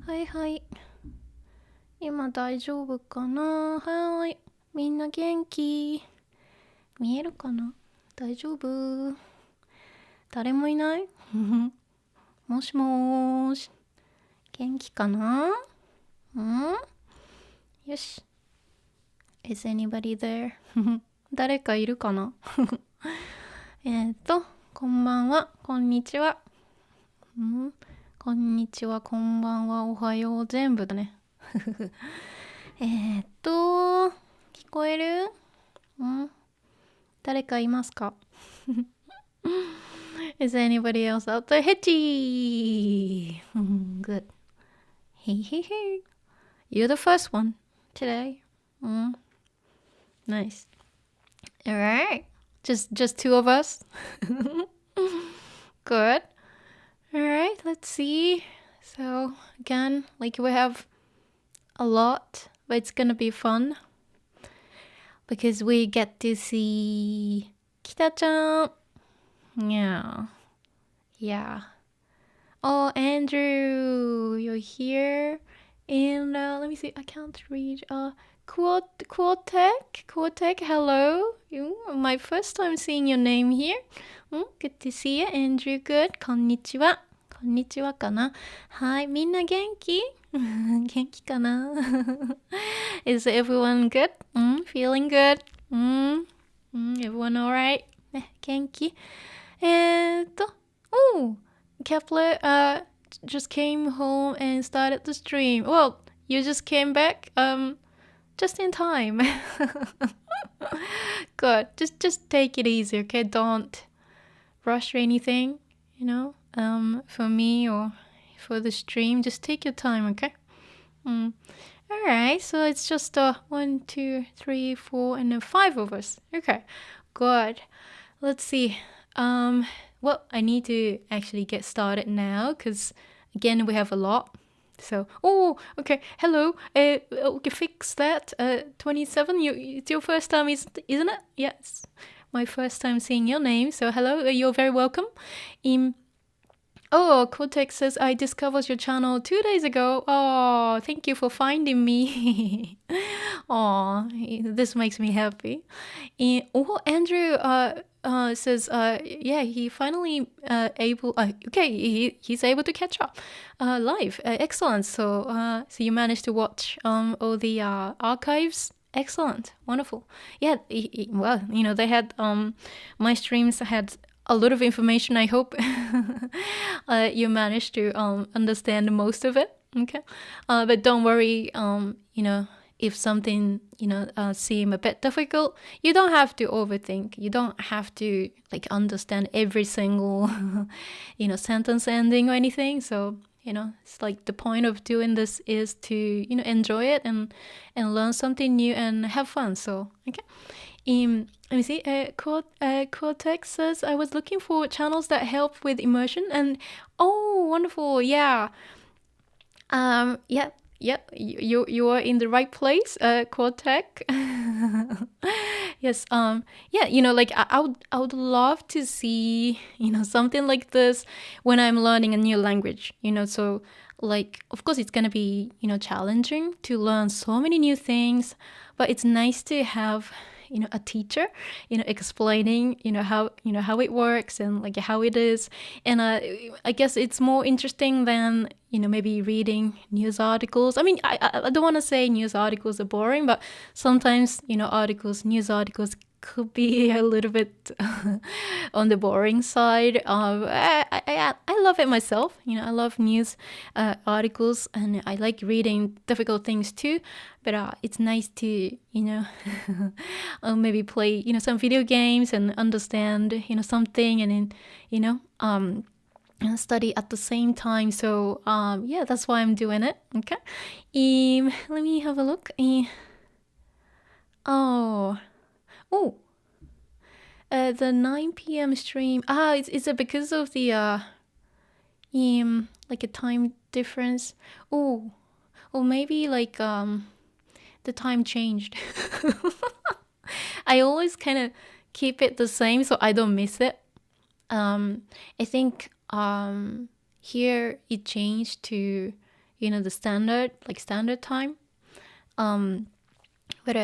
はいはい。今大丈夫かな？はーい。みんな元気？見えるかな？大丈夫？誰もいない？もしもーし。元気かな？よし。Is anybody there? 誰かいるかな？こんばんは。こんにちは。こんにちは、こんばんは、おはよう、全部だね。聞こえる？誰かいますか？ Is anybody else out there? Hetty! Good. Hey, hey, hey. You're the first one today. Nice. Alright. Just two of us. Good. Alright, let's see. So, again, like we have a lot, but it's gonna be fun. Because we get to see Kita-chan. Yeah. Oh, Andrew, you're here. And let me see, I can't read. Quotec, hello. My first time seeing your name here. Good to see you, Andrew. Good. こんにちは。こんにちはかな。はい、みんな元気？元気かな？ Is everyone good? Feeling good? Everyone alright? ね、元気？Kepler just came home and started the stream. Well, you just came back just in time. Good. Just take it easy, okay? Don't rush anything, for me or for the stream. Just take your time, okay? Alright, so it's just 1, 2, 3, 4, and then 5 of us. Okay, good. Let's see. Well, I need to actually get started now because again we have a lot. So, okay. Hello. Okay, fix that. 27. It's your first time, isn't it? Yes, my first time seeing your name. So, hello. You're very welcome. Kotek says, I discovered your channel 2 days ago. Oh, thank you for finding me. This makes me happy. Andrew says, he finally he's able to catch up live. Excellent. So you managed to watch all the archives. Excellent. Wonderful. Yeah, well, they had, my streams had a lot of information. I hope you managed to understand most of it. Okay, but don't worry. If something seem a bit difficult, you don't have to overthink. You don't have to understand every single sentence ending or anything. So it's like the point of doing this is to enjoy it and learn something new and have fun. So okay. Let me see. Cortex says, I was looking for channels that help with immersion, and wonderful. Yeah. You are in the right place, Cortex. Yes. I would love to see something like this when I'm learning a new language. So of course it's gonna be challenging to learn so many new things, but it's nice to have a teacher explaining how it works and how it is. And I guess it's more interesting than maybe reading news articles. I mean, I don't want to say news articles are boring, but sometimes news articles could be a little bit on the boring side. I love it myself. I love news articles, and I like reading difficult things too. But it's nice to maybe play some video games and understand something, and then study at the same time. So that's why I'm doing it. Okay. Let me have a look. The 9 p.m. stream. Is it because of the a time difference? Or maybe the time changed. I always kind of keep it the same so I don't miss it. I think here it changed to the standard time. But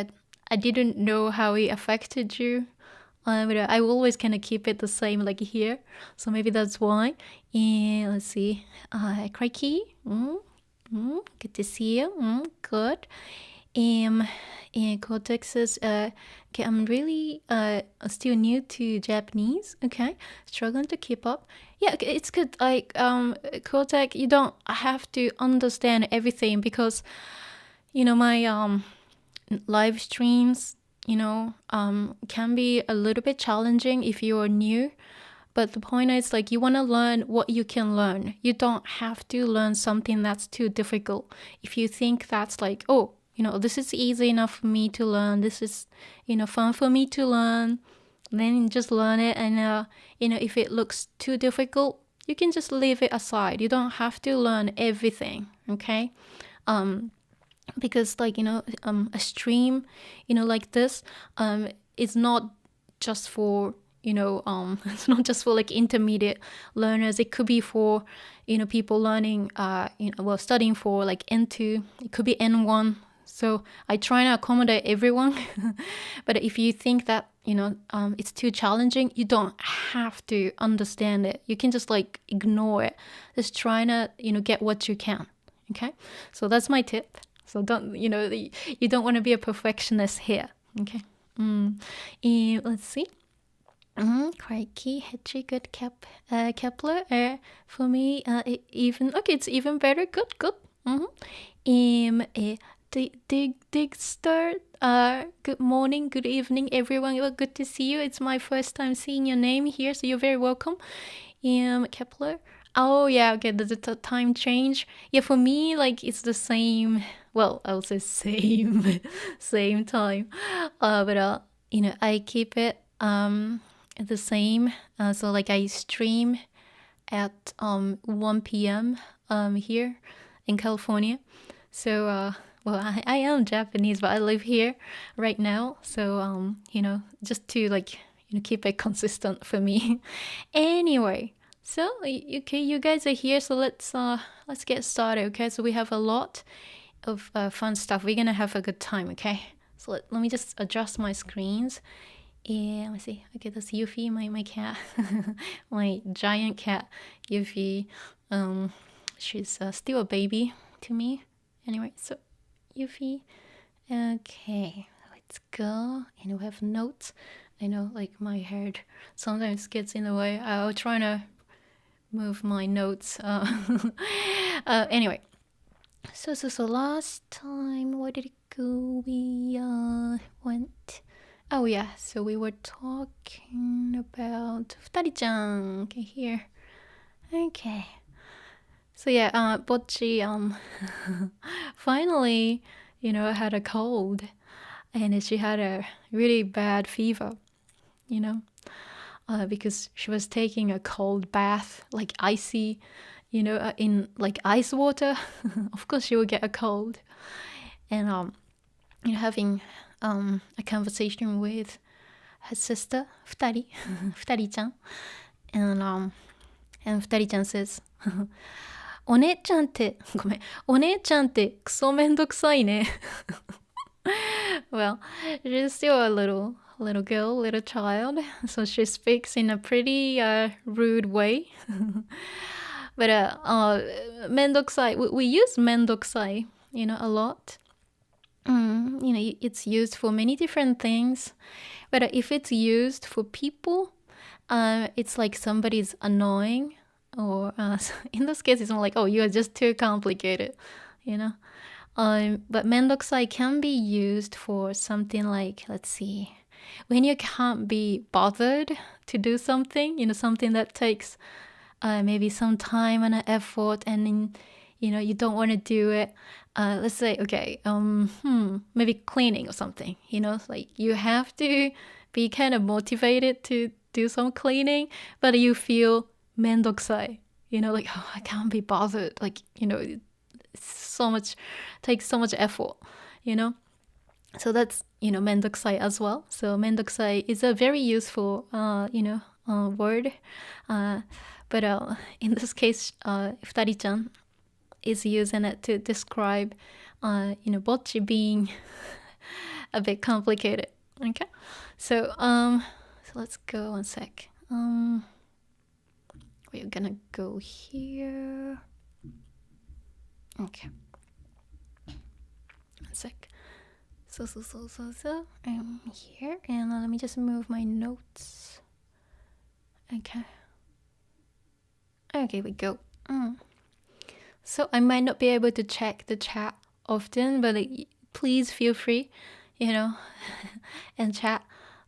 I didn't know how it affected you. But I will always kind of keep it the same like here. So maybe that's why. And let's see. Crikey. Good to see you. Good. And Cortex says, okay, I'm really still new to Japanese. Okay, struggling to keep up. Yeah, okay, it's good. Like Cortex, you don't have to understand everything because, my live streams, can be a little bit challenging if you're new. But the point is, like, you want to learn what you can learn. You don't have to learn something that's too difficult. If you think that's like, oh, this is easy enough for me to learn, this is, fun for me to learn, then just learn it. And, if it looks too difficult, you can just leave it aside. You don't have to learn everything, okay? Because, like, a stream, like this, is not just for, it's not just for like intermediate learners. It could be for, people learning, studying for like N2. It could be N1. So I try to accommodate everyone. But if you think that, it's too challenging, you don't have to understand it. You can just like ignore it. Just try to, get what you can. Okay. So that's my tip. So don't, you don't want to be a perfectionist here. Okay. Let's see. Crikey, Hetchy, good Kepler. For me, it's even better. Good. Digster, good morning, good evening, everyone. Well, good to see you. It's my first time seeing your name here, so you're very welcome. Kepler. Oh yeah, okay. The time change. Yeah, for me, like it's the same. Well, I would say same time. But I keep it the same. So like I stream at 1 p.m. Here in California. So well, I am Japanese, but I live here right now. So just to like keep it consistent for me. Anyway, so okay, you guys are here. So let's get started. Okay, so we have a lot of fun stuff. We're gonna have a good time. Okay, so let me just adjust my screens. Let me see. Okay, that's Yuffie, my cat, my giant cat, Yuffie. She's still a baby to me. Anyway, so Yuffie. Okay, let's go. And we have notes. I know, like my head sometimes gets in the way. I'll try to move my notes. Anyway, so last time, where did it go? We went. Oh yeah, so we were talking about Futari-chan. Okay, here. Okay. So yeah, Bocchi finally, had a cold, and she had a really bad fever, because she was taking a cold bath, like icy, in like ice water. Of course, she would get a cold, and having a conversation with her sister Futari, Futari-chan, and Futari-chan says. お姉ちゃんってクソめんどくさいね Well, she's still a little girl, little child, so she speaks in a pretty rude way. But めんどくさい, we use めんどくさい, a lot. It's used for many different things. But if it's used for people, it's like somebody's annoying. Or in this case, it's not like, oh, you are just too complicated, But めんどくさい can be used for something like, let's see, when you can't be bothered to do something, something that takes maybe some time and an effort, and then, you don't want to do it. Let's say, okay, maybe cleaning or something, like you have to be kind of motivated to do some cleaning, but you feel めんどくさい, like, oh, I can't be bothered, like, it's takes so much effort, so that's めんどくさい as well. So めんどくさい is a very useful word, but in this case, Futari-chan is using it to describe, bocchi being a bit complicated. Okay, so let's go one sec. We're gonna go here. Okay, one sec. So, here, and let me just move my notes. Okay, we go. So I might not be able to check the chat often, but please feel free, and chat.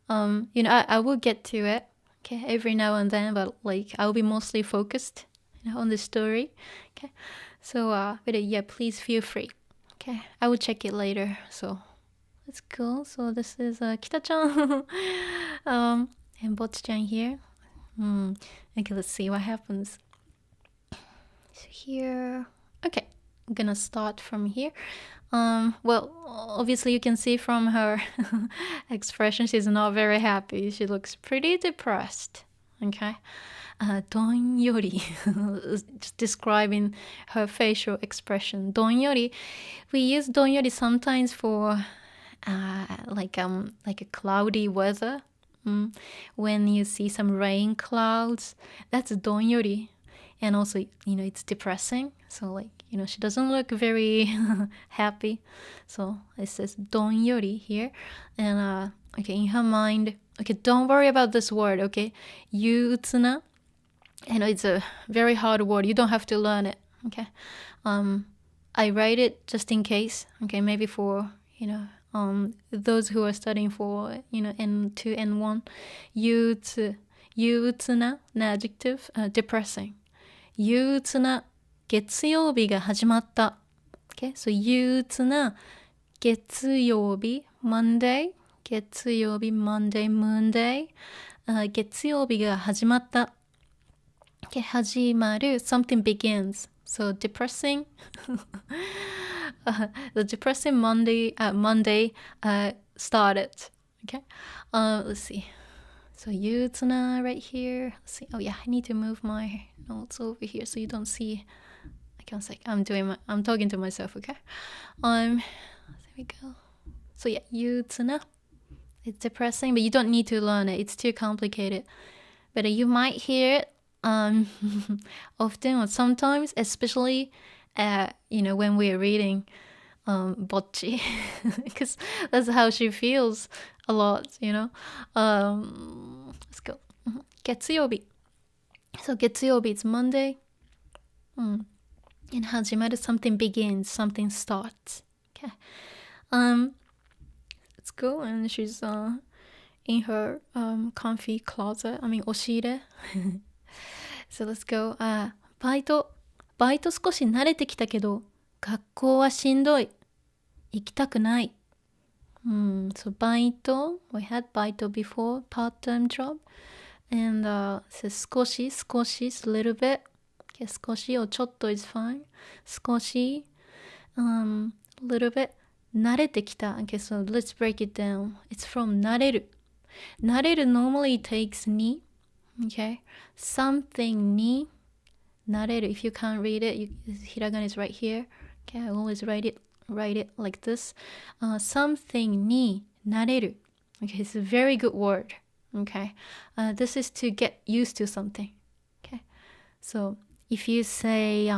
I will get to it, okay, every now and then, but I'll be mostly focused, on the story, okay. So, but yeah, please feel free, okay. I will check it later. So let's go. So this is Kita-chan, and Bocchi-chan here. Okay, let's see what happens. So here, okay, I'm gonna start from here. Well, obviously you can see from her expression she's not very happy. She looks pretty depressed. Okay, donyori, just describing her facial expression. Donyori, we use donyori sometimes for like a cloudy weather. When you see some rain clouds, that's donyori. And also, it's depressing. So she doesn't look very happy. So it says donyori here. And okay, in her mind, okay, don't worry about this word, okay? Yutsuna. It's a very hard word. You don't have to learn it, okay? I write it just in case, okay? Maybe for, those who are studying for, N2, N1. Yutsuna, an adjective, depressing. 憂鬱な月曜日が始まった。Okay, so 憂鬱な月曜日 Monday 月曜日 Monday、月曜日が始まった。Okay, 始まる something begins. So depressing. The depressing Monday started. Okay, let's see. So Yutsuna right here. Let's see. Oh yeah, I need to move my notes over here so you don't see. I'm talking to myself. Okay. There we go. So yeah, Yutsuna. It's depressing, but you don't need to learn it. It's too complicated. But you might hear it often or sometimes, especially when we're reading Bocchi, because that's how she feels a lot, let's go. Getsuyobi. So Getsuyobi, it's Monday. And hajimaru, something begins, something starts. Okay. Let's go. And she's in her comfy closet. oshire. So let's go. バイト少し慣れてきたけど、学校はしんどい。行きたくない。So バイト、we had バイト before, part-time job. And says 少し is a little bit. Okay, 少し or ちょっと is fine. 少し、little bit. 慣れてきた. Okay, so let's break it down. It's from 慣れる. 慣れる normally takes に. Okay, something に nareru. If you can't read it, hiragana is right here. Okay, I always write it like this. Something ni nareru. Okay, it's a very good word. Okay, this is to get used to something. Okay, so if you say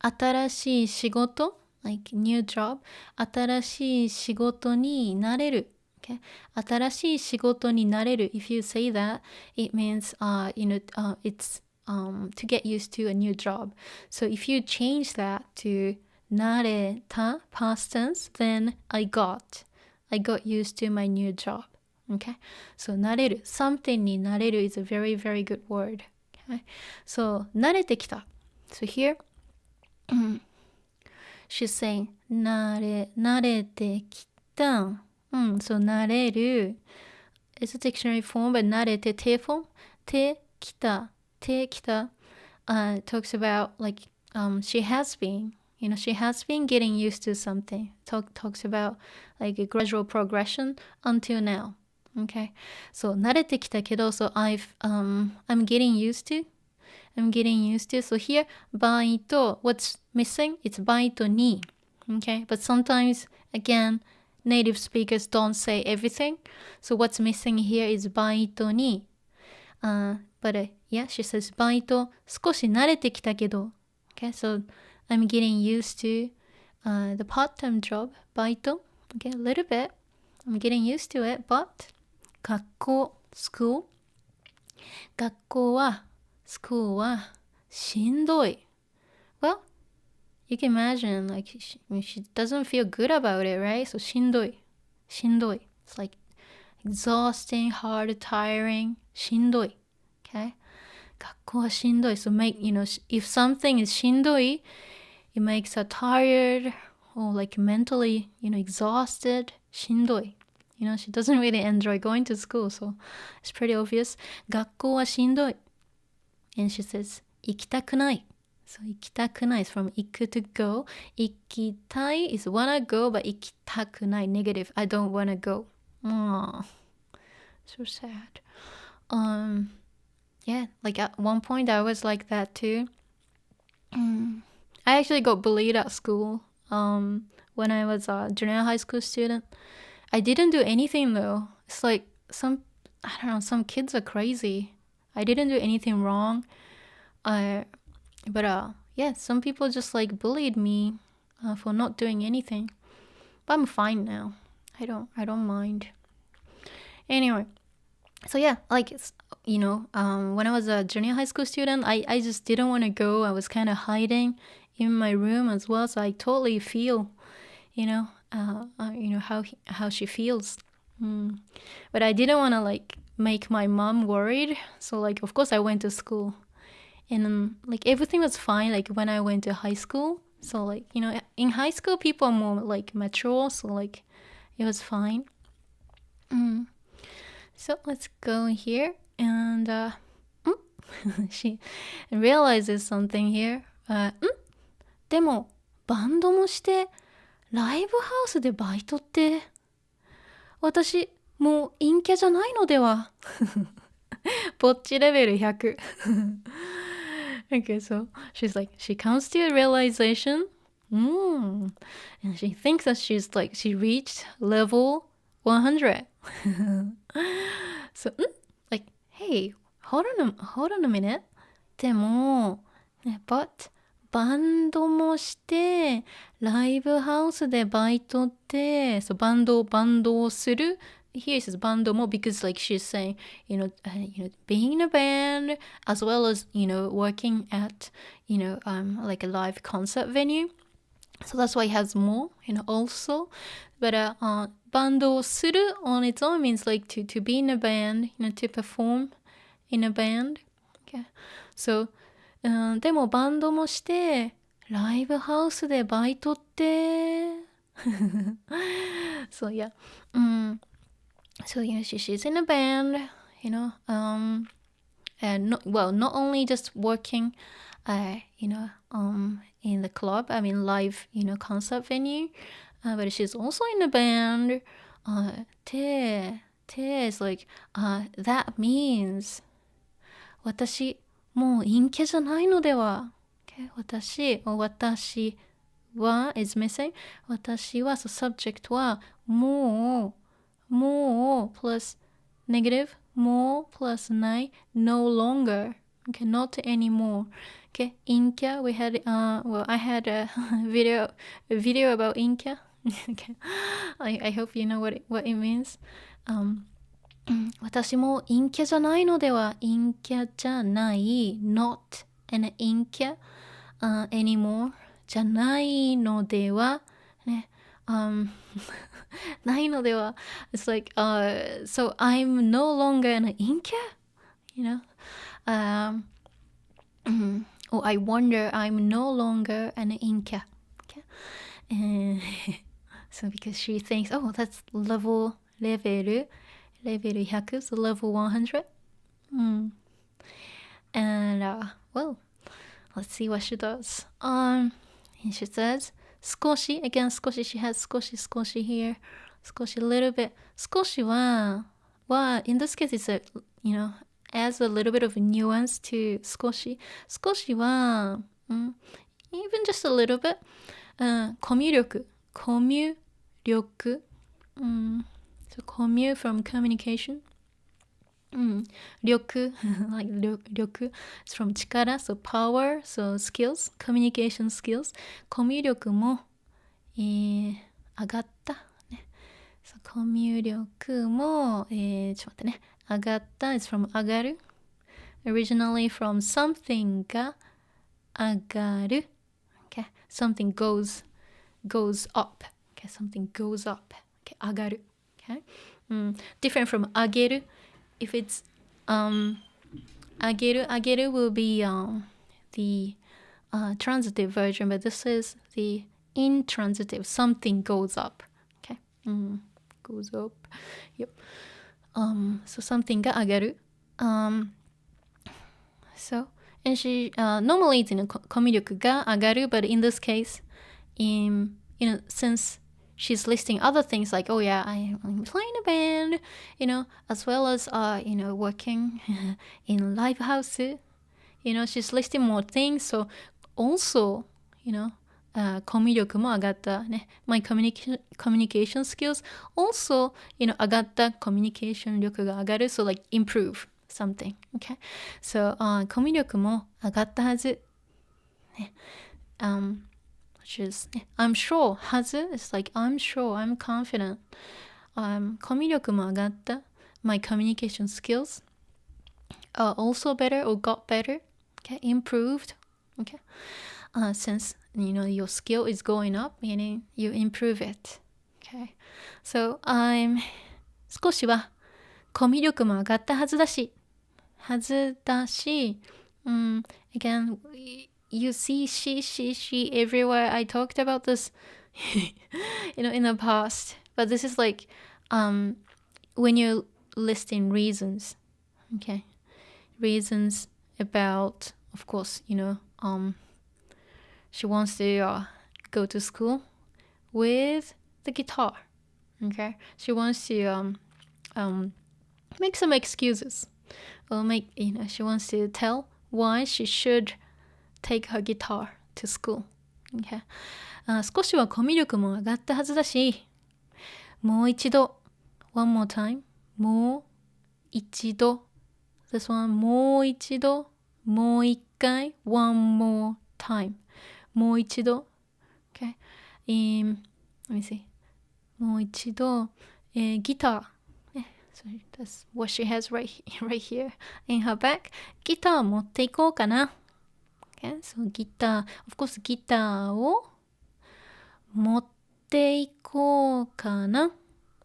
新しい仕事 like new job, 新しい仕事になれる. Okay, 新しい仕事になれる. If you say that, it means it's to get used to a new job. So if you change that to なれた past tense, then I got used to my new job. Okay, so なれる something になれる is a very very good word. Okay, so 慣れてきた. So here she's saying 慣れてきた. So 慣れる is a dictionary form, but 慣れて te form てきた talks about like she has been getting used to something. Talks about like a gradual progression until now. Okay, so 慣れてきたけど, so I'm getting used to I'm getting used to. So here, バイト, what's missing? It's バイトに. Okay, but sometimes, again, native speakers don't say everything. So what's missing here is バイトに. But yeah, she says バイト少し慣れてきたけど. Okay, so I'm getting used to the part-time job, バイト. Okay, a little bit. I'm getting used to it, but 学校 school 学校は school はしんどい well you can imagine like she doesn't feel good about it, right? So しんどい it's like exhausting, hard, tiring しんどい okay 学校はしんどい so make if something is しんどい it makes her tired or like mentally exhausted しんどいshe doesn't really enjoy going to school, so it's pretty obvious. 学校はしんどい. And she says, 行きたくない. So 行きたくない is from 行く to go. 行きたい is wanna go, but 行きたくない negative. I don't wanna go. Aww. So sad. Yeah, like at one point I was like that too. I actually got bullied at school when I was a junior high school student. I didn't do anything though. It's like some kids are crazy. I didn't do anything wrong. But yeah, some people just like bullied me for not doing anything. But I'm fine now. I don't mind. Anyway, so yeah, like when I was a junior high school student, I just didn't want to go. I was kind of hiding in my room as well. So I totally feel, how she feels. But I didn't want to like make my mom worried. So like, of course I went to school and like everything was fine. Like when I went to high school. So like, in high school people are more like mature. So like it was fine. So let's go here and she realizes something here. でもバンドもしてライブハウスでバイトって私もう陰キャじゃないのではぼっちレベル100 Okay, so she's like, she comes to a realization and she thinks that she reached level 100 so like, hey, hold on a minute でもbutバンドもしてライブハウスでバイトって so バンドをする here it says バンドも because like she's saying being in a band as well as working at like a live concert venue, so that's why it has more also, but バンドをする on its own means like to be in a band, to perform in a band. Okay, soでもバンドもしてライブハウスでバイトって so yeah so she's in a band and not only just working in the club, I mean live concert venue, but she's also in a band. Te is like that means 私もう陰キャじゃないのでは、okay? 私は is missing 私は so subject はもう plus negative も plus ない no longer, okay, not anymore, okay. Inkya, we had I had a video about Inkya. Okay, I hope you know what it means. 私も陰キャじゃないのでは、陰キャじゃない not an 陰キャ、anymore じゃないのではね、ないのでは it's like so I'm no longer an 陰キャ or I wonder I'm no longer an 陰キャ okay? So because she thinks oh that's level 100, so level 100. And well, let's see what she does. And she says 少し again 少し she has 少し here 少し a little bit 少しは in this case it's a adds a little bit of nuance to 少し。少しは、even just a little bit、コミュ力。コミュ力。So commute from communication. 力 like 力 it's from 力 so power so skills communication skills コミュ力も、上がった、ね、so コミュ力も、ちょっと待ってね上がった is from 上がる originally from something が上がる okay something goes up okay something goes up okay 上がる okay different from 上げる if it's 上げる will be the transitive version but this is the intransitive something goes up okay goes up yep so something が上がるso and she normally it's in a コミュ力が上がる but in this case since she's listing other things like, oh yeah, I'm playing a band, as well as, working in live house. She's listing more things. So also, コミュ力も上がったね。My communication skills also, 上がったコミュニケーション力が上がる。So like improve something. Okay? So, コミュ力も上がったはず。ね。which is I'm sure はず it's like I'm sure I'm confident コミュ力も上がった my communication skills are also better or got better okay improved okay since your skill is going up meaning you improve it okay so I'm 少しはコミュ力も上がったはずだしagain you see she everywhere. I talked about this in the past but this is like when you're listing reasons okay reasons about of course she wants to go to school with the guitar okay she wants to make some excuses or she wants to tell why she should take her guitar to school. Okay. 少しはコミュ力も上がったはずだし、もう一度、one more time, もう一度、this one, もう一度、もう一回、one more time, もう一度、okay. Let me see. もう一度、ギター、so that's what she has right here in her bag. ギター持っていこうかな。Okay, so ギター of course ギターを持っていこうかな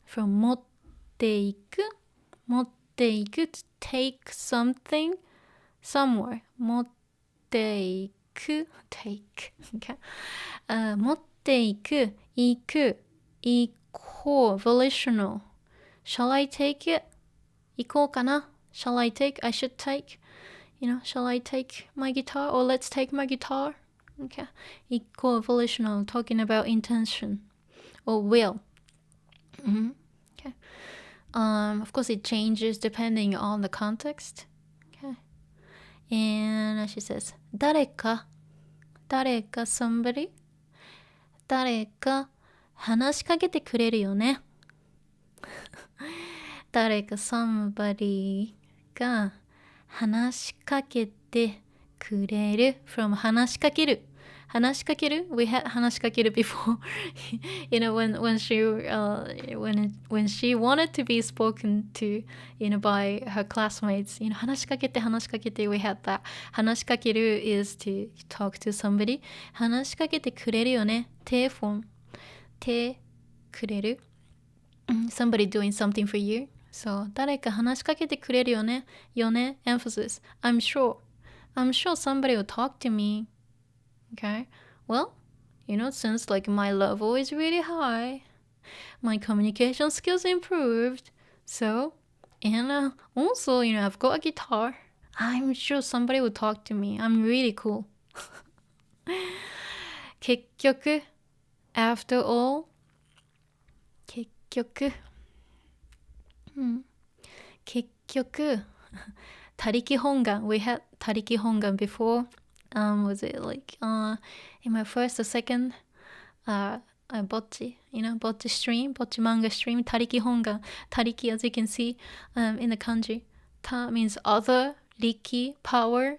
from 持っていく to take something somewhere 持っていく take okay、持っていく行こう volitional shall I take it 行こうかな shall I take I should take shall I take my guitar or let's take my guitar? Okay. Equal volitional, talking about intention or will. Okay. Of course, it changes depending on the context. Okay. And she says, 誰か somebody 誰か話しかけてくれるよね誰か somebody が話しかけてくれる from 話しかける we had 話しかける before when she wanted to be spoken to by her classmates 話しかけて we had that 話しかける is to talk to somebody 話しかけてくれるよね手フォン手くれる somebody doing something for you So, 誰か話しかけてくれるよね emphasis. I'm sure somebody will talk to me. Okay? Well, since like my level is really high, my communication skills improved. So, and also, I've got a guitar. I'm sure somebody will talk to me. I'm really cool. 結局 after all 結局 Tariki Hongan. We had Tariki Hongan before. Was it like in my first or second Bocchi, Bocchi stream, Bocchi manga stream, Tariki Hongan. Tariki, as you can see in the kanji. Ta means other, Riki, power,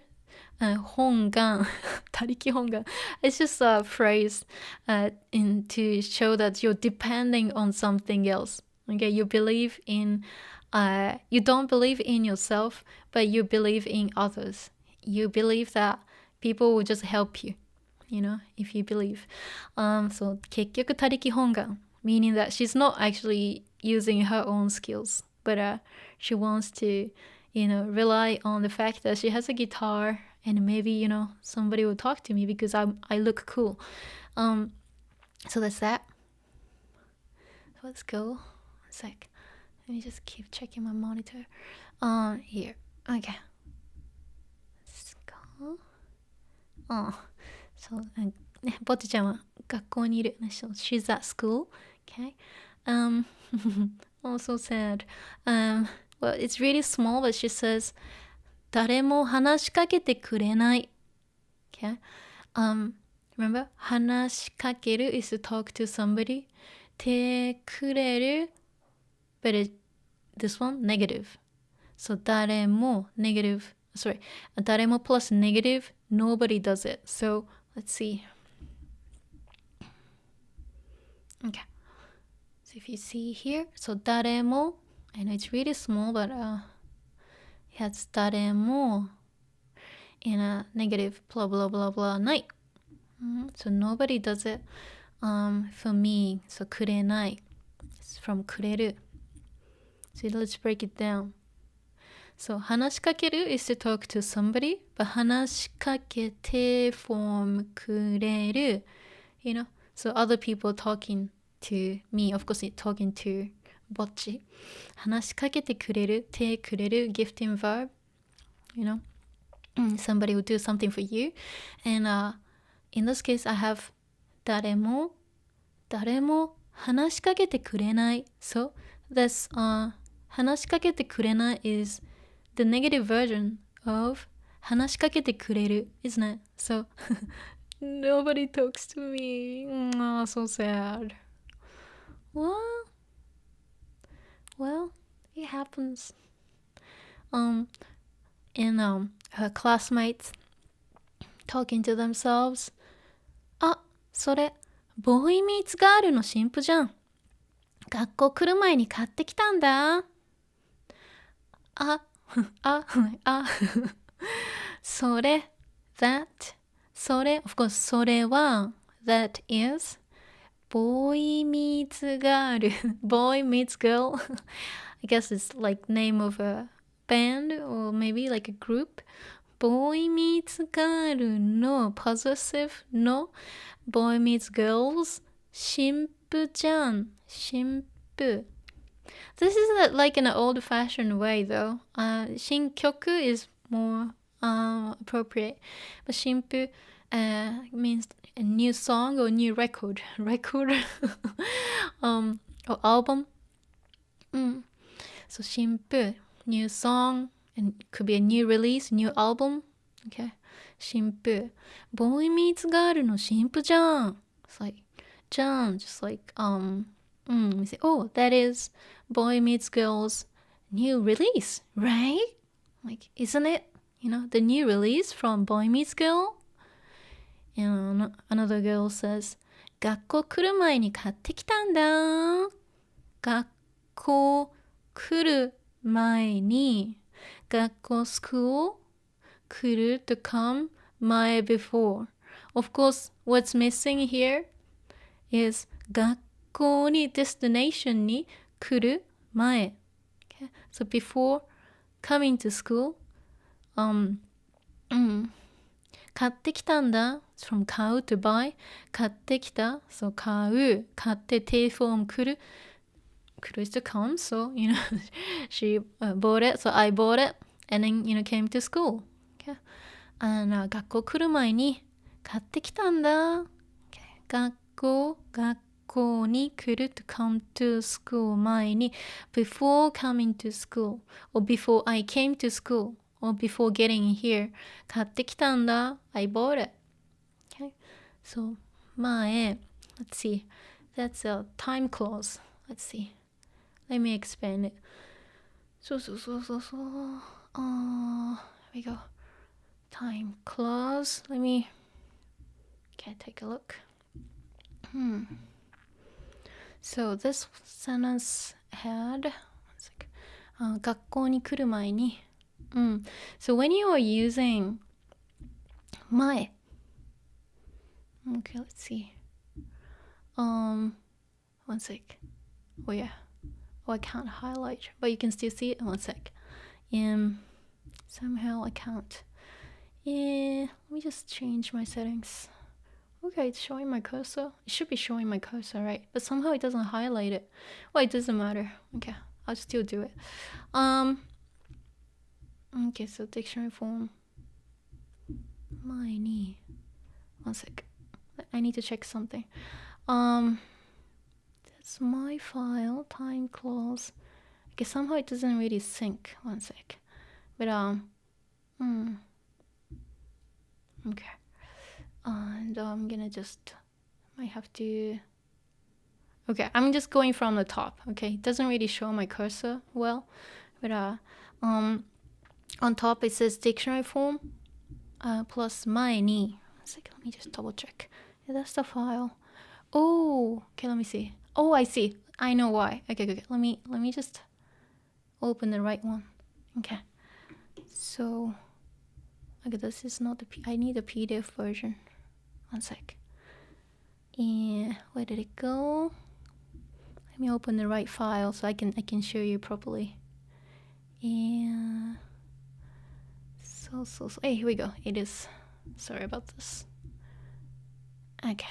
Hongan, Tariki Hongan. It's just a phrase to show that you're depending on something else. Okay, you believe in, you don't believe in yourself, but you believe in others. You believe that people will just help you, if you believe. So 結局他力本願 meaning that she's not actually using her own skills, but she wants to, rely on the fact that she has a guitar and maybe, somebody will talk to me because I look cool. So that's that. So let's go. One sec. Let me just keep checking my monitor. Here. Okay. Let's go. So, ぼっちちゃんは学校にいる。So, she's at school. Okay. Oh, so sad. Well, it's really small, but she says, 誰も話しかけてくれない。Okay. Remember? 話しかける is to talk to somebody. てくれる but this one, negative. So, 誰も negative. Sorry. 誰も plus negative. Nobody does it. So, let's see. Okay. So, if you see here, so 誰も, I know it's really small, but it has 誰も in a negative, blah, blah, blah, blah, ない. So, nobody does it for me. So, くれない. It's from くれる. So, let's break it down. So, 話しかける is to talk to somebody, but 話しかけて from くれる, so other people talking to me, of course, talking to Bocchi. 話しかけてくれる, てくれる, gifting verb, somebody will do something for you. And in this case, I have 誰も話しかけてくれない. So, that's 話しかけてくれない is the negative version of 話しかけてくれる, isn't it? So, nobody talks to me. Oh, so sad. Well, it happens. And her classmates talking to themselves. あ、それ、ボーイミーツガールの新譜じゃん。学校来る前に買ってきたんだ。それ that それ of course それは that is boy meets girl boy meets girl I guess it's like name of a band or maybe like a group boy meets girl の possessive の boy meets girls 新婦じゃん新婦This is like an old-fashioned way, though. 新曲 is more appropriate. But 新婦 means a new song or new record. Or album. So 新婦, new song, and could be a new release, new album. Okay. 新婦. Boy meets girl の新婦じゃん. It's like, じゃん, just like, we say, oh, that is Boy Meets Girl's new release, right? Like, isn't it, the new release from Boy Meets Girl? And another girl says, 学校来る前に買ってきたんだ。学校来る前に、学校 school 来る to come 前 before. Of course, what's missing here is 学校に destination に来る前 okay? So before coming to school 買ってきたんだ It's from 買う to buy 買ってきた So 買う買って T form 来る来る is to come So she bought it So I bought it And then came to school okay? And 学校来る前に買ってきたんだ、okay? 学校に来る to come to school 前に before coming to school or before I came to school or before getting here. 買ってきたんだ. I bought it. Okay. So, 前. Let's see. That's a time clause. Let's see. Let me explain it. So. Here we go. Time clause. Let me take a look. So this sentence had 学校に来る前に So when you are using 前 Okay, let's see. One sec. Oh yeah. Oh, I can't highlight, but you can still see it. One sec. Somehow I can't. Let me just change my settings. Okay, it's showing my cursor. It should be showing my cursor, right? But somehow it doesn't highlight it. Well, it doesn't matter. Okay, I'll still do it. Okay, so dictionary form. 前に One sec. I need to check something. That's my file, time clause. Okay, somehow it doesn't really sync. One sec. But okay. And I'm gonna just might have to okay, I'm just going from the top. Okay, it doesn't really show my cursor well, but on top it says dictionary form plus 前に let me just double check. Yeah, that's the file. Oh, okay, let me see. Oh, I see. I know why. Okay. Let me just open the right one. Okay. So, okay, this is not the I need a PDF version. One sec. And where did it go? Let me open the right file so I can show you properly. And so hey, here we go. It is. Sorry about this. Okay.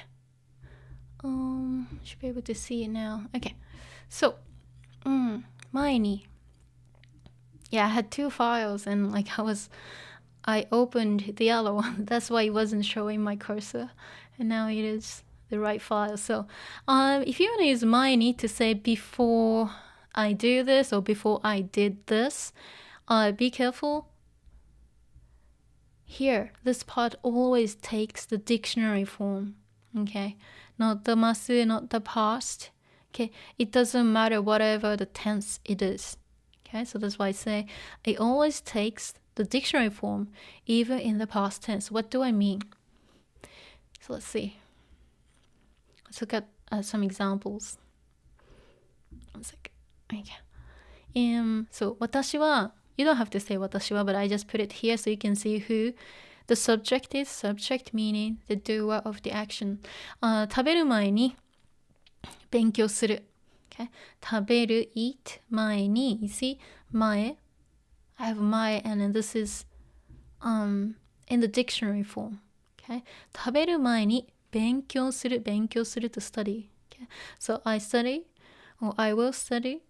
Should be able to see it now. Okay. So, 前に yeah, I had two files and like I opened the other one. That's why it wasn't showing my cursor. And now it is the right file. So if you want to use 前に to say before I do this or before I did this, be careful. Here, this part always takes the dictionary form. Okay? Not the masu, not the past. Okay? It doesn't matter whatever the tense it is. Okay? So that's why I say it always takes the dictionary form, even in the past tense. What do I mean? So let's see. Let's look at some examples. One sec. Okay. So 私は you don't have to say 私は but I just put it here so you can see who the subject is. Subject meaning the doer of the action. 食べる前に勉強する. Okay. 食べる eat 前に you see 前 I have 前 and then this is in the dictionary form. Okay. 食べる前に勉強する to study. Okay. So I study or I will study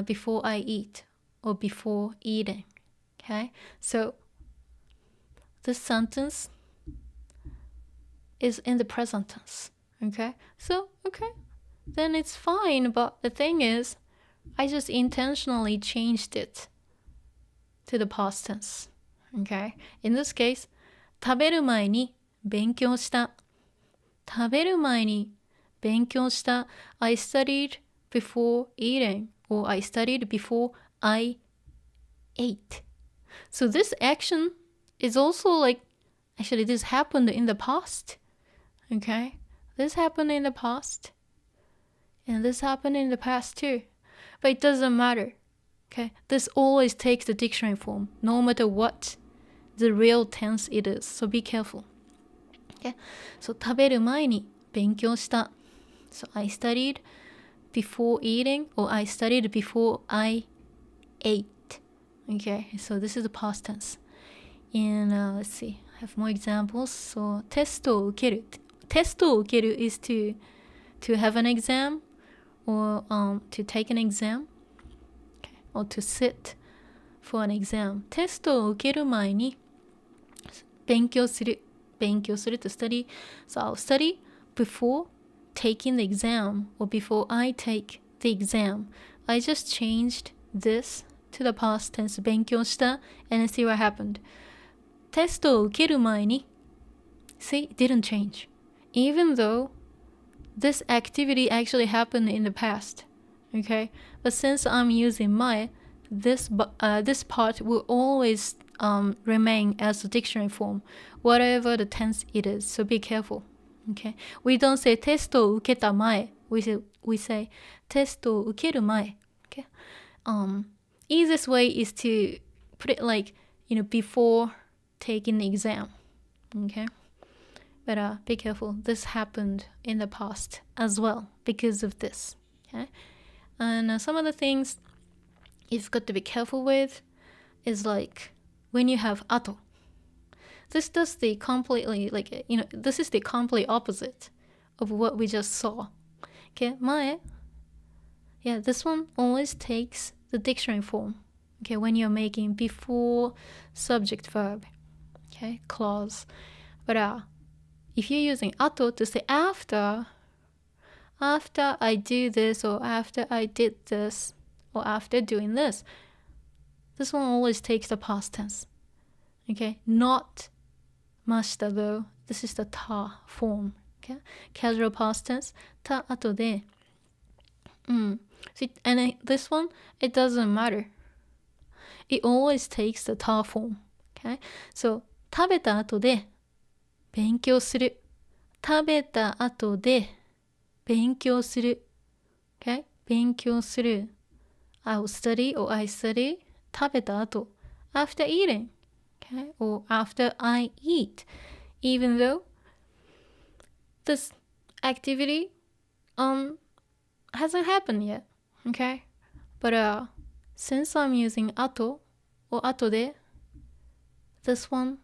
before I eat or before eating. Okay. So this sentence is in the present tense. Okay. So okay, then it's fine. But the thing is, I just intentionally changed it to the past tense. Okay. In this case, 食べる前に勉強した。食べる前に勉強した。I studied before eating or I studied before I ate. So this action is also like, actually this happened in the past. Okay. This happened in the past. And this happened in the past too. But it doesn't matter. Okay. This always takes the dictionary form, no matter what the real tense it is. So be careful. Okay. So 食べる前に勉強した. So I studied before eating or I studied before I ate. Okay. So this is the past tense. And let's see. I have more examples. So テストを受ける. テストを受ける is to have an exam or to take an exam. Okay. Or to sit for an exam. テストを受ける前に勉強する to study. So I'll study before taking the exam or before I take the exam. I just changed this to the past tense 勉強した and see what happened. テストを受ける前に see, it didn't change. Even though this activity actually happened in the past. Okay? But since I'm using 前 this part will always remain as a dictionary form, whatever the tense it is. So be careful. Okay? We don't say テストを受けた前. We say テストを受ける前. Okay? Easiest way is to put it like, before taking the exam. Okay? But be careful. This happened in the past as well because of this. Okay? And some of the things you've got to be careful with is like when you have ato. This does the completely, this is the complete opposite of what we just saw. Okay, 前. Yeah, this one always takes the dictionary form. Okay, when you're making before subject verb. Okay, clause. But if you're using ato to say after I do this, or after I did this, or after doing this, this one always takes the past tense. Okay, not mashita though. This is the ta form. Okay, casual past tense. Ta ato de. See, and this one, it doesn't matter. It always takes the ta form. Okay, so 食べた後で勉強する。食べた後で勉強する。Okay? 勉強する。I will study or I study. 食べた後。After eating. Okay? Or after I eat. Even though this activity hasn't happened yet. Okay? But since I'm using 後 or 後で, this one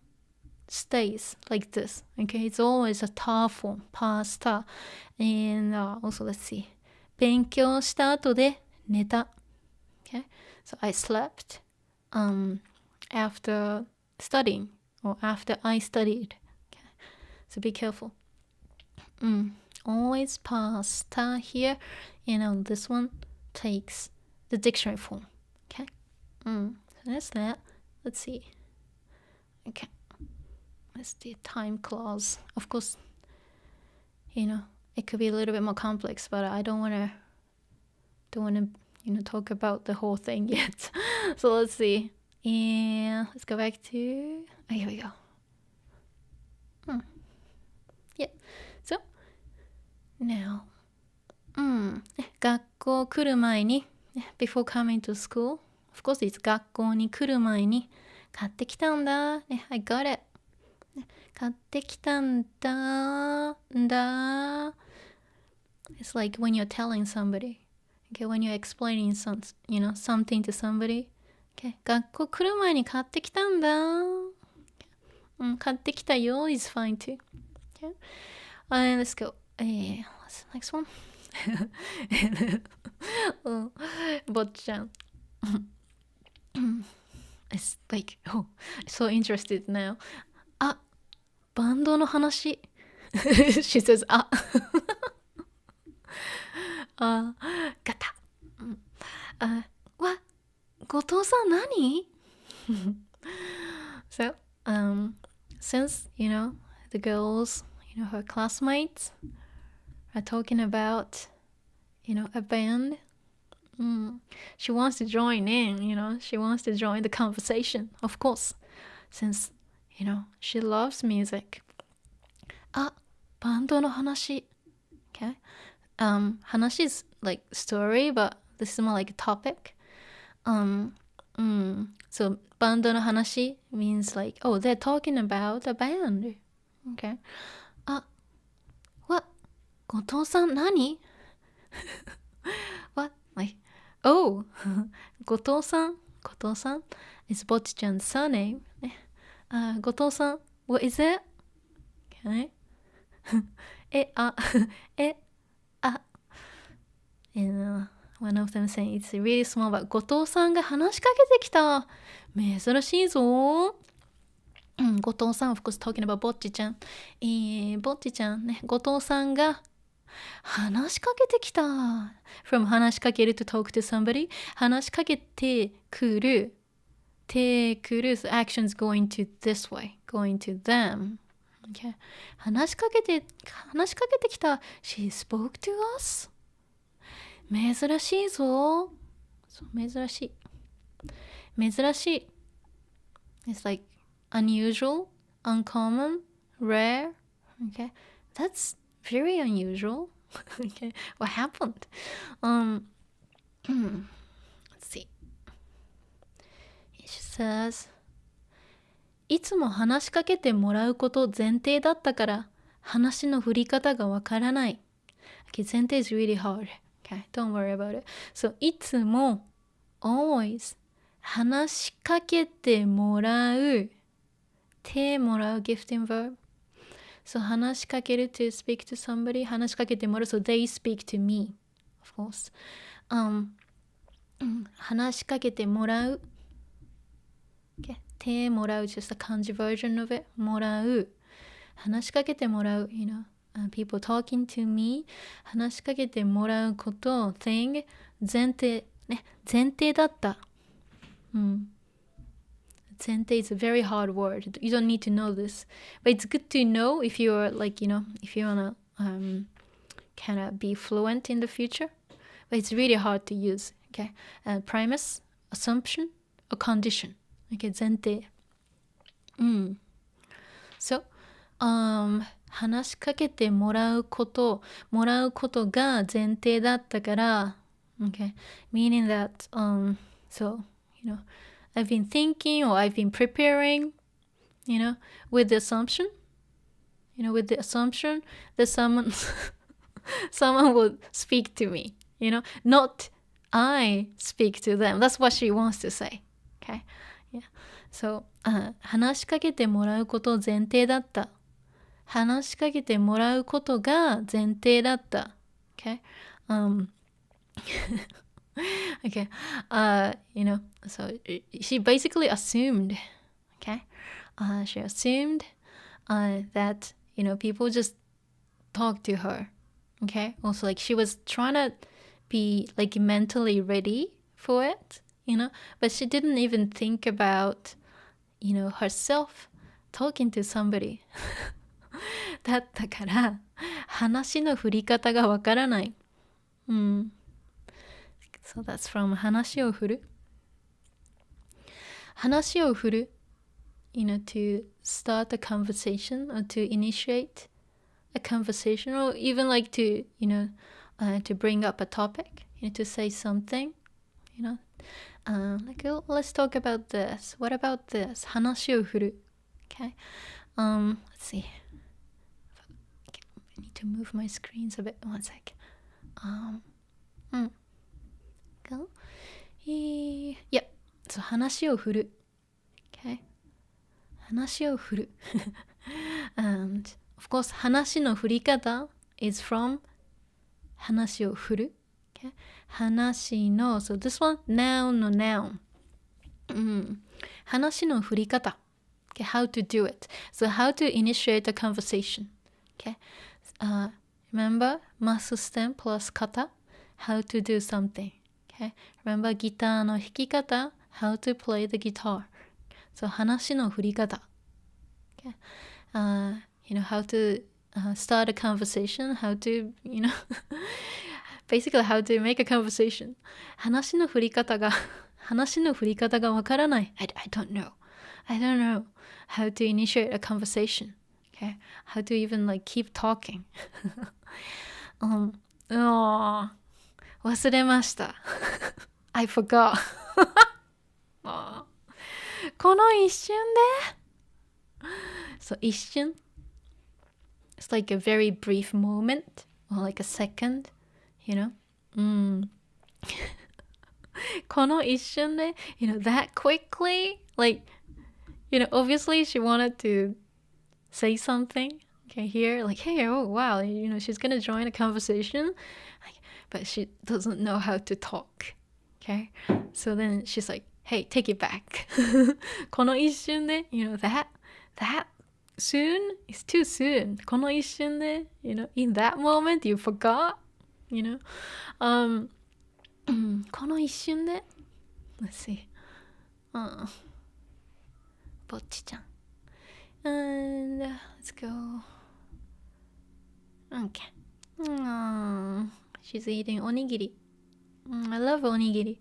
stays like this. Okay, it's always a ta form, past ta. And also, let's see. 勉強した後で寝た. Okay, so I slept after studying or after I studied. Okay, so be careful. Always past ta here. This one takes the dictionary form. Okay, so that's that. Let's see. Okay. Let's do time clause. Of course, it could be a little bit more complex, but I don't want to talk about the whole thing yet. So let's see. And let's go back to, here we go. Yeah. So now, 学校来る前に before coming to school, of course it's 学校に来る前に買ってきたんだ. I got it. 買ってきたんだ. It's like when you're telling somebody. Okay, when you're explaining something to somebody. Okay, 学校来る前に買ってきたんだ. 買ってきたよ is fine too. Okay, let's go. What's the next one? Bocchi-chan. It's like, so interested now. バンドの話. She says, ガタ. 後藤さん何? So, since, the girls, her classmates are talking about, a band, she wants to join in, she wants to join the conversation, of course, since, she loves music. バンドの話. Okay. 話 is like story, but this is more like a topic. So バンドの話 means like, they're talking about a band. Okay. 後藤さん何? What? Like,後藤さん is Bocchi-chan's surname. 後藤さん what is it? Okay. And one of them saying it's really small, but 後藤さんが話しかけてきた。珍しいぞ。後藤さん of course talking about Bocchi-chan. Bocchi-chan ね、後藤さんが話しかけてきた from 話しかける to talk to somebody 話しかけてくるてくる so actions going to this way going to them okay 話しかけてきた she spoke to us 珍しいぞそう珍しい it's like unusual uncommon rare okay that's very unusual okay what happened let's see she says いつも話しかけてもらうこと前提だったから話の振り方がわからない okay 前提 is really hard okay don't worry about it so いつも always 話しかけてもらうてもらう gifting verb so 話しかける to speak to somebody 話しかけてもらう so they speak to me of course 話しかけてもらう okay てもらう just a kanji version of it もらう話しかけてもらう you know、people talking to me 話しかけてもらうこと thing 前提ね前提だった前提 is a very hard word you don't need to know this but it's good to know if you're like you know if you wanna kind of be fluent in the future but it's really hard to use okay premise assumption or condition okay 前提so話しかけてもらうことが前提だったから okay meaning that so you know I've been thinking or I've been preparing you know with the assumption that someone will speak to me you know not I speak to them that's what she wants to say okay yeah so 話しかけてもらうこと前提だった話しかけてもらうことが前提だった okay okay you know so she basically assumed okay she assumed that you know people just talk to her okay also like she was trying to be like mentally ready for it you know but she didn't even think about you know herself talking to somebody だったから話の振り方がわからないSo that's from 話を振る話を振る you know to start a conversation or to initiate a conversation or even like to you know to bring up a topic you know, to say something you know like let's talk about this what about this 話を振る okay let's see I need to move my screens a bit one sec go yep so 話を振る okay 話を振るand of course 話の振り方 is from 話を振る okay 話の so this one noun の noun 話の振り方 okay how to do it so how to initiate a conversation okay remember マスステム plus 型 how to do something okay remember ギターの弾き方 how to play the guitar so 話の振り方 okay you know how to start a conversation how to you know basically how to make a conversation 話の振り方がわからない I don't know how to initiate a conversation okay how to even like keep talking 忘れました I forgot この一瞬でそう一瞬 It's like a very brief moment or like a second you know この一瞬で you know that quickly like you know obviously she wanted to say something okay here like hey oh wow you know she's gonna join a conversation like, but she doesn't know how to talk okay so then she's like hey take it back この一瞬で you know that soon is too soon. この一瞬で in that moment you forgot, um この一瞬で let's see, ぼっちちゃん and let's go. Okay. She's eating onigiri. I love onigiri.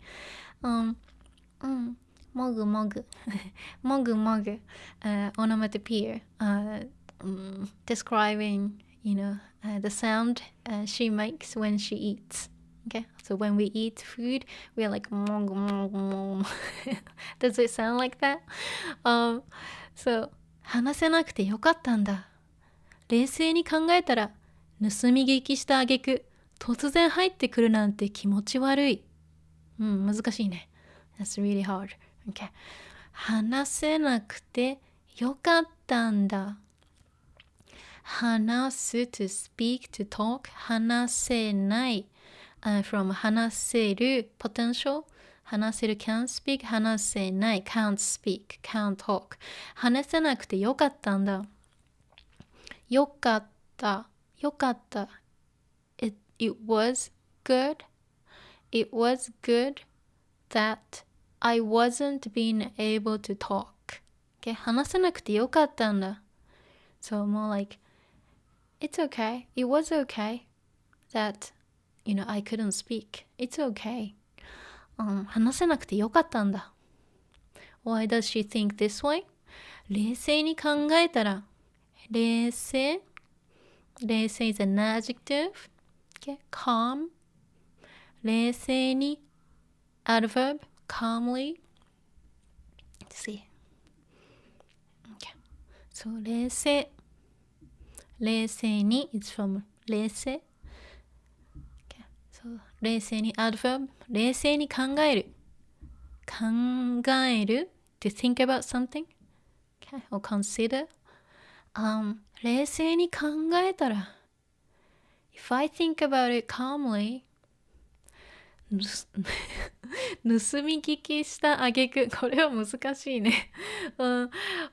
Mogu mogu. Mogu mogu. Onomatopoeia. Describing, the sound she makes when she eats. Okay, so when we eat food, we are like mogu mogu mogu. Does it sound like that? So 話せなくてよかったんだ。冷静に考えたら盗み聞きした挙句突然入ってくるなんて気持ち悪い。難しいね。That's really hard. Okay. 話せなくてよかったんだ。話す to speak, to talk. 話せない、from 話せる potential. 話せる can't speak. 話せない can't speak, can't talk. 話せなくてよかったんだ。よかった。よかった。It was good. It was good that I wasn't being able to talk. Okay? 話せなくてよかったんだ。So more like, it's okay. It was okay that, I couldn't speak. It's okay. 話せなくてよかったんだ。Why does she think this way? 冷静に考えたら、冷静 is an adjective. Okay? Calm. 冷静に adverb. Calmly. Let's see. Okay. So 冷静 冷静に it's from 冷静. Okay. So 冷静に adverb. 冷静に考える。考える to think about something. Okay. Or consider. 冷静に考えたら if I think about it calmly 盗み聞きした挙句これは難しいね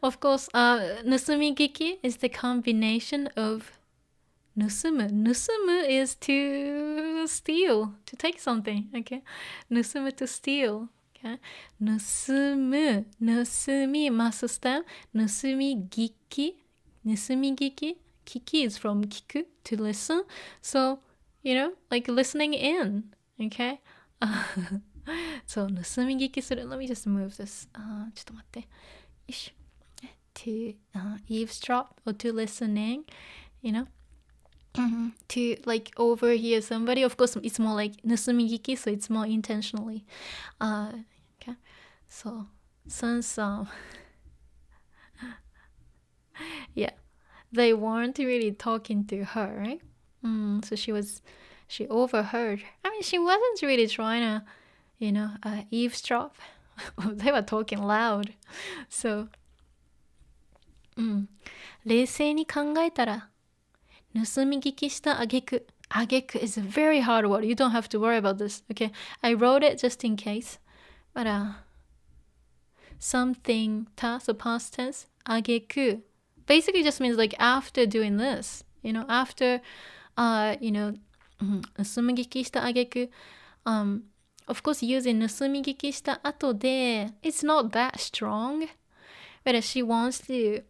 of course, 盗み聞き is the combination of 盗む is to steal, to take something, okay? 盗む to steal, okay? 盗み must stem 盗み聞きKiki is from kiku, to listen. So, like listening in. Okay? So, 盗み聞きする. Let me just move this. ちょっと待って。よいしょ。To eavesdrop or to listening, to like overhear somebody. Of course, it's more like 盗み聞き, so it's more intentionally. Okay? So, since yeah, they weren't really talking to her, right? So she overheard. I mean, she wasn't really trying to, eavesdrop. They were talking loud. So, 冷静に考えたら、盗み聞きした挙句 is a very hard word. You don't have to worry about this, okay? I wrote it just in case. But, something, so past tense, 挙句. Basically just means like after doing this, after, 盗み聞きした挙句, of course using 盗み聞きした後で, it's not that strong, but she wants to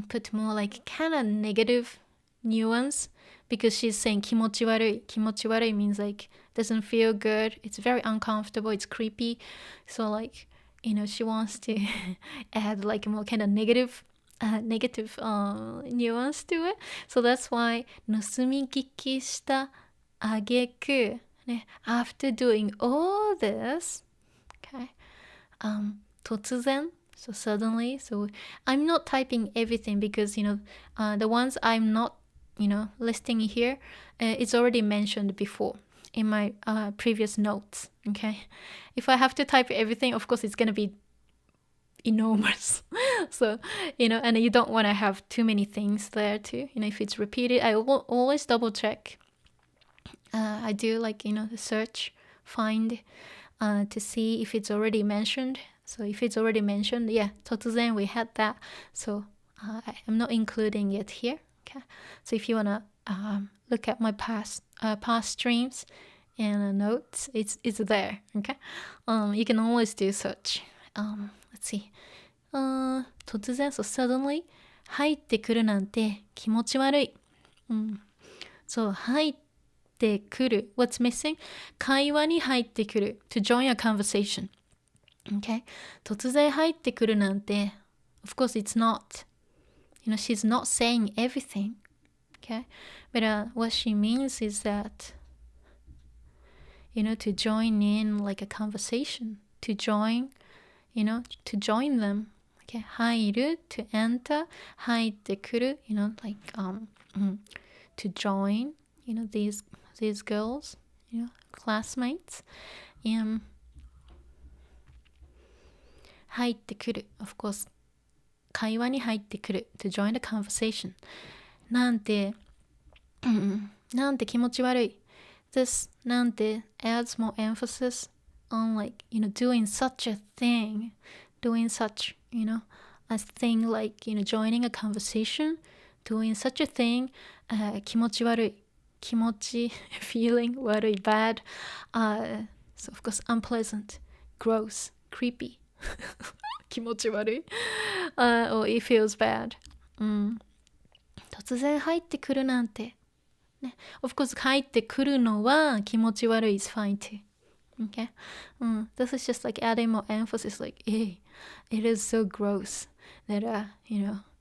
put more like kind of negative nuance because she's saying 気持ち悪い. 気持ち悪い means like doesn't feel good, it's very uncomfortable, it's creepy. So like, she wants to add like more kind of negative nuance to it. So that's why 盗み聞きした挙句 after doing all this, okay, 突然, so suddenly, so I'm not typing everything because the ones I'm not listing here, it's already mentioned before in my previous notes. Okay, if I have to type everything, of course it's gonna be enormous. So and you don't want to have too many things there too. If it's repeated, I will always double check. I do like the search, find to see if it's already mentioned. So if it's already mentioned, yeah, 突然 we had that. So I'm not including it here. Okay, so if you wanna look at my past streams and notes, it's there. Okay, you can always do such. Let's see. 突然 so suddenly 入ってくるなんて気持ち悪い。そう、入ってくる。What's missing? 会話に入ってくる。To join a conversation. Okay? 突然入ってくるなんて Of course it's not. She's not saying everything. Okay? But what she means is that, to join in like a conversation. To join, to join them. Okay? 入る to enter. 入ってくる like to join, these girls, classmates. 入ってくる Of course 会話に入ってくる to join the conversation なんて気持ち悪い This なんて adds more emphasis on like doing such a thing doing such a thing like joining a conversation doing such a thing 気持ち悪い気持ち feeling 悪い bad so of course unpleasant gross creepy 気持ち悪い、or it feels bad、突然入ってくるなんて、ね、of course 入ってくるのは気持ち悪い is fine too okay、this is just like adding more emphasis like hey it is so gross that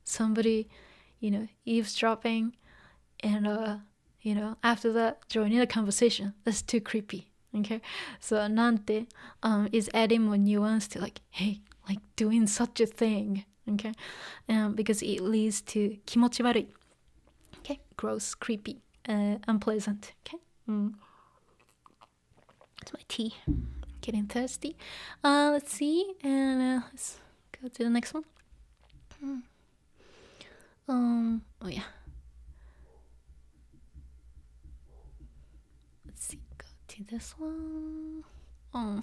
somebody eavesdropping and after that joining the conversation that's too creepy okay so nante is adding more nuance to like hey like doing such a thing okay because it leads to 気持ち悪い okay gross creepy unpleasant okay it's my tea getting thirsty let's see and let's go to the next one oh yeah let's see go to this one oh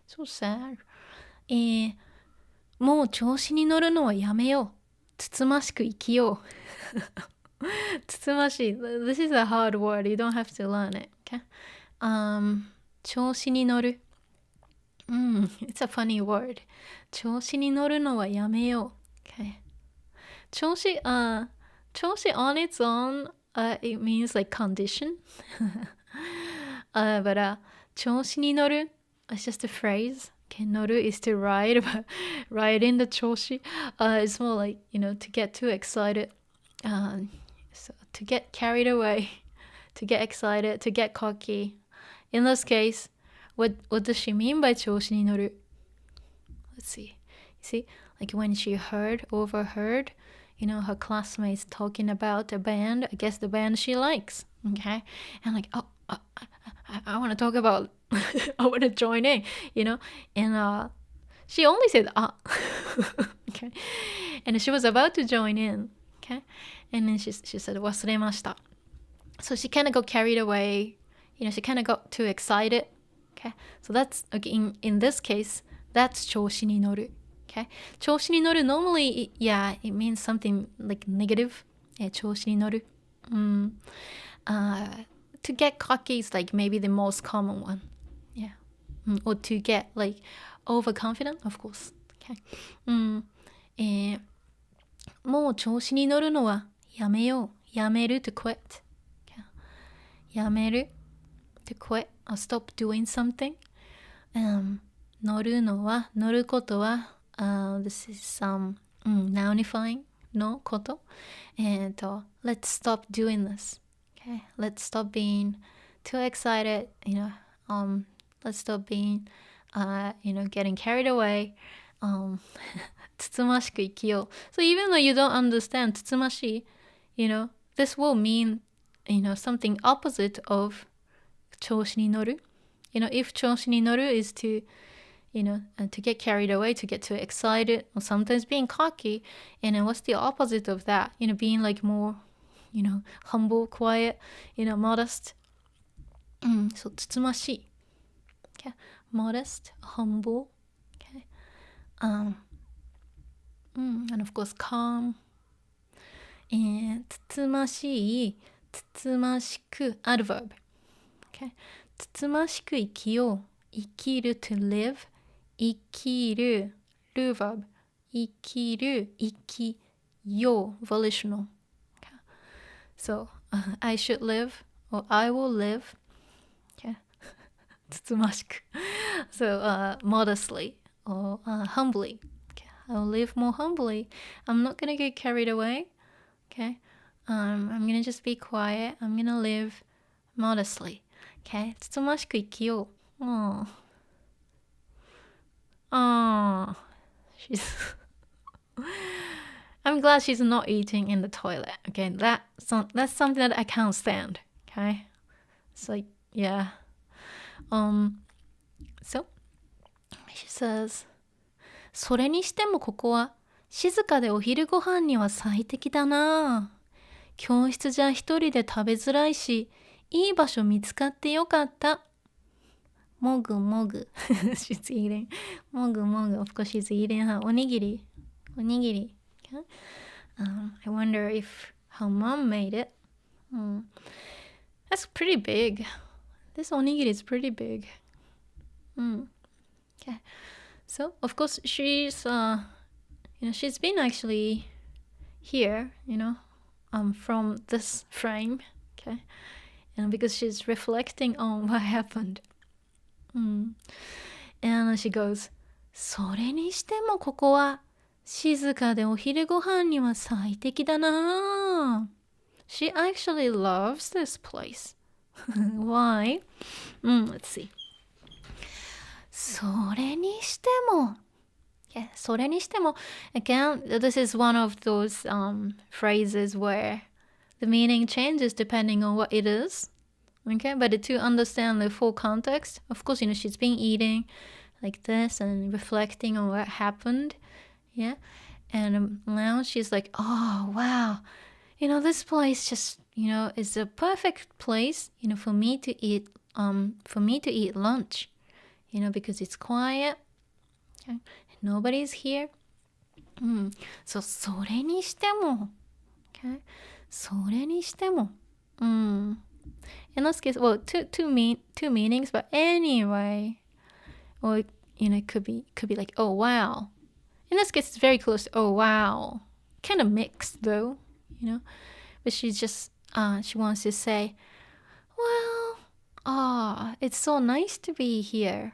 so sadもう調子に乗るのはやめようつつましく生きようつつましい This is a hard word you don't have to learn it okay調子に乗るIt's a funny word 調子に乗るのはやめよう okay 調子on its own it means like condition but 調子に乗る it's just a phrase okay, 乗る is to ride but riding the 調子it's more like to get too excited so to get carried away to get excited to get cocky in this case what does she mean by 調子に乗る let's see you see like when she overheard her classmates talking about a band I guess the band she likes okay and like I want to talk about I want to join in and she only said okay and she was about to join in okay and then she said 忘れました so she kind of got carried away she kind of got too excited okay so that's okay in this case that's 調子に乗る okay 調子に乗る normally yeah it means something like negative 調子に乗るto get cocky is like maybe the most common one yeah or to get like overconfident of course okay もう調子に乗るのはやめようやめる to quit okay. やめる to quit or stop doing something 乗るのは乗ることはthis is some nounifying のこと and let's stop doing this okay let's stop being too excited let's stop being getting carried away つつましく生きよう so even though you don't understand つつましい this will mean something opposite of 調子に乗る if 調子に乗る is to to get carried away, to get too excited, or sometimes being cocky. And then what's the opposite of that? Being like more, humble, quiet, modest. So つつましい okay. Modest, humble, okay. And of course calm. And つつましい、つつましく adverb. Okay. つつましく生きよう。生きる to live. 生きる verb. 生きる、生きよう volitional. Okay. So I should live or I will live. Okay. つつましく. So modestly or humbly. Okay. I'll live more humbly. I'm not gonna get carried away. Okay. I'm gonna just be quiet. I'm gonna live modestly. Okay. つつましく生きよう. Oh, she's. I'm glad she's not eating in the toilet. Okay, that's something that I can't stand. Okay, it's like yeah. So she says, それにしてもここは静かでお昼ご飯には最適だな。教室じゃ一人で食べづらいし、いい場所見つかってよかった。もぐもぐ。She's eating. もぐもぐ。Of course she's eating her onigiri. Onigiri. Okay? I wonder if her mom made it. That's pretty big. This onigiri is pretty big. Okay. So, of course, she's she's been actually here, from this frame, okay? And because she's reflecting on what happened. And she goes, それにしてもここは静かでお昼ご飯には最適だな。She actually loves this place. Why? Let's see. それにしても Yeah, それにしても Again, this is one of those phrases where the meaning changes depending on what it is. Okay, but to understand the full context, of course, she's been eating like this and reflecting on what happened. Yeah. And now she's like, oh, wow. This place just, is a perfect place, for me to eat lunch, because it's quiet. Okay. Nobody's here. So, それにしても. Okay. それにしても. In this case, well, two meanings, but anyway, or it could be like, oh wow. In this case, it's very close to oh wow, kind of mixed though, But she's just she wants to say, well, it's so nice to be here,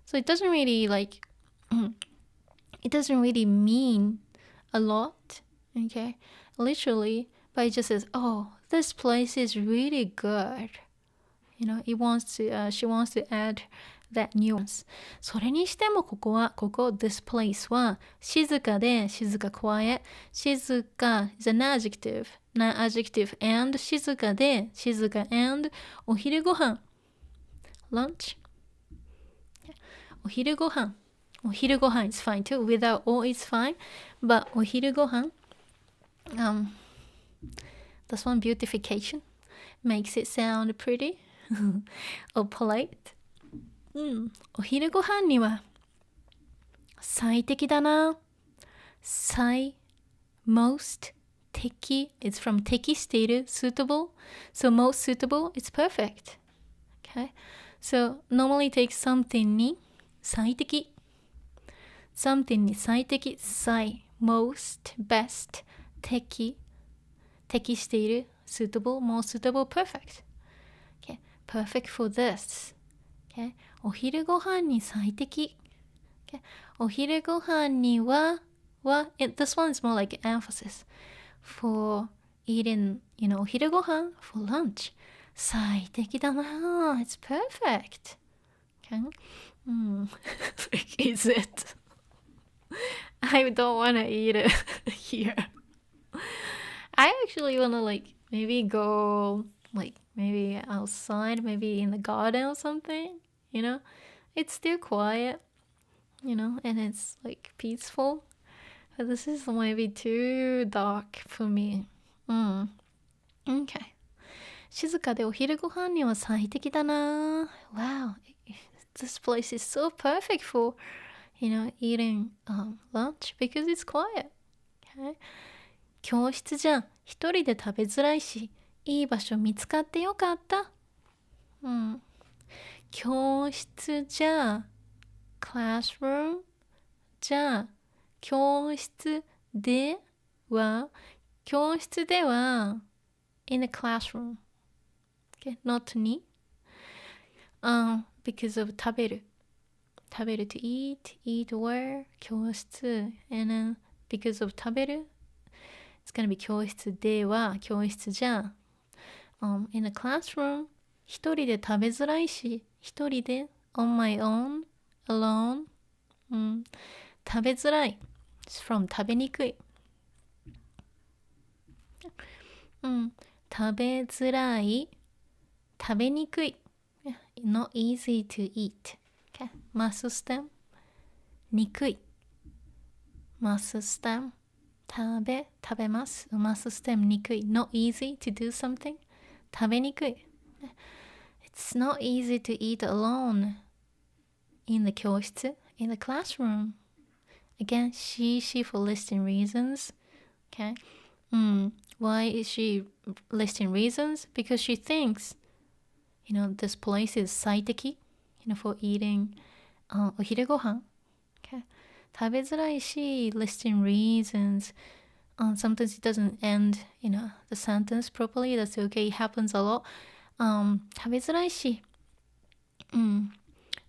So it doesn't really it doesn't really mean a lot, okay, literally, but it just says, oh, this place is really good. She wants to add that nuance. それにしてもここ、this place は静かで、quiet. 静か is an adjective, not adjective, and 静かで、and お昼ご飯 lunch. お昼ご飯 is fine too. Without o is fine, but お昼ご飯 this one, beautification, makes it sound pretty or polite. お昼ご飯には最適だな。most 適 it's from 適している suitable. So most suitable, it's perfect. Okay. So normally take something に最適 something に最適most best 適している suitable, more suitable, perfect. Okay, perfect for this. Okay, お昼ご飯に最適. Okay, お昼ご飯には this one is more like emphasis for eating, お昼ご飯 for lunch. 最適だな. It's perfect. Okay. Is it? I don't want to eat it here. I actually want to maybe go maybe outside, maybe in the garden or something, It's still quiet, and it's peaceful. But this is maybe too dark for me. Okay. 静かでお昼ご飯には最適だな. Wow. This place is so perfect for, eating lunch because it's quiet. Okay? 教室じゃ一人で食べづらいし、いい場所見つかってよかった。教室じゃ classroom じゃ教室では in the classroom. Okay, not に。because of 食べる to eat where 教室 and then because of 食べる it's gonna be 教室では教室じゃin the classroom 一人で食べづらいし一人で on my own alone 食べづらい it's from 食べにくい食べづらい食べにくい not easy to eat okay. マスステムにくいマスステム食べますマスステムにくい not easy to do something 食べにくい it's not easy to eat alone in the 教室 in the classroom again she for listing reasons okay why is she listing reasons because she thinks this place is 最適 for eating お昼ご飯 okay 食べづらいし listing reasons sometimes it doesn't end the sentence properly that's okay it happens a lot 食べづらいし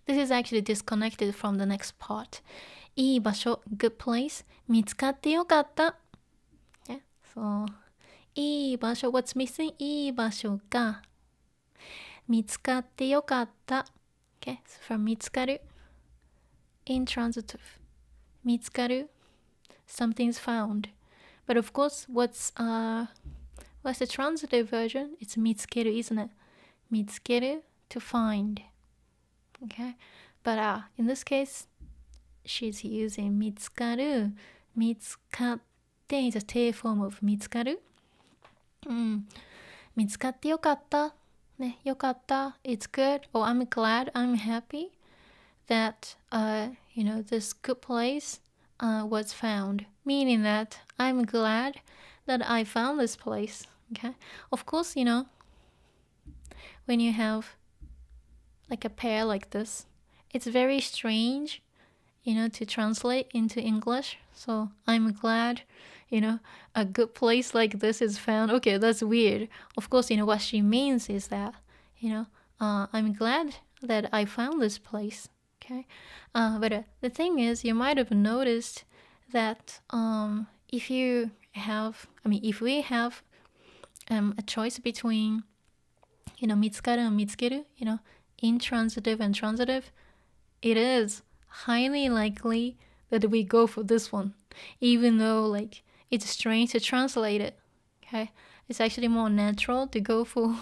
this is actually disconnected from the next part いい場所 good place 見つかってよかった okay? so いい場所 what's missing いい場所が見つかってよかった okay so from 見つかる intransitive 見つかる something's found but of course what's the transitive version it's 見つける isn't it 見つける to find okay but in this case she's using 見つかる見つかって is a T form of 見つかる見つかってよかったね、よかった it's good or I'm glad I'm happy that this good place was found meaning that I'm glad that I found this place okay of course when you have like a pair like this it's very strange to translate into English so I'm glad a good place like this is found okay that's weird of course what she means is that I'm glad that I found this place okay but the thing is you might have noticed that if we have a choice between 見つかる and 見つける intransitive and transitive it is highly likely that we go for this one even though like it's strange to translate it okay it's actually more natural to go for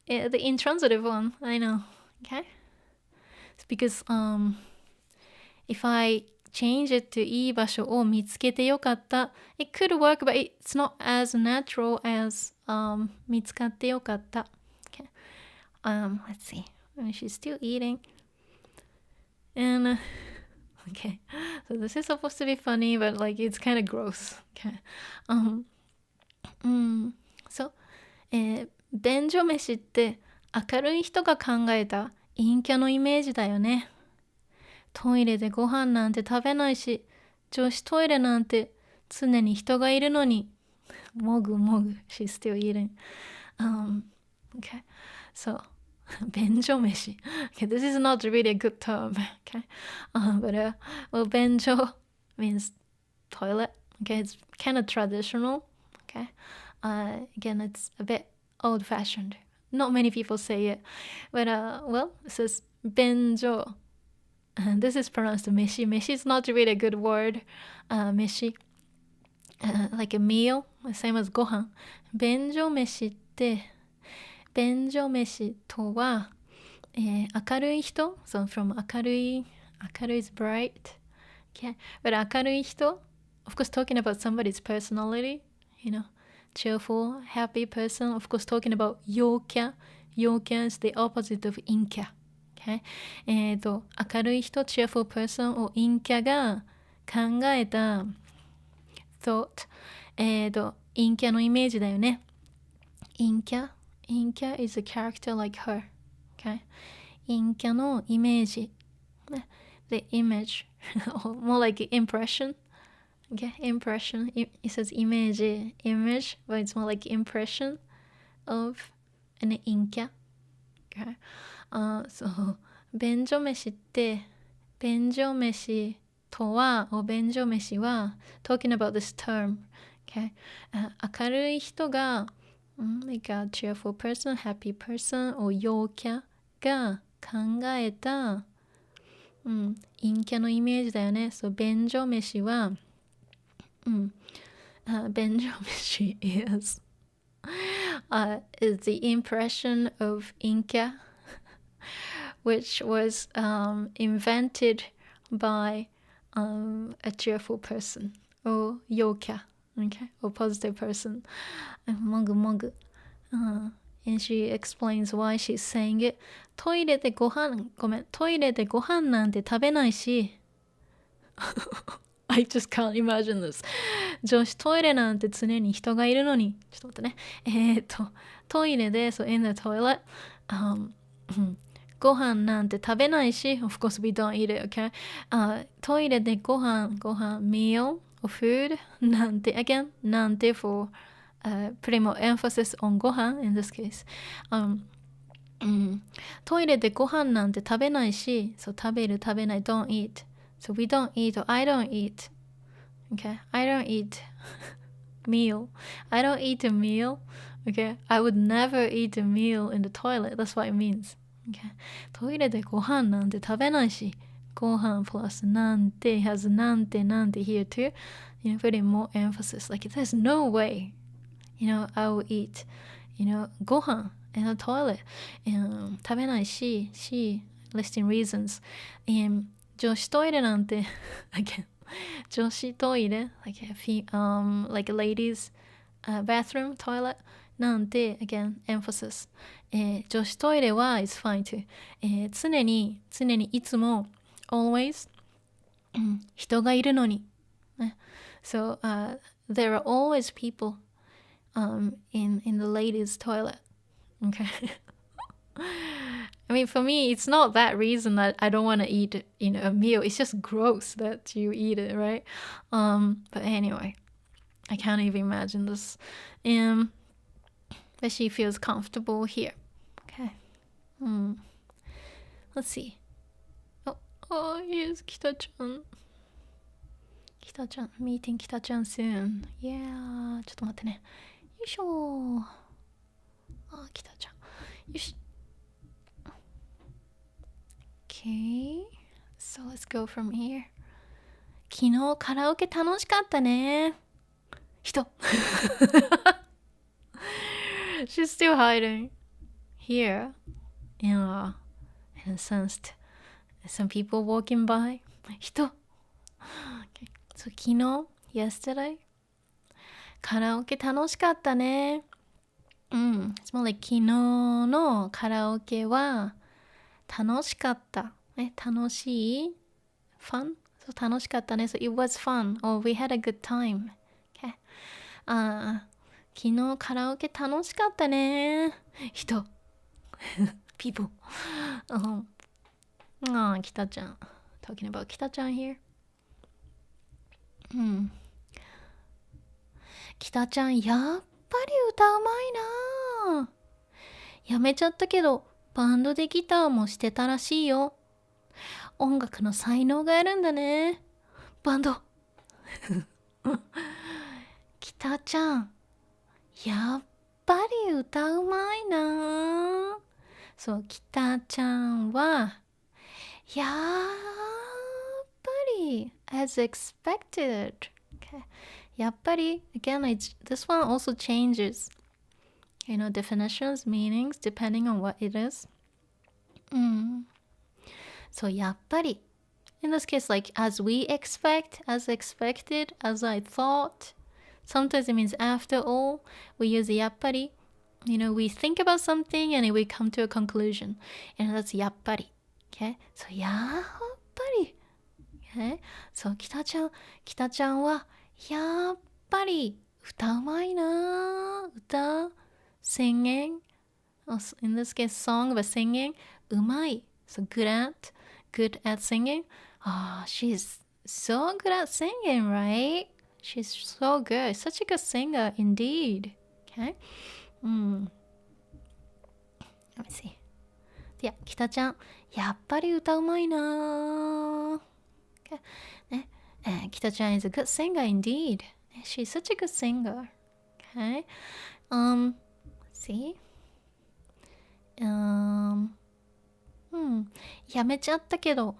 the intransitive one I know okay it's because if I change it to いい場所を見つけてよかった it could work but it's not as natural as 見つかってよかった okay let's see she's still eating and okay so this is supposed to be funny but like it's kind of gross okay so 便所飯って明るい人が考えた陰キャのイメージだよねトイレでご飯なんて食べないし女子トイレなんて常に人がいるのにもぐもぐ she's still eating okay so 便所飯 okay this is not really a good term okay but well 便所 means toilet okay it's kind of traditional okay again it's a bit old-fashioned not many people say it but well it says 便所 and this is pronounced 飯 飯 is not really a good word 飯 like a meal same as ご飯便所飯って便所飯とは、明るい人 so from 明るい is bright okay but 明るい人 of course talking about somebody's personality cheerful happy person of course talking about 陽キャ is the opposite of 陰キャ Okay? 明るい人 cheerful person を陰キャが考えた thought 陰キャのイメージだよね。陰キャ is a character like her. Okay? 陰キャのイメージ。The image. More like impression. Okay? Impression. It says image, but it's more like impression of an 陰キャ。Okay? そう。便所飯って、便所飯とは、便所飯は、talking about this term. Okay? 明るい人が、like a cheerful person, happy person, を陽キャが考えた、陰キャのイメージだよね。そう、便所飯は、便所飯 is the impression of Inka, which was invented by a cheerful person or yoka, okay, or positive person. Mogu. And she explains why she's saying it. トイレでご飯なんて食べないし。I just can't imagine this. 女子トイレなんて常に人がいるのに。ちょっと待ってね。トイレで、so in the toilet, ご飯なんて食べないし、of course we don't eat it, okay? トイレでご飯、meal or food なんて、again, なんて for putting more emphasis on ご飯 in this case. トイレでご飯なんて食べないし、そう食べない don't eat. So we don't eat or I don't eat. Okay? I don't eat meal. I don't eat a meal. Okay? I would never eat a meal in the toilet. That's what it means. Okay? トイレでご飯なんて食べないし、ご飯 plus なんて has なんて here too. You know, putting more emphasis. Like there's no way, you know, I will eat, you know, ご飯 in the toilet. 食べないし listing reasons. 女子トイレなんて again 女子トイレ like like a ladies bathroom toilet なんて again emphasis 女子トイレは is fine too 常にいつも always 人がいるのに so there are always people in the ladies toilet okay I mean, for me, it's not that reason that I don't want to eat, you know, a meal. It's just gross that you eat it, right? But anyway, I can't even imagine this. But she feels comfortable here. Okay. Let's see. Oh, here's Kita-chan. Kita-chan, meeting Kita-chan soon. Yeah, ちょっと待ってね。よいしょ。Kita-chan. よし。Okay, so let's go from here. 昨日カラオケ楽しかったね。人。She's still hiding here. Yeah, and sensed some people walking by. 人。Okay. So 昨日 yesterday カラオケ楽しかったね。It's more like 昨日のカラオケは楽しかった。楽しい fun? So 楽しかったね。So it was fun. Or we had a good time. Okay. 昨日カラオケ楽しかったね。人。people. きたちゃん。Talking about きたちゃん here. きたちゃん、やっぱり歌うまいな。やめちゃったけど、バンドでギターもしてたらしいよ。音楽の才能があるんだね。バンド。北ちゃん、やっぱり歌うまいな。そう、北ちゃんは、やっぱり、as expected. Okay. やっぱり、again, this one also changes. You know, definitions, meanings, depending on what it is. So, やっぱり in this case, like, as we expect, as expected, as I thought. Sometimes it means after all. We use やっぱり. You know, we think about something and we come to a conclusion. And that's やっぱり. Okay? そう、やっぱり。Okay? そう、北ちゃんは、やっぱり、歌うまいな。歌、singing. In this case, song, but singing. うまい。So, good at singing. She's so good at singing, right? She's so good. Such a good singer, indeed. Okay? Let me see. いや、北ちゃん、やっぱり歌うまいな。Okay. ね、北ちゃん is a good singer, indeed. She's such a good singer. Okay? Let's see. やめちゃったけど、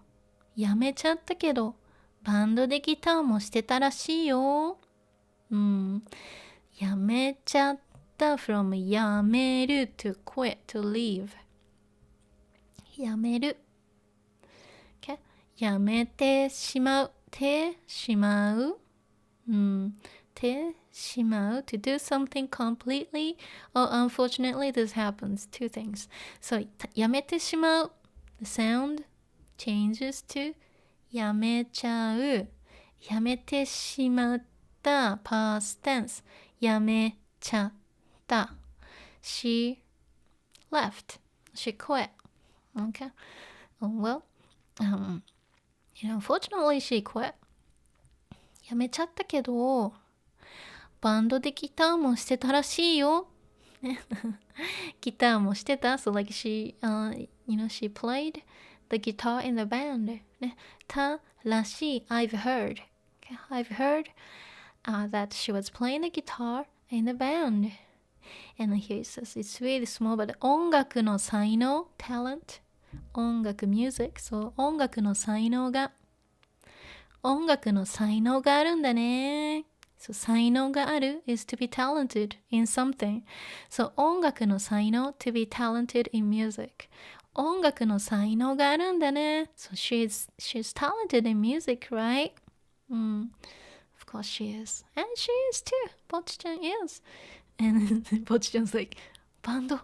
バンドでギターもしてたらしいよ。やめちゃった from やめる to quit, to leave. やめる。Okay? やめてしまう。てしまう。てしまう to do something completely. Oh, unfortunately, this happens. Two things. So, やめてしまう. The sound changes to やめちゃう。やめてしまった past tense. やめちゃった. She left. She quit. Okay. Well, unfortunately, she quit. やめちゃったけど、バンドでギターもしてたらしいよ。ギターもしてた。So like she played the guitar in the band. ね、たらしい。I've heard. Okay, I've heard that she was playing the guitar in the band. And here it says it's really small, but 音楽の才能 talent 音楽 music そう音楽の才能があるんだね。So 才能がある is to be talented in something. So 音楽の才能 to be talented in music. 音楽の才能があるんだね。So she's talented in music, right? Of course she is. And she is too. Bocchi-chan is. And Bocchi-chan's like, バンド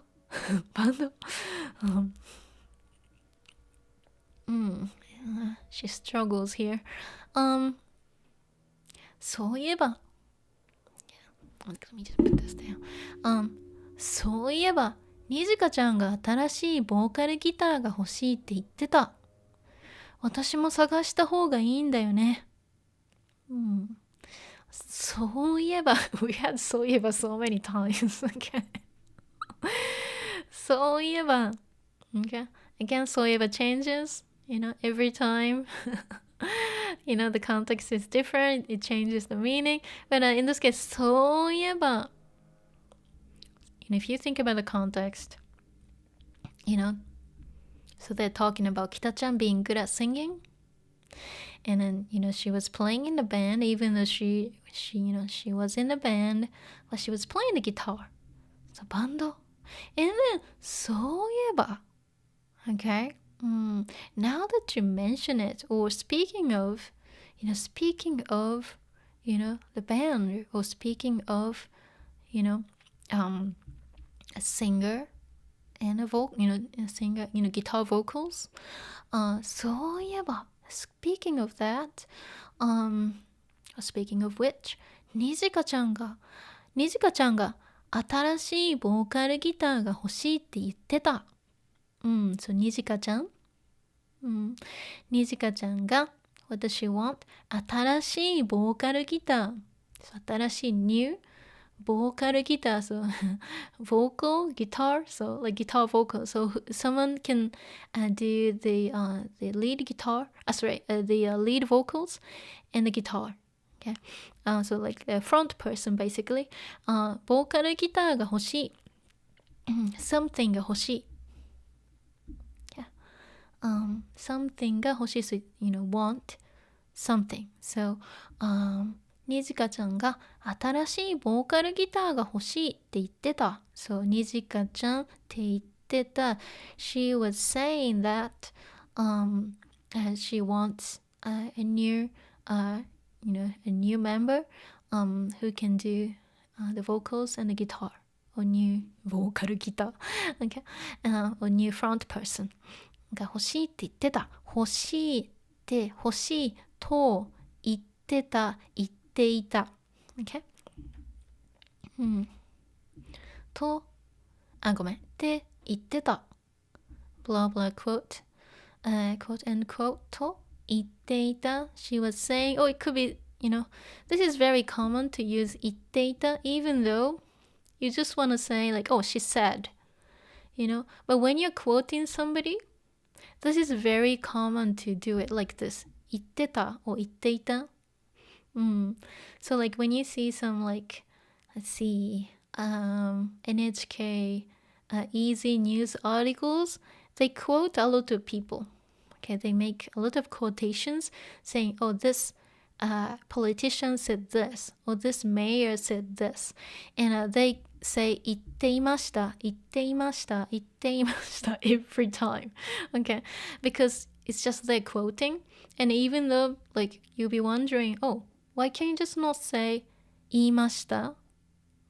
she struggles here. そういえば let me just put this down. そういえばにじかちゃんが新しいボーカルギターが欲しいって言ってた。私も探した方がいいんだよね。そういえば we had そういえば so many times. Okay. そういえば okay. Again, そういえば changes, every time. The context is different. It changes the meaning. But in this case, そういえば if you think about the context, so they're talking about Kita-chan being good at singing. And then, she was playing in the band, even though she was in the band, but she was playing the guitar. So, バンド. And then, そういえば. Okay? Now that you mention it, or speaking of, the band, or speaking of, a singer and a singer, guitar vocals. そういえば, speaking of that, speaking of which, にじかちゃんが新しいボーカルギターが欲しいって言ってた。そう、にじかちゃん。にじかちゃんが、what does she want? 新しいボーカルギター。新しい new vocal guitar, so vocal guitar, so like guitar vocal. So someone can do the lead guitar. The lead vocals and the guitar. Okay, so like the front person basically. ボーカルギターが欲しい。something が欲しい。something が欲しい。So want something. Soにじかちゃんが新しいボーカルギターが欲しいって言ってた。そう、にじかちゃんって言ってた。She was saying that she wants a new member who can do the vocals and the guitar. Or new vocal guitar. Okay? Or new front person. が欲しいって言ってた。欲しいって欲しいと言ってた、言っていた。Okay? うん。と、ごめん。って言ってた。blah blah quote, quote and quote と言っていた. She was saying, oh, it could be, this is very common to use 言っていた, even though you just want to say like, oh, she said, but when you're quoting somebody, this is very common to do it like this. 言ってた or 言っていた. So like when you see some like, let's see, NHK easy news articles, they quote a lot of people. Okay, they make a lot of quotations saying, oh, this politician said this, or this mayor said this. And they say, 言っていました, 言っていました, 言っていました every time. Okay, because it's just they're quoting. And even though, like, you'll be wondering, oh, why can't you just not say, 言いました?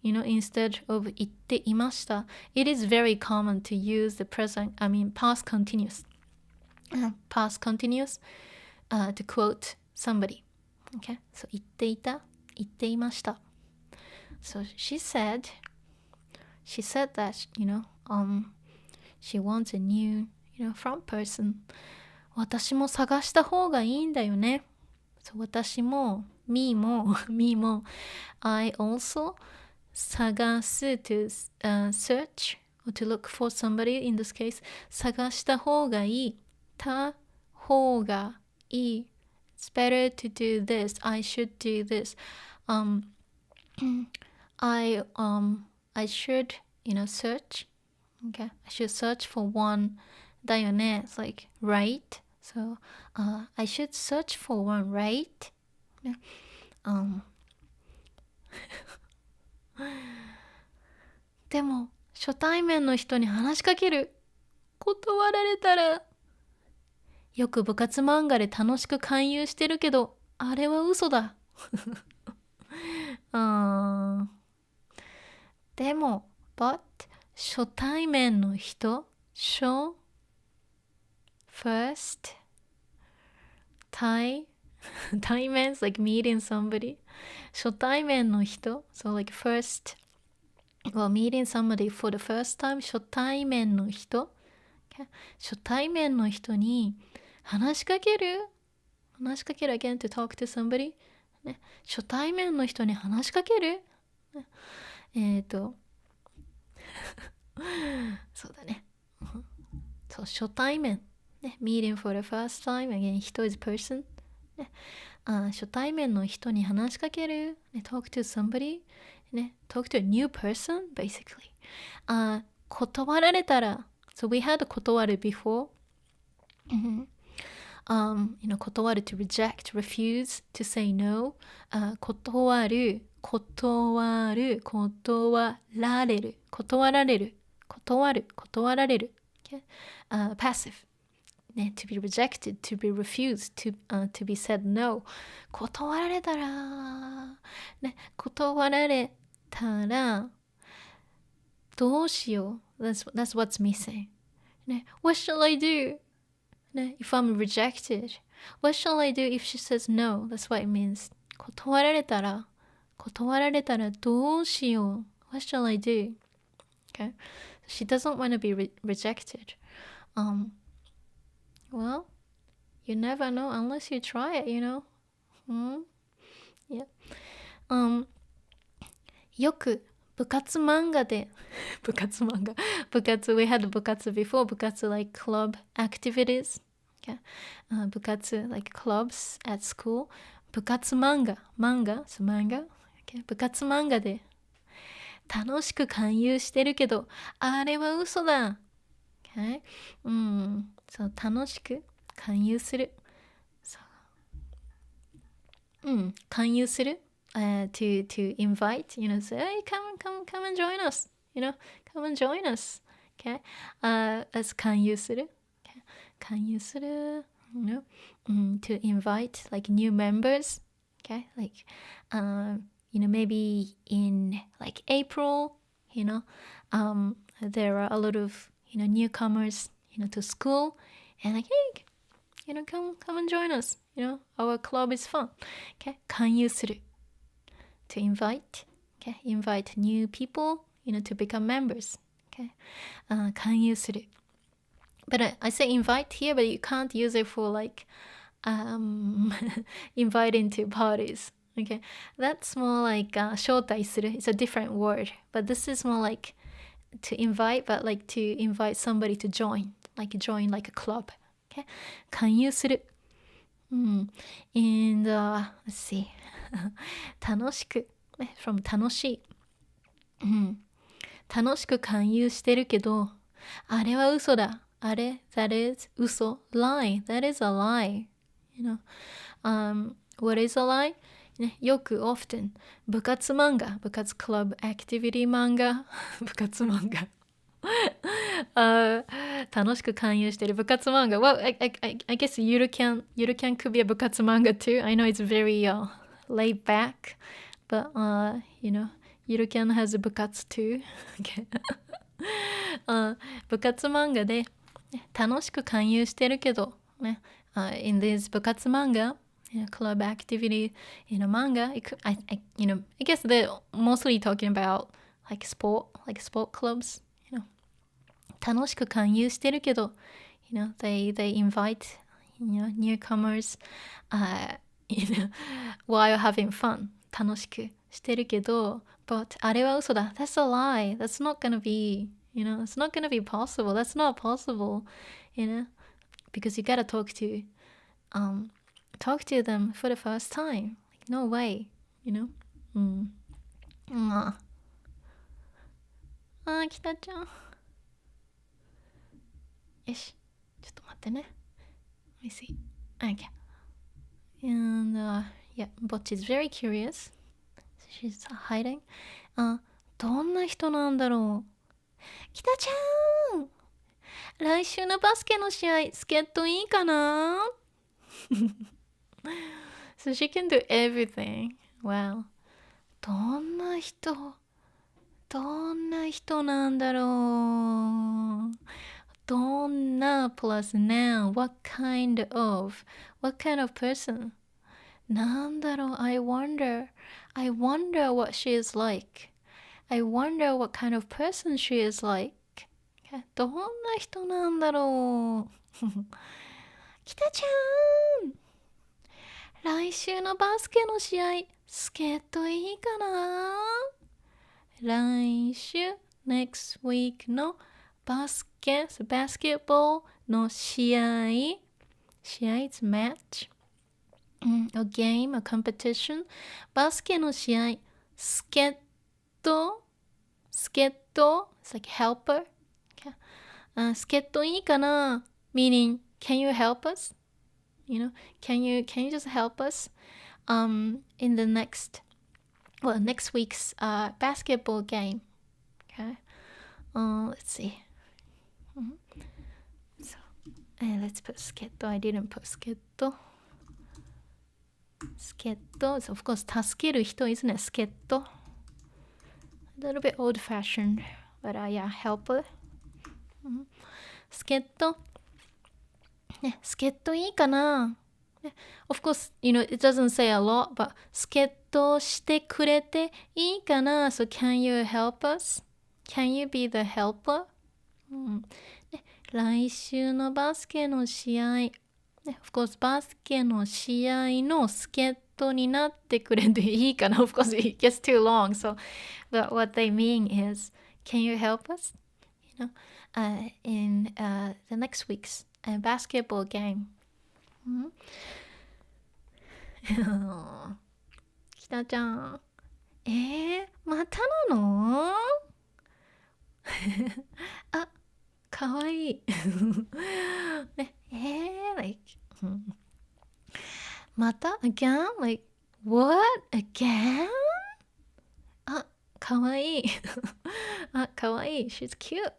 Instead of 言っていました. It is very common to use the past continuous. Past continuous to quote somebody. Okay, so 言っていた, 言っていました. So she said that, she wants a new, front person. 私も探した方がいいんだよね. So 私も me も I also 探す to search or to look for somebody, in this case 探した方がいいた方がいい It's better to do this. I should do this. I should, search. Okay, I should search for one. だよね. It's like right. So, I should search for one, right? でも初対面の人に話しかける。断られたら。よく部活漫画で楽しく勧誘してるけど、あれは嘘だ。でも、but 初対面の人、first 対面 is like meeting somebody. 初対面の人 so like first well meeting somebody for the first time 初対面の人、okay? 初対面の人に話しかける again to talk to somebody、ね、初対面の人に話しかける、ね、そうだね、そう初対面、ね、meeting for the first time again 人 is person、ね、初対面の人に話しかける、ね、talk to somebody、ね、talk to a new person basically、断られたら so we had 断る before、断る to reject, refuse, to say no、断られる、断られる、okay? Passive、ね、to be rejected, to be refused, to be said no、断られたら、ね、断られたら、どうしよう that's what's missing、ね、what shall I do if I'm rejected? What shall I do if she says no? That's what it means. 断られたらどうしよう What shall I do? Okay? She doesn't want to be rejected. Well, you never know unless you try it, Yeah. よく部活漫画で部活 we had 部活 before 部活 like club activities、okay? 部活 like clubs at school 部活漫画 so manga、okay? 部活漫画で楽しく勧誘してるけどあれは嘘だ、okay? そう楽しく勧誘する勧誘するto invite, say, hey, come and join us, come and join us, okay? As 勧誘する、okay? 勧誘する、to invite like new members, okay? Like, maybe in like April, there are a lot of, newcomers, to school, and like, hey, come and join us. Our club is fun. Okay, 勧誘する to invite. Okay, invite new people, to become members. Okay, 勧誘する. But I say invite here, but you can't use it for like inviting to parties. Okay, that's more like 招待する. It's a different word, but this is more like to invite, but like to invite somebody to join like a club. Okay, 勧誘する. And let's see. 楽しく from 楽しい。楽しく勧誘してるけど、あれは嘘だ。あれ that is 嘘 lie that is a lie. What is a lie? よく often 部活漫画部活 club activity 漫画部活漫画楽しく勧誘してる部活漫画 Well, I guess you can could be a 部活漫画 too. I know it's very laid back, but you can has a 部活 too. Okay. 部活漫画で楽しく勧誘してるけどね、in this 部活漫画club activity in a manga, I guess they're mostly talking about like sport clubs. 楽しく勧誘してるけど they invite newcomers while having fun. 楽しくしてるけど but あれは嘘だ that's a lie. That's not gonna be it's not gonna be possible. That's not possible. Because you gotta talk to them for the first time. Like, no way. きたちゃんよしちょっと待ってね Let me see. Okay. And yeah, Bocchi is very curious. She's hiding. どんな人なんだろうきたちゃん来週のバスケの試合助っ人いいかなSo she can do everything. Wow. どんな人なんだろうどんな plus noun. What kind of person? なんだろう I wonder what she is like. I wonder what kind of person she is like. どんな人なんだろうきたちゃん来週のバスケの試合助っ人いいかな来週 next week のバスケットの試合 is match a game, a competition バスケの試合助っ人 it's like helper助っ人いいかな meaning can you help us? Can you just help us in the next week's basketball game? Okay. Let's see. So let's put 助っ人 I didn't put 助っ人 so of course 助ける人 isn't it? 助っ人 a little bit old-fashioned but yeah, helper. 助っ人ね、助っ人いいかな、ね、Of course, it doesn't say a lot, but 助っ人してくれていいかな So can you help us? Can you be the helper? ね、来週のバスケの試合、ね、Of course, バスケの試合の助っ人になってくれていいかな Of course, it gets too long. So but what they mean is, can you help us? In the next week's basketball game. きたちゃんまたなのあかわいいねlike また again? Like what? Again? あかわいいあかわいい She's cute.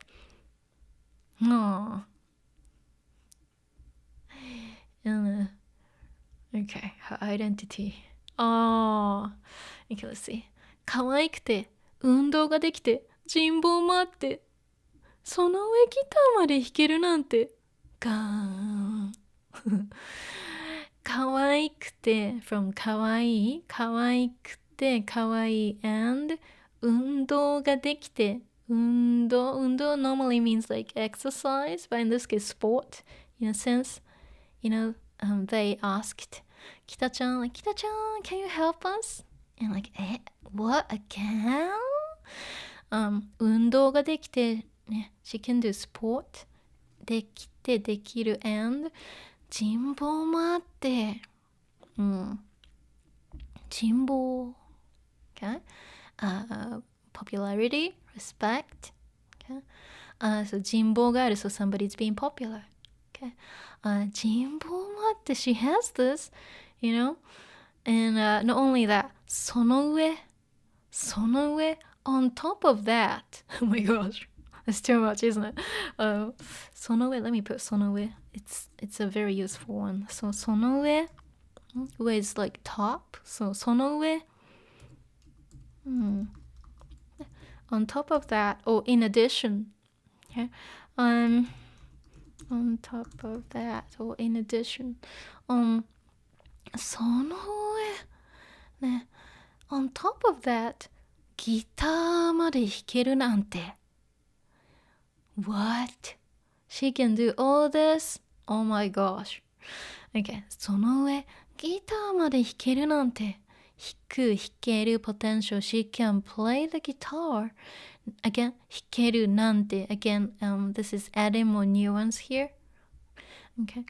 Aww. Okay, her identity. Okay, let's see. 可愛くて、運動ができて、人望もあって、その上ギターまで弾けるなんて、か可愛くて from 可愛い可愛くて可愛い and 運動ができて運動 normally means like exercise, but in this case sport in a sense, they asked 北ちゃん can you help us? And like what again? 運動ができて、ね、she can do sport できてできる and 人望もあって、人望 okay? Popularity, respect, okay? So 人望がある so somebody's being popular, okay? 人望もあって she has this, and not only that その上 on top of that oh my gosh it's too much, isn't it? その上 let me put その上 it's a very useful one. So その上 上 is like top, so その上on top of that or in addition, okay? On top of that or in addition, その上ね on top of that ギターまで弾けるなんて What? She can do all this? Oh my gosh. Okay, その上ギターまで弾けるなんて弾ける potential. She can play the guitar. Again, 弾けるなんて again, this is adding more nuance here. Okay,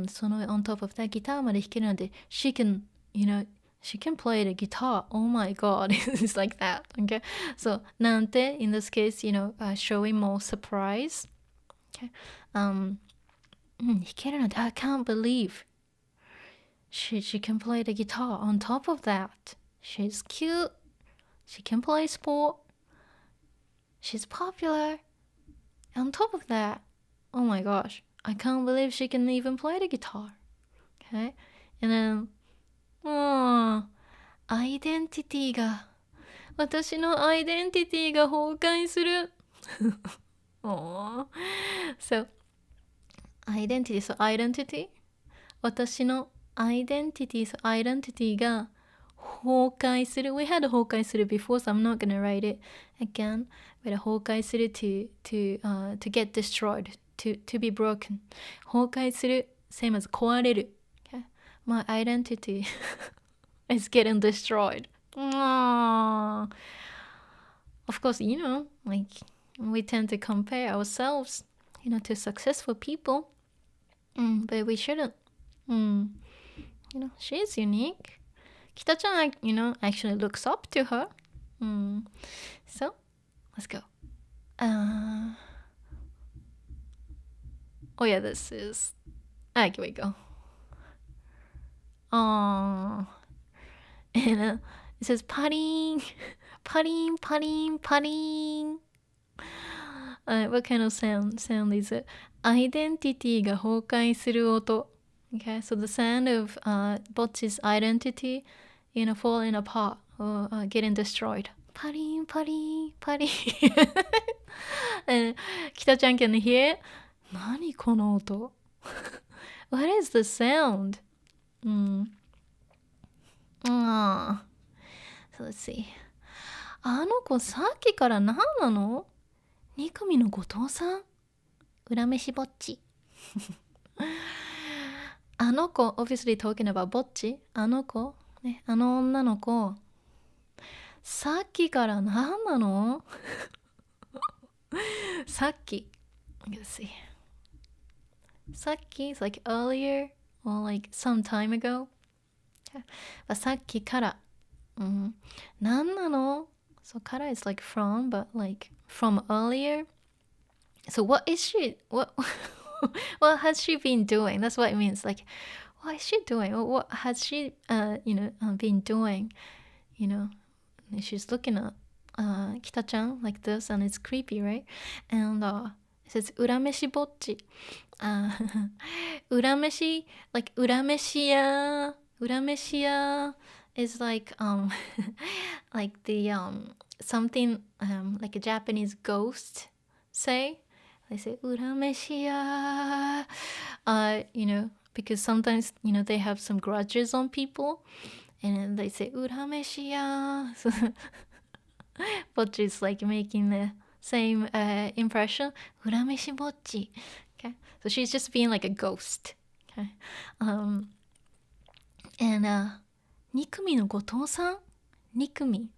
so on top of that ギターまで弾けるなんて she can, she can play the guitar. Oh my god, it's like that. Okay, so なんて in this case, showing more surprise. Okay, 弾けるなんて I can't believe she can play the guitar. On top of that, she's cute. She can play sport. She's popular. On top of that, oh my gosh, I can't believe she can even play the guitar. Okay, and then アイデンティティが私のアイデンティティが崩壊するSo identity, so identity 私のアイデンティティ、so identity が崩壊する We had 崩壊する before, so I'm not gonna write it again. But 崩壊する to get destroyed, to be broken. 崩壊する same as 壊れる、okay? My identity is getting destroyed. Of course, like we tend to compare ourselves, to successful people, but we shouldn't. She's unique. Kita-chan, actually looks up to her. So, let's go. Oh yeah, this is... here we go. And it says padding, padding, padding, padding. What kind of sound is it? Identity が崩壊する音. Okay, so the sound of Bocchi's identity, falling apart or getting destroyed. Padding, padding, padding. And Kita-chan can hear, 何この音? What is the sound? So let's see. あの子さっきから何なの? 2組の後藤さん裏飯ぼっちあの子 obviously talking about ぼっちあの子、ね、あの女の子さっきから何なのさっき let's see さっき is like earlier or like some time ago、さっきから、何なの So から is like from, but like from earlier. So what is she? What has she been doing? That's what it means. Like, what is she doing? What has she, been doing? She's looking at Kita-chan like this, and it's creepy, right? And it says 裏飯ぼっち。裏飯 like 裏飯屋。裏飯屋 is like like the something like a Japanese ghost say they say urameshiya. Because sometimes they have some grudges on people, and then they say urameshiya. So Bocchi is like making the same impression. Urameshi Bocchi. Okay, so she's just being like a ghost. Okay, and Nikumi no Gotou-san. Nikumi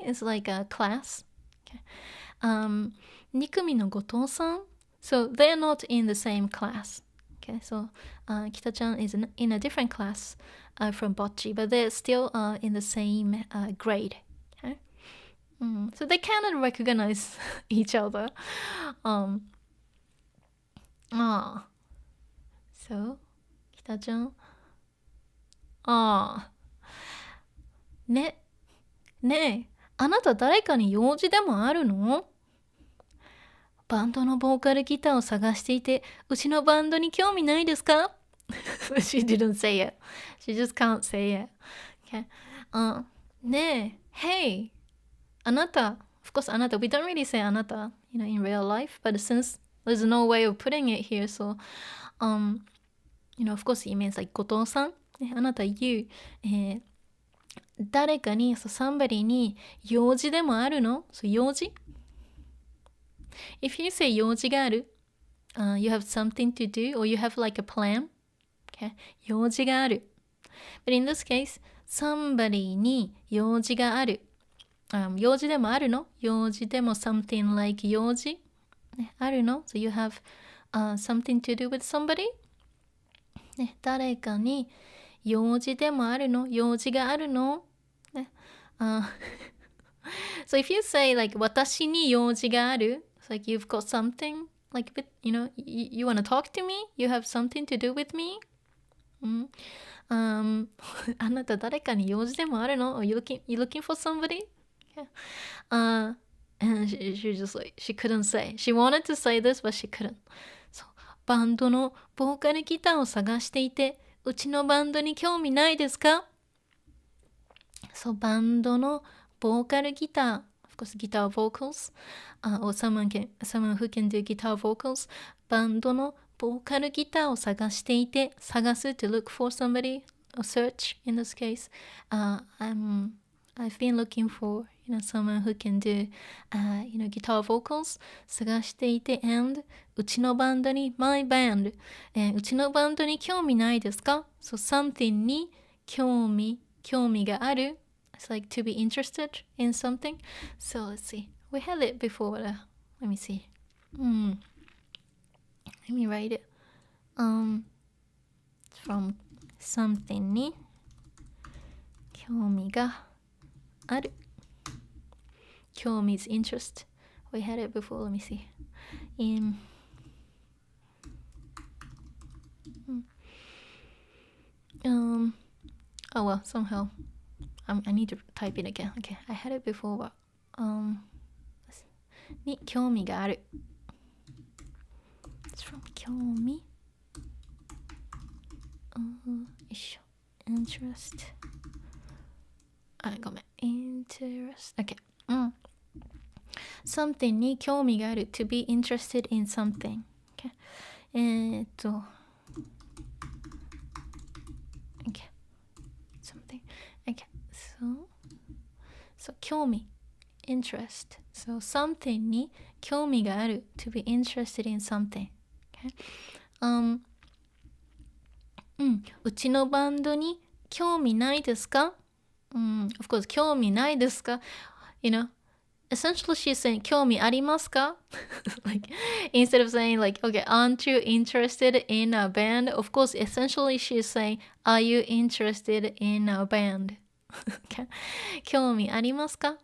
is like a class. Okay, Nikumi no Gotou-san. So they're not in the same class. Okay, so Kita-chan is in a different class from Bocchi, but they're still in the same grade. Okay, so they cannot recognize each other. So Kita-chan,ねえ、あなた誰かに用事でもあるの？バンドのボーカルギターを探していて、うちのバンドに興味ないですか？ She didn't say it. She just can't say it. Okay. ねえ、Hey, あなた。Of course, あなた。We don't really say あなた, in real life, but since there's no way of putting it here, so, of course, it means like 後藤さん。あなた you. 誰かに、so somebody に用事でもあるの？ So 用事？If you say 用事がある、you have something to do or you have like a plan. Okay? 用事がある。But in this case, somebody に用事がある。用事でもあるの？用事でも something like 用事、ね、あるの？ So you have something to do with somebody? ね、誰かに用事でもあるの？用事があるの？ね、So if you say like 私に用事がある、it's like you've got something like you want to talk to me? You have something to do with me? あなた誰かに用事でもあるの？ you looking for somebody? Yeah. And she just like she couldn't say. She wanted to say this, but she couldn't. そう、バンドのボーカルギターを探していて、うちのバンドに興味ないですか？そう、バンドのボーカルギター、of course guitar vocals, or someone who can do guitar vocals. バンドのボーカルギターを探していて、探す to look for somebody, or search in this case. I've been looking for someone who can do guitar vocals. 探していて and うちのバンドに my band、うちのバンドに興味ないですか？ So something に興味がある。It's like to be interested in something. So let's see. We had it before. Let me see. Let me write it. From something に興味がある。興味 is interest. We had it before. Let me see. Oh well, somehow I need to type it again. Okay, I had it before, but に興味がある。It's from 興味。よいしょ。interest. ごめん。interest. Okay. something に興味がある。to be interested in something. Okay. Okay. something. Okay. So 興味 interest. So something に興味がある to be interested in something. Okay. うちのバンドに興味ないですか？ Of course 興味ないですか？ Essentially she's saying 興味ありますか？ Like instead of saying like okay, aren't you interested in a band? Of course essentially she's saying are you interested in a band? Okay. 興味ありますか？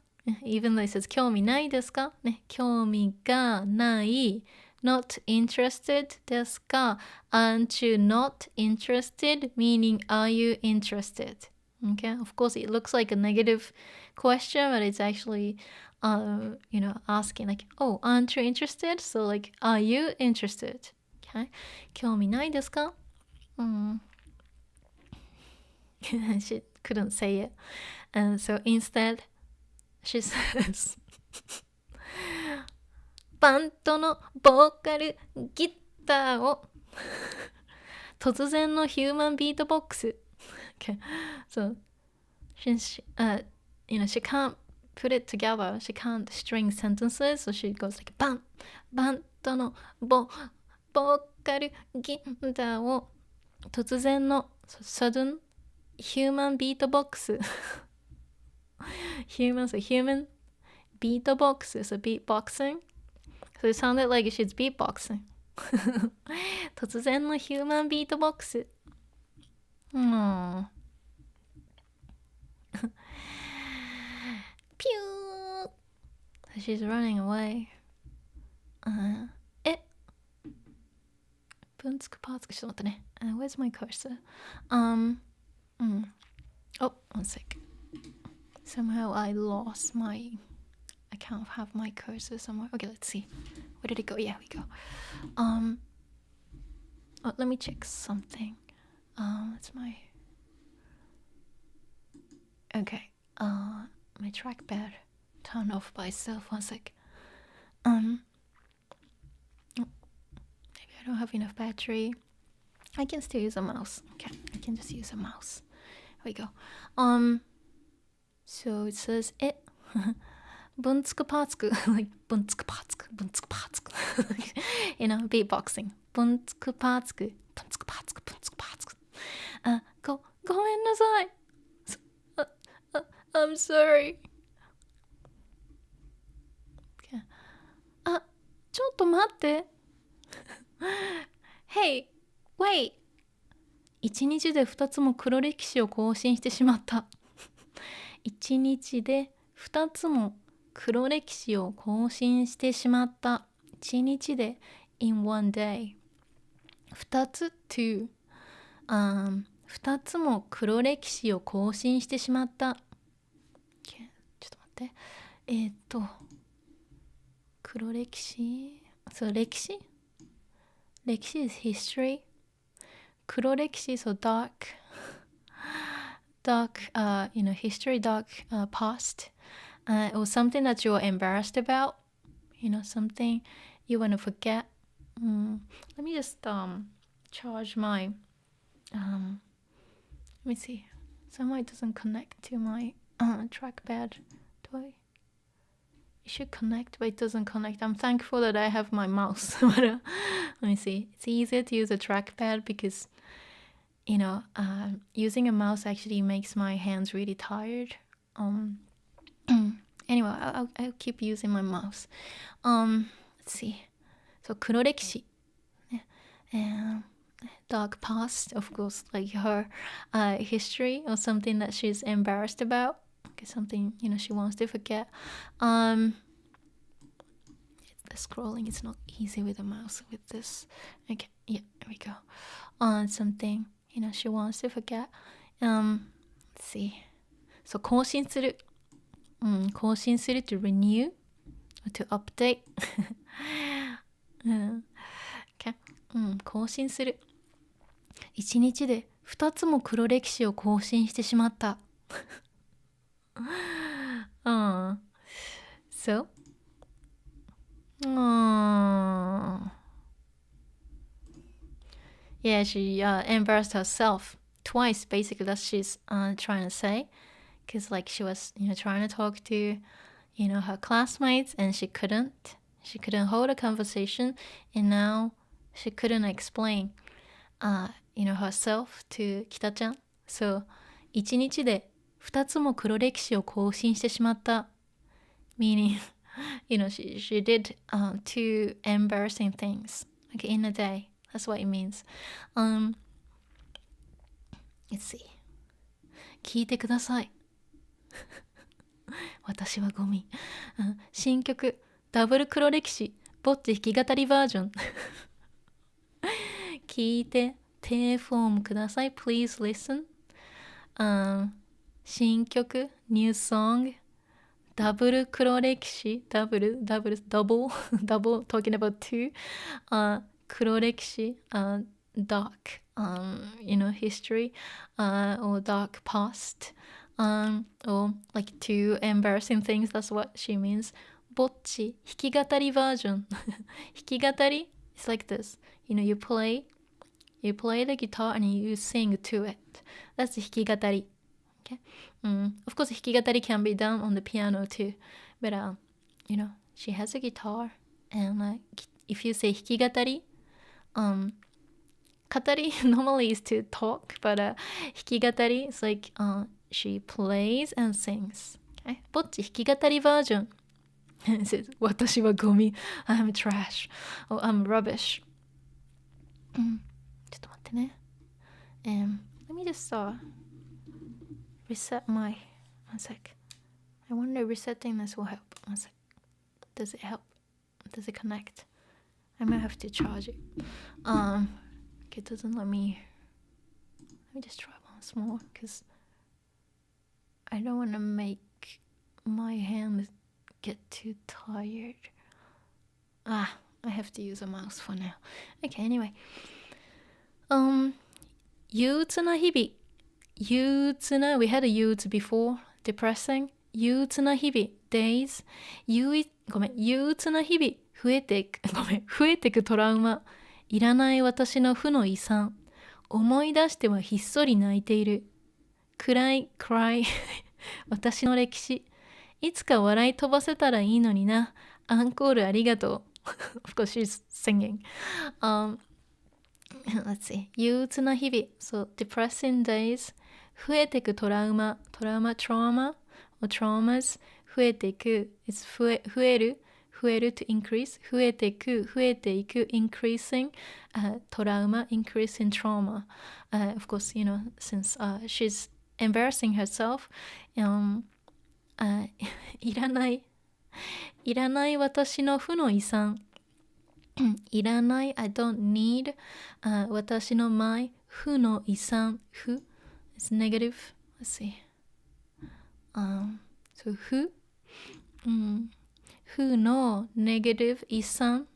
Even though it says 興味ないですか？ね、興味がない not interested ですか？ Aren't you not interested? Meaning are you interested? Okay, of course it looks like a negative question, but it's actually asking like, oh, aren't you interested? So like, are you interested? Okay, 興味ないですか？ She couldn't say it, and so instead she says バンドのボーカルギターを突然のヒューマンビートボックス okay. So she can't put it together, she can't string sentences, so she goes like バンドのボーカルギターを突然の sudden human beatbox human beatbox, so beatboxing, so it sounded like she's beatboxing 突然のヒューマンビートボックスピューSo she's running away 分つくパーツかちょっと待ってね、where's my cursor? Oh, one sec. Somehow I lost my, I can't have my cursor somewhere. Okay, let's see. Where did it go? Yeah, we go. Let me check something. It's my, okay. My trackpad turned off by itself. One sec. Maybe I don't have enough battery. I can still use a mouse. Okay, I can just use a mouse. Here we go. So it says it. ブンツクパーツク like ブンツクパーツクブンツクパーツクyou know, beatboxing ブンツクパーツクブンツクパーツクブンツクパーツクごめんなさい I'm sorry ちょっと待って Hey, wait 一日で2つも黒歴史を更新してしまった一日で2つも黒歴史を更新してしまった一日で in one day 2つ 2 2つも黒歴史を更新してしまった、ちょっと待って黒歴史そう歴史 is history 黒歴史 so dark history, dark past, or something that you're embarrassed about, something you want to forget. Let me just charge my let me see, somehow it doesn't connect to my trackpad. Do I? It should connect, but it doesn't connect. I'm thankful that I have my mouse. Let me see, it's easier to use a trackpad because using a mouse actually makes my hands really tired. Anyway, I'll keep using my mouse. Let's see. So 黒歴史 and dark past, of course, like her history or something that she's embarrassed about. Okay, something she wants to forget. The scrolling is not easy with a mouse with this. Okay, yeah, there we go. Something she wants to forget. Let's see. So 更新する 更新する to renew or to update. Okay. 更新する一日で2つも黒歴史を更新してしまった。So yeah, she embarrassed herself twice, basically. That's she's trying to say, because like she was trying to talk to her classmates and she couldn't hold a conversation, and now she couldn't explain herself to 北ちゃん。 So 一日で2つも黒歴史を更新してしまった meaning she did two embarrassing things, okay, in a day. That's what it means. Let's see. 聞いてください。私はゴミ。新曲ダブル黒歴史ぼっち弾き語りバージョン。聞いてテレフォームください。Please listen. 新曲 New song ダブル黒歴史ダブル double talking about two 黒歴史dark history or dark past or like two embarrassing things. That's what she means. Bocchi, 弾き語りバージョン。弾き語り It's like this. You know, you play the guitar and you sing to it. That's 弾き語り. Okay? Of course, 弾き語り can be done on the piano too. But, you know, she has a guitar. And if you say 弾き語り, 語り normally is to talk. But 弾き語り is like she plays and sings. Okay? ぼっち弾き語りバージョン. It says, 私はゴミ. I'm trash. Oh, I'm rubbish. ちょっと待ってね。Let me just reset my... One sec. I wonder resetting this will help. One sec. Does it help? Does it connect? I might have to charge it. It doesn't let me... Let me just try once more because I don't want to make my hand get too tired. I have to use a mouse for now. Okay, anyway. 憂鬱な日々。憂鬱な We had a 憂鬱 before. Depressing. 憂鬱な日々。Days. 憂鬱な日々。増えていくトラウマ。いらない私の負の遺産。思い出してはひっそり泣いている。cry 私の歴史。いつか笑い飛ばせたらいいのにな。アンコールありがとう。Of course she's singing. Let's see. 憂鬱な日々。So, depressing days. 増えていくトラウマ。trauma or traumas. 増えていく。It's 増える to increase. 増えていく。increasing. トラウマ increasing trauma. Of course, you know, since she's embarrassing herself. いらない私の負の遺産。いらない I don't need 私の my 負の遺産。負 is negative. Let's see. So 負の negative 遺産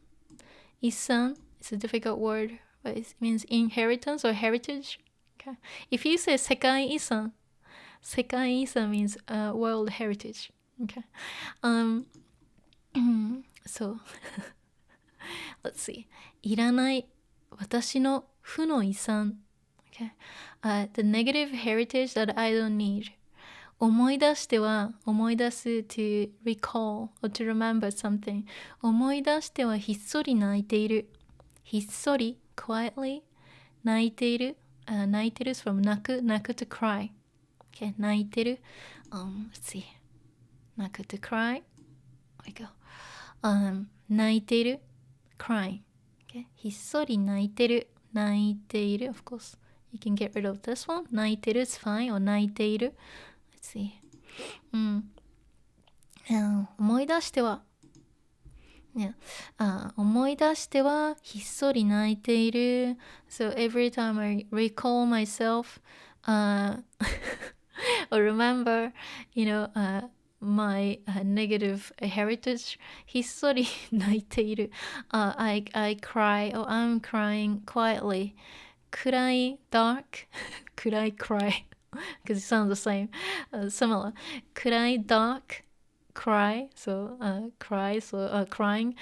is a difficult word, but it means inheritance or heritage. Okay. If you say 世界遺産 means world heritage. Okay. So let's see. いらない私の負の遺産。Okay. The negative heritage that I don't need. 思い出す to recall or to remember something. 思い出してはひっそり泣いている。ひっそり quietly 泣いている。泣いてる is from 泣く to cry. Okay, 泣いてる。Let's see. 泣く to cry. There we go. 泣いている。crying. Okay, ひっそり泣いてる。泣いている。Of course, you can get rid of this one. 泣いてる is fine. or 泣いている。Let's see. 思い出しては。思い出してはひっそり泣いている。So every time I recall myself, or remember, you know, my negative heritage, ひっそり泣いている。I cry, or I'm crying quietly. 暗い dark, 暗い cry, because it sounds the same, similar. 暗い dark, cry, so crying.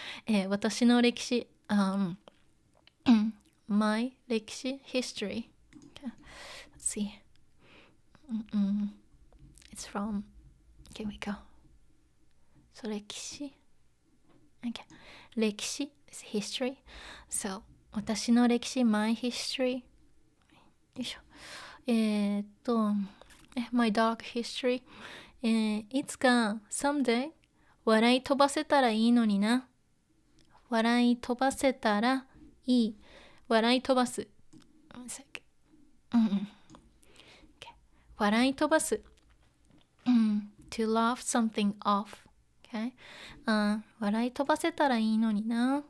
私の歴史、my 歴史 history. Okay. Let's see. It's from, here we go. So 歴史 okay. 歴史 is history. So 私の歴史 my history. よいしょ。my dark history. いつか someday 笑い飛ばせたらいいのにな。笑い飛ばせたらいい。笑い飛ばす。One sec. Okay. 笑い飛ばす。to laugh something off. Okay. 笑い飛ばせたらいいのにな。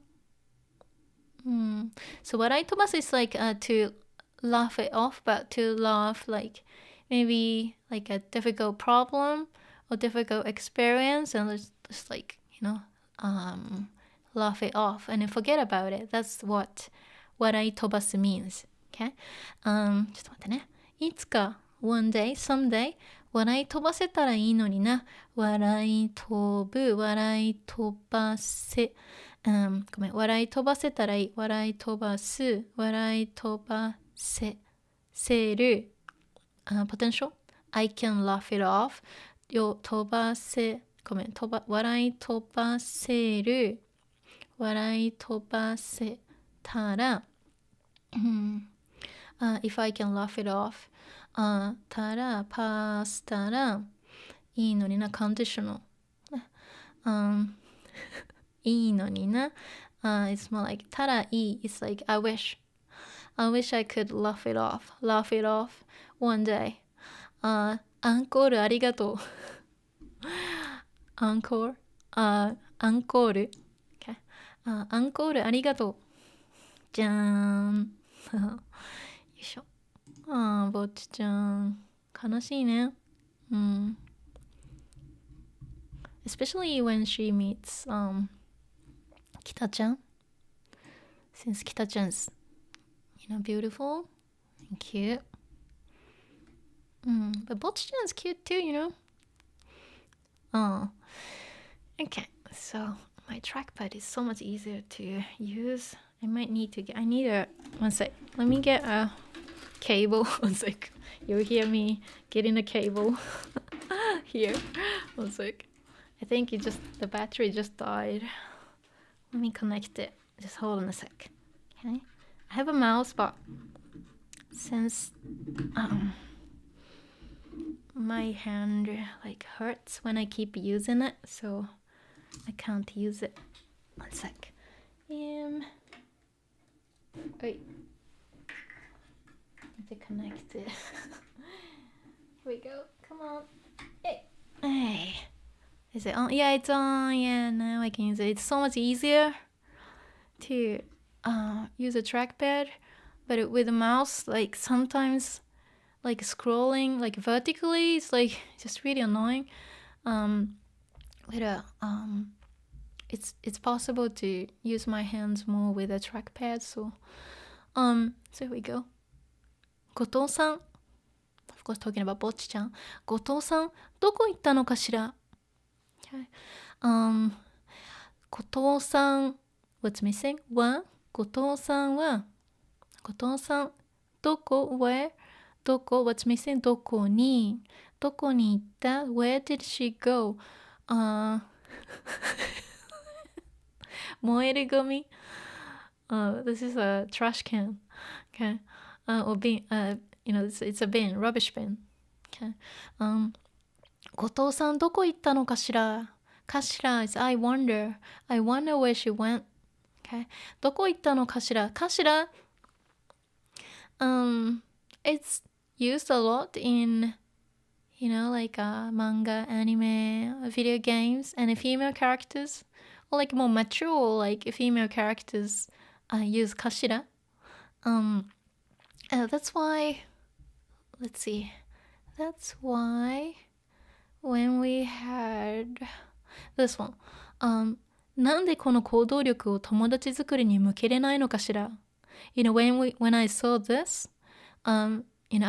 So 笑い飛ばす is like to laugh it off, but to laugh like maybe like a difficult problem or difficult experience and just like, you know, laugh it off and then forget about it. That's what 笑い飛ばす means. Okay? ちょっと待ってね。いつか one day, someday 笑い飛ばせたらいいのにな。笑い飛ぶ、笑い飛ばせ、ごめん、笑い飛ばせたらいい。笑い飛ばす、笑い飛ばせる。potential. I can laugh it off. 飛ばせ、ごめん、笑い飛ばせる。笑い飛ばせたら、if I can laugh it off. たら、パスたら、いいのにな、conditional. いいのにな。it's more like たらいい。It's like I wish I could laugh it off one day. アンコールありがとう。アンコール、アンコール。Okay. アンコールありがとう。じゃーん。よいしょ。ぼっちちゃん。悲しいね。Especially when she meets Kita-chan. Since Kita-chan's, beautiful and cute. But Bocchi-chan's cute too, Okay, so my trackpad is so much easier to use. I need a, one sec. Let me get a cable. One sec. You'll hear me getting a cable here. One sec. I think the battery just died. Let me connect it. Just hold on a sec. Okay. I have a mouse, but since my hand hurts when I keep using it, so I can't use it. One sec. Wait. Need to connect it. Here we go. Come on. Hey. Is it on? Yeah, it's on. Yeah, now I can use it. It's so much easier to use a trackpad, but with a mouse, sometimes scrolling vertically, it's just really annoying. It's possible to use my hands more with a trackpad. So here we go. 後藤さん Of course talking about Bocchi-chan. 後藤さんどこ行ったのかしら Okay. 後藤さん What's missing? は後藤さんどこ Where? どこ What's missing? どこに行った Where did she go? 燃えるゴミ This is a trash can. Okay. Or bin. It's a bin, rubbish bin. Okay. 後藤さんどこ行ったのかしら is I wonder where she went. Okay. どこ行ったのかしら it's used a lot in manga, anime, video games, and female characters, or more mature female characters use kashira. That's why when we had this one, なんでこの行動力を友達作りに向けれないのかしら when I saw this, I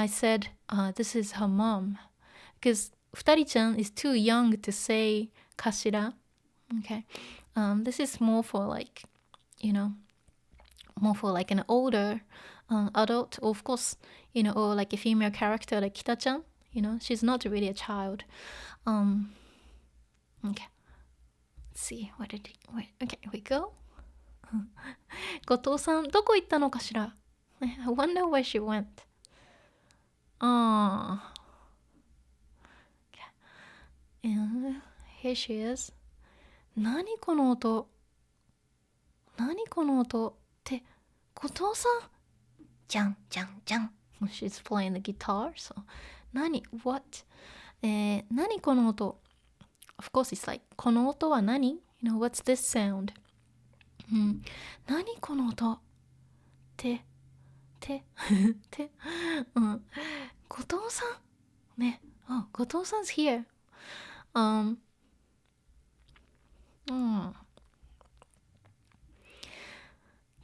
said, this is her mom. Because Futari-chan is too young to say kashira. Okay. This is more for an older adult, of course, or a female character like Kita-chan. She's not really a child. Okay. Let's see. Okay, here we go. 後藤さんどこ行ったのかしら I wonder where she went. Okay. And here she is. 何この音って後藤さんじゃんじゃんじゃん She's playing the guitar, so 何 何この音 Of course it's この音は何 what's this sound? 何この音って後藤さんね後藤さん 's here.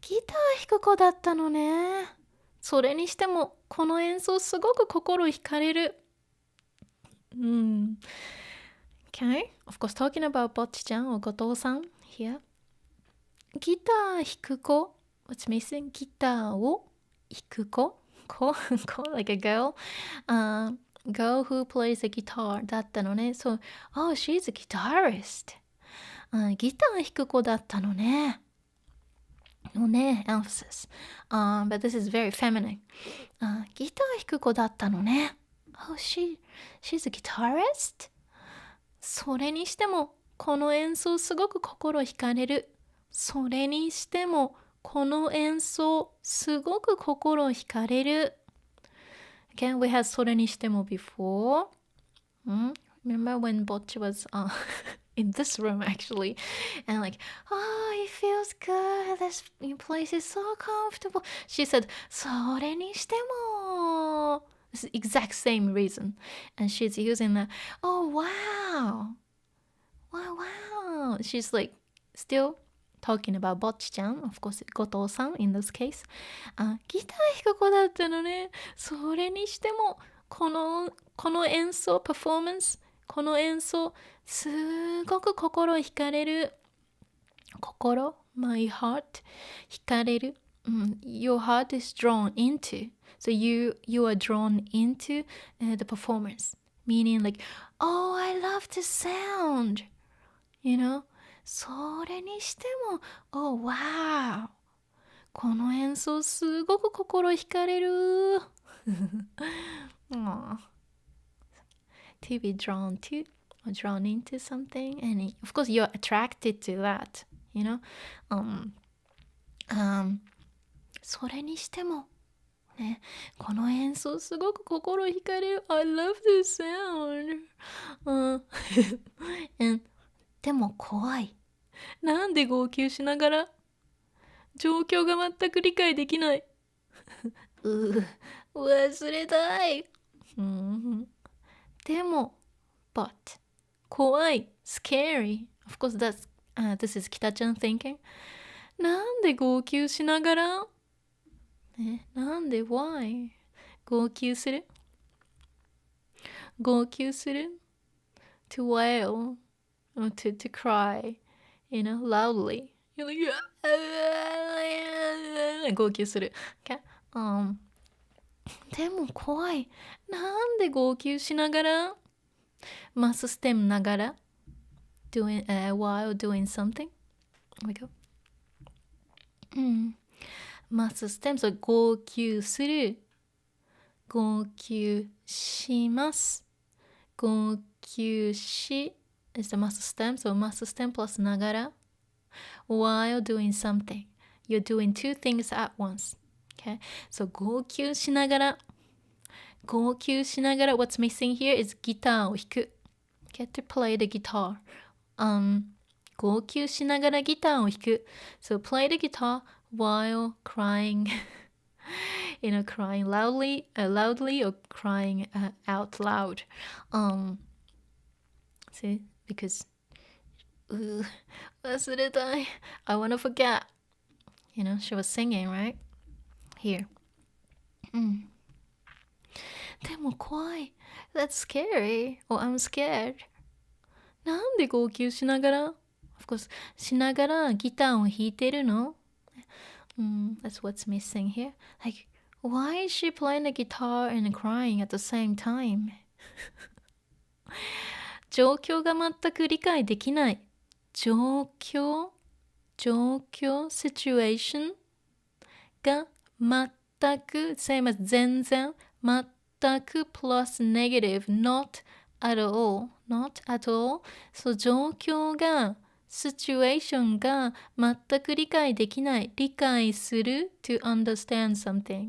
ギター弾く子だったのね。それにしてもこの演奏すごく心惹かれる。Okay, of course, talking about Bocchi-chan or Goto-san here. ギター弾く子 What's missing? ギターを弾く子like a girl. Girl who plays a guitar だったのね。So, oh, she's a guitarist. ギター弾く子だったのね。のね、emphasis. But this is very feminine. ギター弾く子だったのね。Oh, she's a guitarist? それにしても、この演奏すごく心惹かれる。それにしても、この演奏すごく心惹かれる。Again, we had それにしても before. Remember when Bocchi was in this room actually, and like, oh, it feels good. This place is so comfortable. She said, それにしても. It's the exact same reason, and she's using that. Oh wow, wow. She's like still talking about Bocchi-chan, of course, Goto-san in this case. ギター弾く子だったのね。それにしてもこの演奏パフォーマンス、この演奏すごく心惹かれる。心 my heart 惹かれる。Your heart is drawn into. So you are drawn into the performance. Meaning like, oh, I love the sound. You know? それにしても、oh, wow. この演奏すごく心惹かれる。To be drawn to or drawn into something, and of course you're attracted to that, you know. それにしてもね、この演奏すごく心惹かれる。I love the sound. And でも怖い。なんで号泣しながら状況が全く理解できない。忘れたい。でも but 怖い scary. Of course that's this is Kita-chan thinking. なんで号泣しながら、ね、なんで why 号泣する to wail or to cry, you know, loudly. You're like, 号泣する。Okay? でも怖い。なんで号泣しながらマスステムながら while doing something. Here we go. マスステム、そう号泣する。号泣します。号泣し is the マスステム。So マスステム plus ながら while doing something. You're doing two things at once. Okay? So 号泣しながら what's missing here is ギターを弾く。Okay? To play the guitar. 号泣しながらギターを弾く。So play the guitar while crying. You know, crying loudly or crying out loud. See? Because 忘れたい. I want to forget. You know, she was singing, right? Here. でも怖い。That's scary. Or I'm scared. なんで号泣しながら Of course, しながらギターを弾いてるのThat's what's missing here. Like, why is she playing the guitar and crying at the same time? 状況が全く理解できない。状況 situation が全く same as 全然全く plus negative not at all そう状況がsituation が全く理解できない理解する to understand something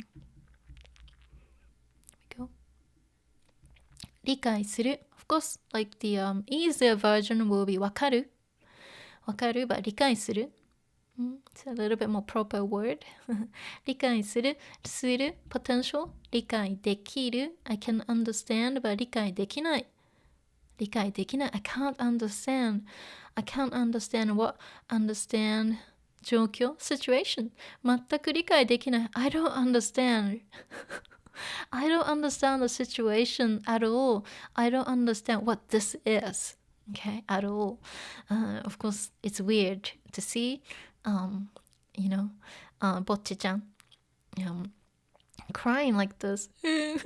理解する of course like the easier version will be わかる but 理解するIt's a little bit more proper word 理解する potential 理解できる I can understand but 理解できない I can't understand what understand 状況 situation 全く理解できない I don't understand I don't understand the situation at all. I don't understand what this is. Okay, at all. Of course, it's weird to see, you know, Bocchi-chan crying like this and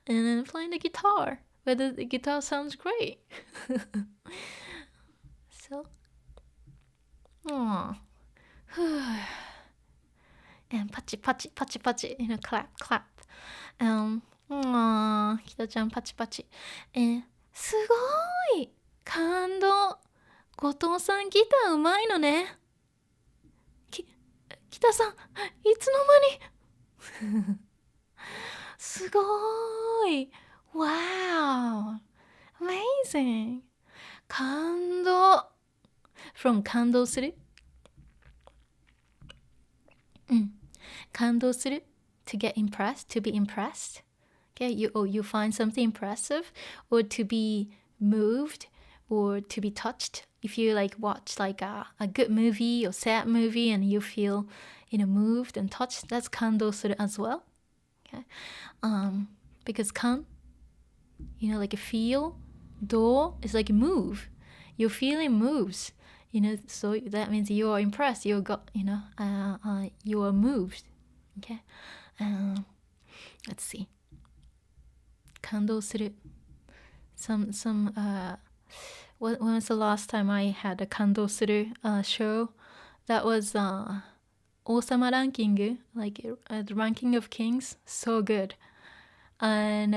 then playing the guitar. But the guitar sounds great. So, aww. And pachi pachi pachi pachi, clap clap. Kita-chan pachi pachi. すごい感動。後藤さんギターうまいのね。北さん、いつの間にすごい Wow Amazing 感動 From 感動する感動する To get impressed, to be impressed. Okay, you find something impressive, or to be moved, or to be touched. If you like watch like a good movie or sad movie and you feel moved and touched, that's 感動する as well. Okay, because 感 like a feel, 動 is like move. Your feeling moves, so that means you are impressed. You got you are moved. Okay, let's see. 感動する some when was the last time I had a 感動する show? That was 王様ランキング like the ranking of kings, so good. And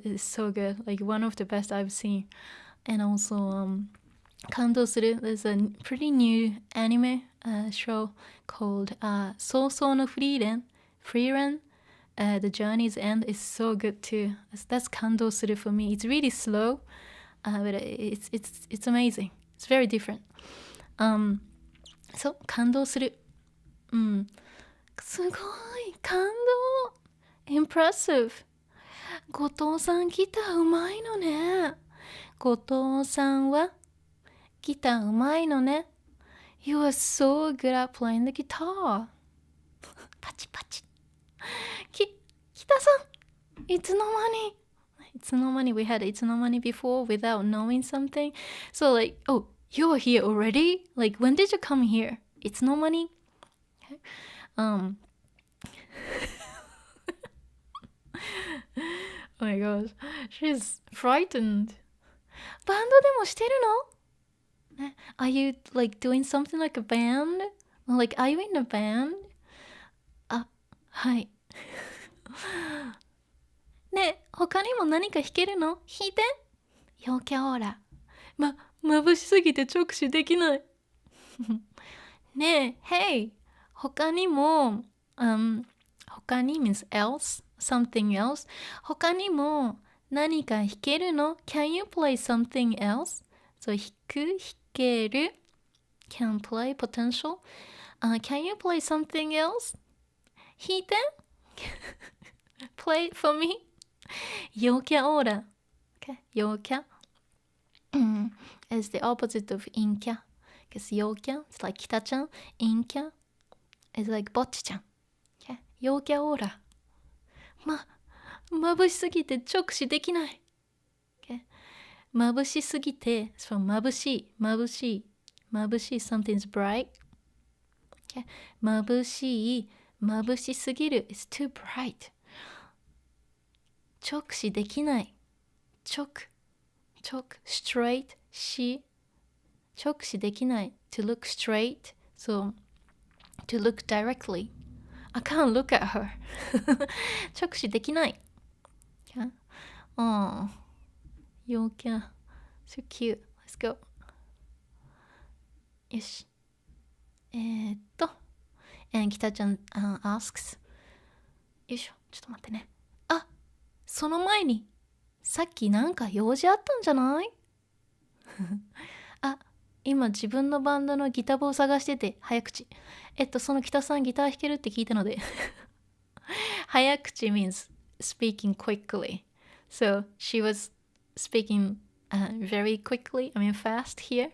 it's so good, like one of the best I've seen. And also 感動する there's a pretty new anime show called 早々のフリーレン The Journey's End is so good too. That's 感動する for me. It's really slow, but it's amazing. It's very different. So 感動する。すごい感動。Impressive. 後藤さんギターうまいのね。後藤さんはギターうまいのね。You are so good at playing the guitar. パチパチ。北さん、いつの間に we had いつの間に before without knowing something. So like, oh, you're here already? Like, when did you come here? いつの間に okay. Oh my gosh, she's frightened. バンドでもしてるの? Are you like doing something like a band? Like, are you in a band? あ、はい。ねえ、他にも何か弾けるの？弾いて。陽キャオーラ。眩しすぎて直視できない。ねえ、Hey! 他にも、他に means else, something else. 他にも何か弾けるの？ Can you play something else? So 弾ける can play, potential. Can you play something else? 弾いて。Play it for me. 陽キャオーラ。Okay, 陽キャ。is the opposite of Inkya. Because 陽キャ it's like 北ちゃん。Inkya is like ぼっちちゃん。Okay, 陽キャオーラ。眩しすぎて直視できない。Okay, 眩しすぎて it's from 眩しい。something's bright. Okay, 眩しすぎる is too bright. 直視できない。straight 直視できない。to look straight. So, to look directly. I can't look at her. 直視できない。Okay? Oh, 陽キャ so cute. Let's go. よし。And 北ちゃん、asks. よいしょ、ちょっと待ってね。その前に、さっきなんか用事あったんじゃない？今自分のバンドのギター棒を探してて、早口。その北さんギター弾けるって聞いたので。早口 means speaking quickly. So she was speaking very quickly, I mean fast here.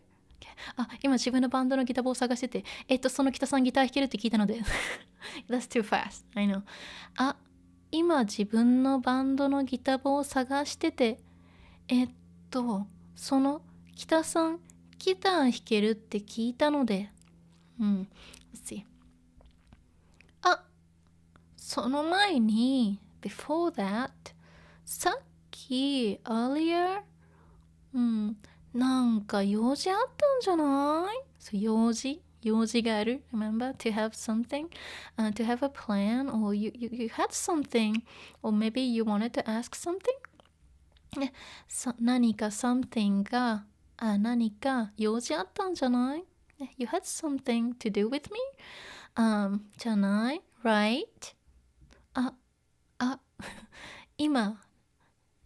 今自分のバンドのギター棒を探してて、その北さんギター弾けるって聞いたので。That's too fast. I know. 今自分のバンドのギター棒を探してて、その北さんギター弾けるって聞いたので。Let's see. その前に、before that, さっき、earlier, なんか用事あったんじゃない？そう、用事がある。Remember to have something, to have a plan, or you had something, or maybe you wanted to ask something? 何か something が、何か用事あったんじゃない？ You had something to do with me? じゃない？ Right? 今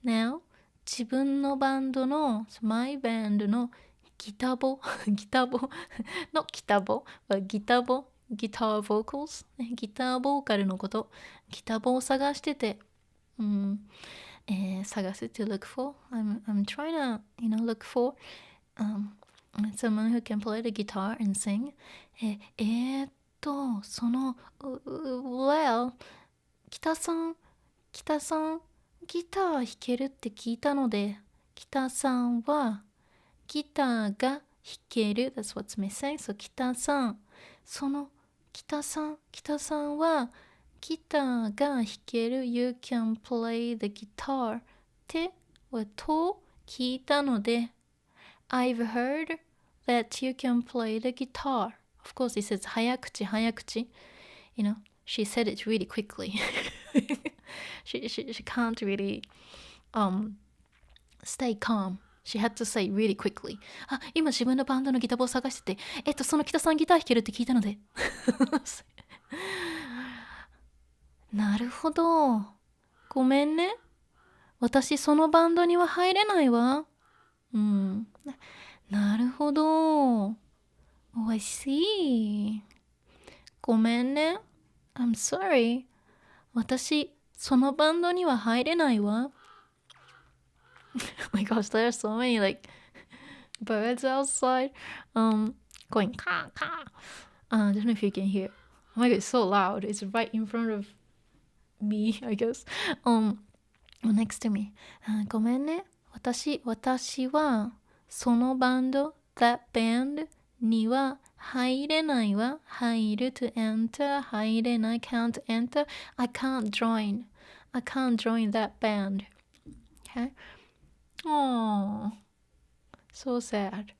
now 自分のバンドの my band のギター棒のギター棒ギターボーカルズギターボーカルのことギター棒を探してて探す to look for I'm trying to look for someone who can play the guitar and sing そのwell 北さんギター弾けるって聞いたので北さんはギターが弾ける That's what's missing So 北さんはギターが弾ける You can play the guitar ってと聞いたので I've heard that you can play the guitar Of course it says 早口She said it really quickly. she can't really stay calm. She had to say really quickly. 今自分のバンドのギター棒を探してて、その北さんギター弾けるって聞いたので。なるほど。ごめんね。私そのバンドには入れないわ。なるほど。Oh, I see. ごめんね。I'm sorry. 私、そのバンドには入れないわ。Oh my gosh, there are so many like birds outside. Going caw caw. I don't know if you can hear. Oh my god, it's so loud. It's right in front of me, I guess. Next to me. ごめんね。私はそのバンド、that band には入れないわ。入る to enter 入れない can't enter I can't join that band okay oh so sad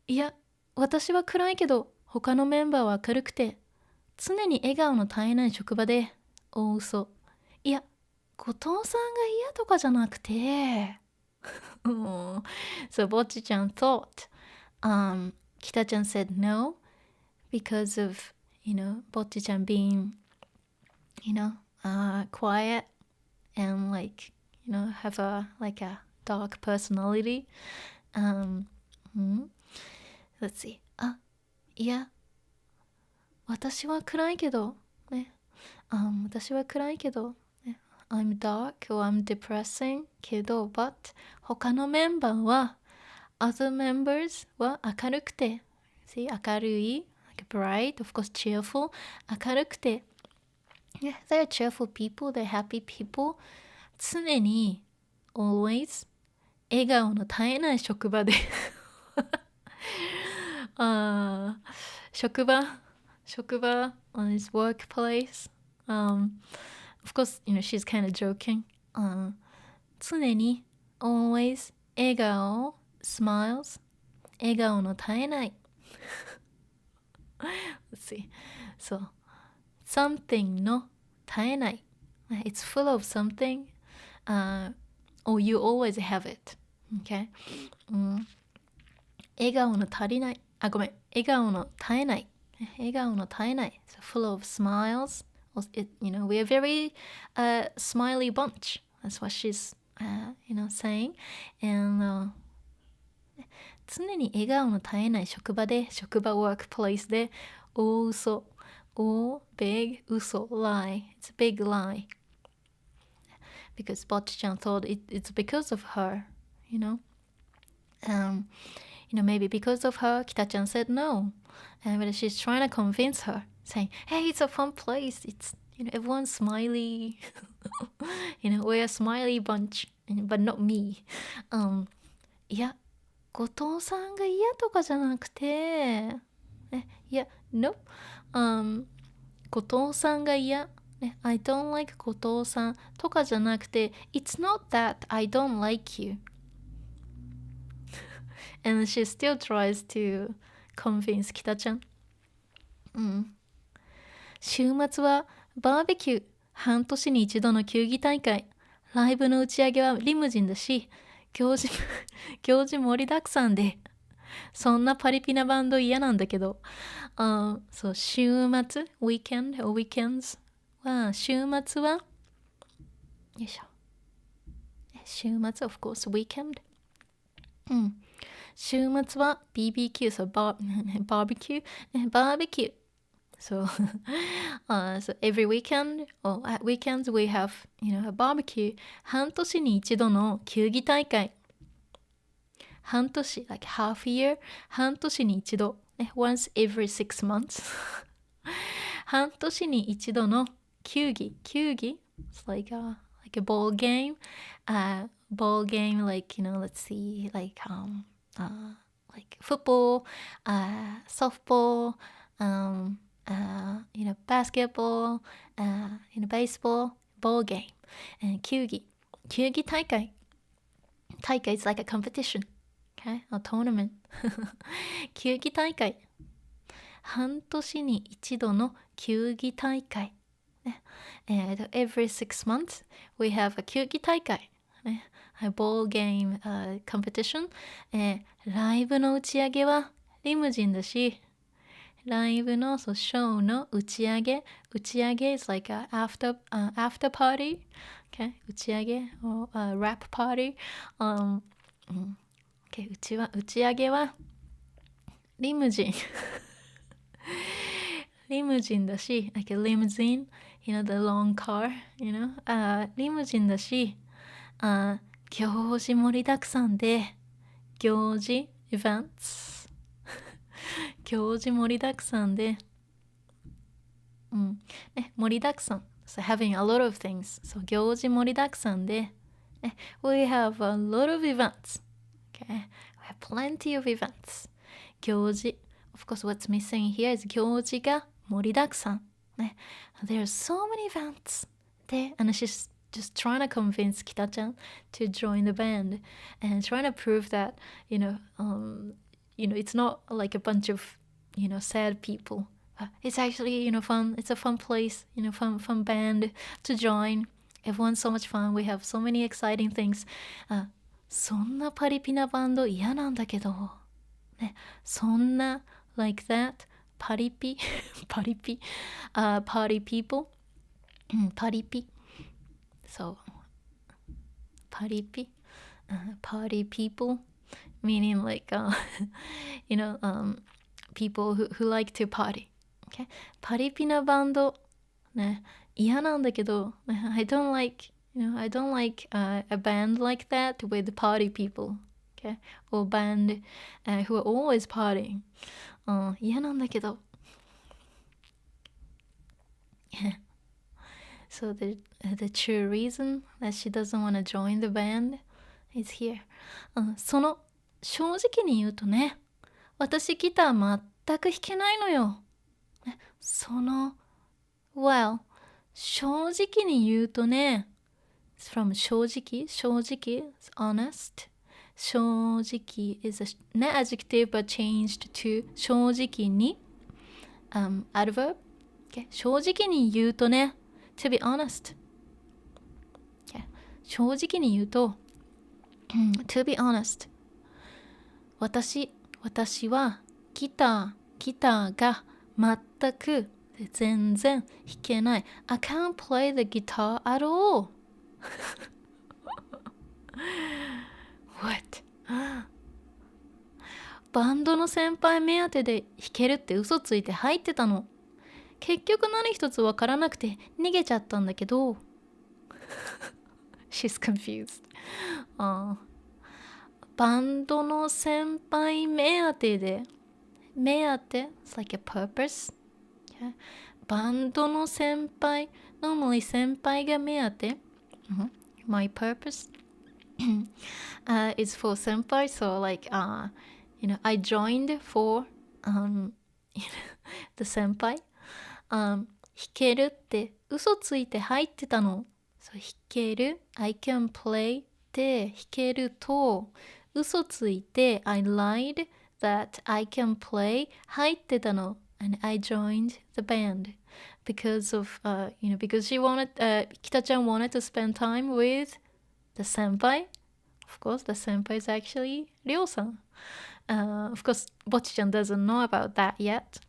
いや私は暗いけど他のメンバーは明るくて常に笑顔の絶えない職場で大嘘いや後藤さんが嫌とかじゃなくてSo Bocchi-chan thought Kita-chan said no because of Bocchi-chan being quiet and like have a dark personality let's see いや私は暗いけどねI'm dark or I'm depressing けど but 他のメンバーはother members は明るくて See 明るい like bright of course cheerful 明るくて yeah, they're cheerful people they're happy people 常に always 笑顔の絶えない職場で職場 on his workplace of course she's kind of joking 常に always 笑顔smiles 笑顔の絶えない let's see so something の絶えない it's full of something or you always have it okay、笑顔の足りないごめん笑顔の絶えない笑顔の絶えない so full of smiles we are very smiley bunch that's what she's saying and 常に笑顔の絶えない職場 workplace で大嘘 or big 嘘 lie it's a big lie because Bocchi-chan thought it's because of her Maybe because of her, Kita-chan said no. But she's trying to convince her, saying, hey, it's a fun place. It's, everyone's smiley. We're a smiley bunch, but not me. いや、後藤さんが嫌とかじゃなくて、いや、no. 後藤さんが嫌。I don't like 後藤さんとかじゃなくて、it's not that I don't like you. And she still tries to convince 北ちゃん。週末はバーベキュー、半年に一度の球技大会、ライブの打ち上げはリムジンだし、行事盛りだくさんで、そんなパリピなバンド嫌なんだけど、そう、週末、weekend or weekends は、週末は、よいしょ。週末、of course, weekend. 週末は BBQ, so barbecue. So, so every weekend, or at weekends we have, a barbecue. 半年に一度の球技大会。半年、like half a year. 半年に一度。once every 6 months. 半年に一度の球技。It's like a ball game. Ball game, like, let's see, like football, softball, basketball, baseball, ball game, and 球技大会is like a competition, okay, a tournament. 球技大会、半年に一度の球技大会、every 6 months we have a 球技大会、a ball game competition. ライブの打ち上げはリムジンだし、ライブのショーの打ち上げ is like a after party, okay? 打ち上げ or rap party. Okay, 打ち上げはリムジンリムジンだし、like a limousine, the long car, リムジンだし、行事盛りだくさんで、行事 events 行事盛りだくさんで、盛りだくさん so having a lot of things, so 行事盛りだくさんで、we have a lot of events, okay, we have plenty of events. 行事 of course what's missing here is 行事が盛りだくさん、there are so many events で、and she's just trying to convince Kita-chan to join the band and trying to prove that, it's not like a bunch of, sad people. It's actually, fun. It's a fun place, fun band to join. Everyone's so much fun. We have so many exciting things. そんなパリピなバンド嫌なんだけど。そんな like that パリピparty people. パリピ So, パリピ party people, meaning like, people who like to party. Okay? パリピなバンド、嫌なんだけど、I don't like, I don't like a band like that with party people. Okay? Or band who are always partying. 嫌なんだけど。So the true reason that she doesn't want to join the band is here. その正直に言うとね、私ギター全く弾けないのよ。その well 正直に言うとね、it's from 正直 is honest. 正直 is a adjective but changed to 正直に、adverb. Okay? 正直に言うとね。To be honest. Okay. 正直に言うと、to be honest. 私はギターが全く全然弾けない。I can't play the guitar at all. What? バンドの先輩目当てで弾けるって嘘ついて入ってたの。結局何一つわからなくて逃げちゃったんだけど。She's confused. ババンドの先輩目当てで、目当て it's like a purpose、okay? バンドの先輩 normally 先輩が目当て、my purpose is for 先輩 so like I joined for the 先輩、弾けるって嘘ついて入ってたの。そう弾ける I can play で弾けると嘘ついて I lied that I can play 入ってたの and I joined the band because of because she wanted Kita-chan wanted to spend time with the senpai. Of course the senpai is actually Ryo-san. Of course Bocchi-chan doesn't know about that yet、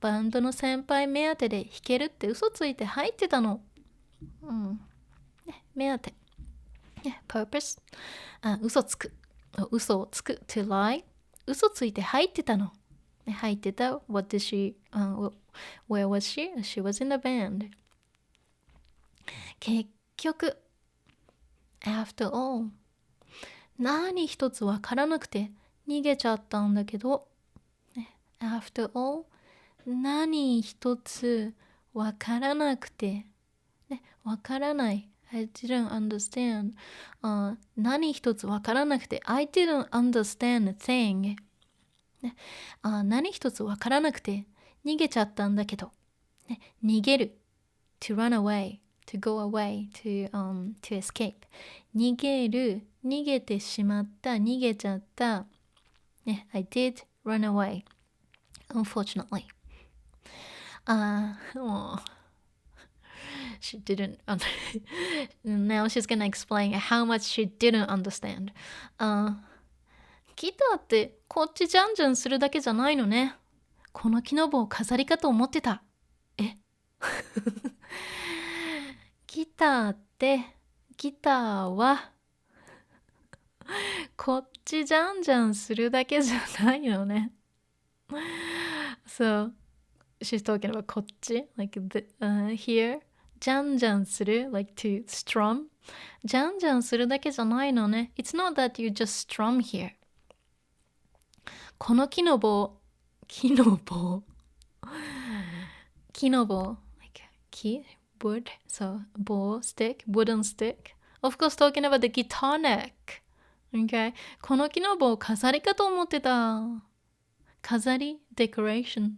バンドの先輩目当てで弾けるって嘘ついて入ってたの。目当て。purpose、嘘つく。嘘をつく。to lie。嘘ついて入ってたの。入ってた。What did she、where was she? She was in the band。結局、after all、何一つわからなくて逃げちゃったんだけど、after all、何一つわからなくて、わからない。I didn't understand、何一つわからなくて I didn't understand a thing、何一つわからなくて逃げちゃったんだけど、逃げる to run away to go away to escape 逃げる逃げてしまった逃げちゃった、I did run away unfortunately she didn't now she's gonna explain how much she didn't understand、ギターってこっちじゃんじゃんするだけじゃないのね。この木の棒飾りかと思ってた。ギターはこっちじゃんじゃんするだけじゃないのね。So she's talking about こっち like here じゃんじゃんする like to strum じゃんじゃんするだけじゃないのね。 It's not that you just strum here この木の棒 like 木 wood so 棒 stick wooden stick of course talking about the guitar neck okay この木の棒飾りかと思ってた。飾り decoration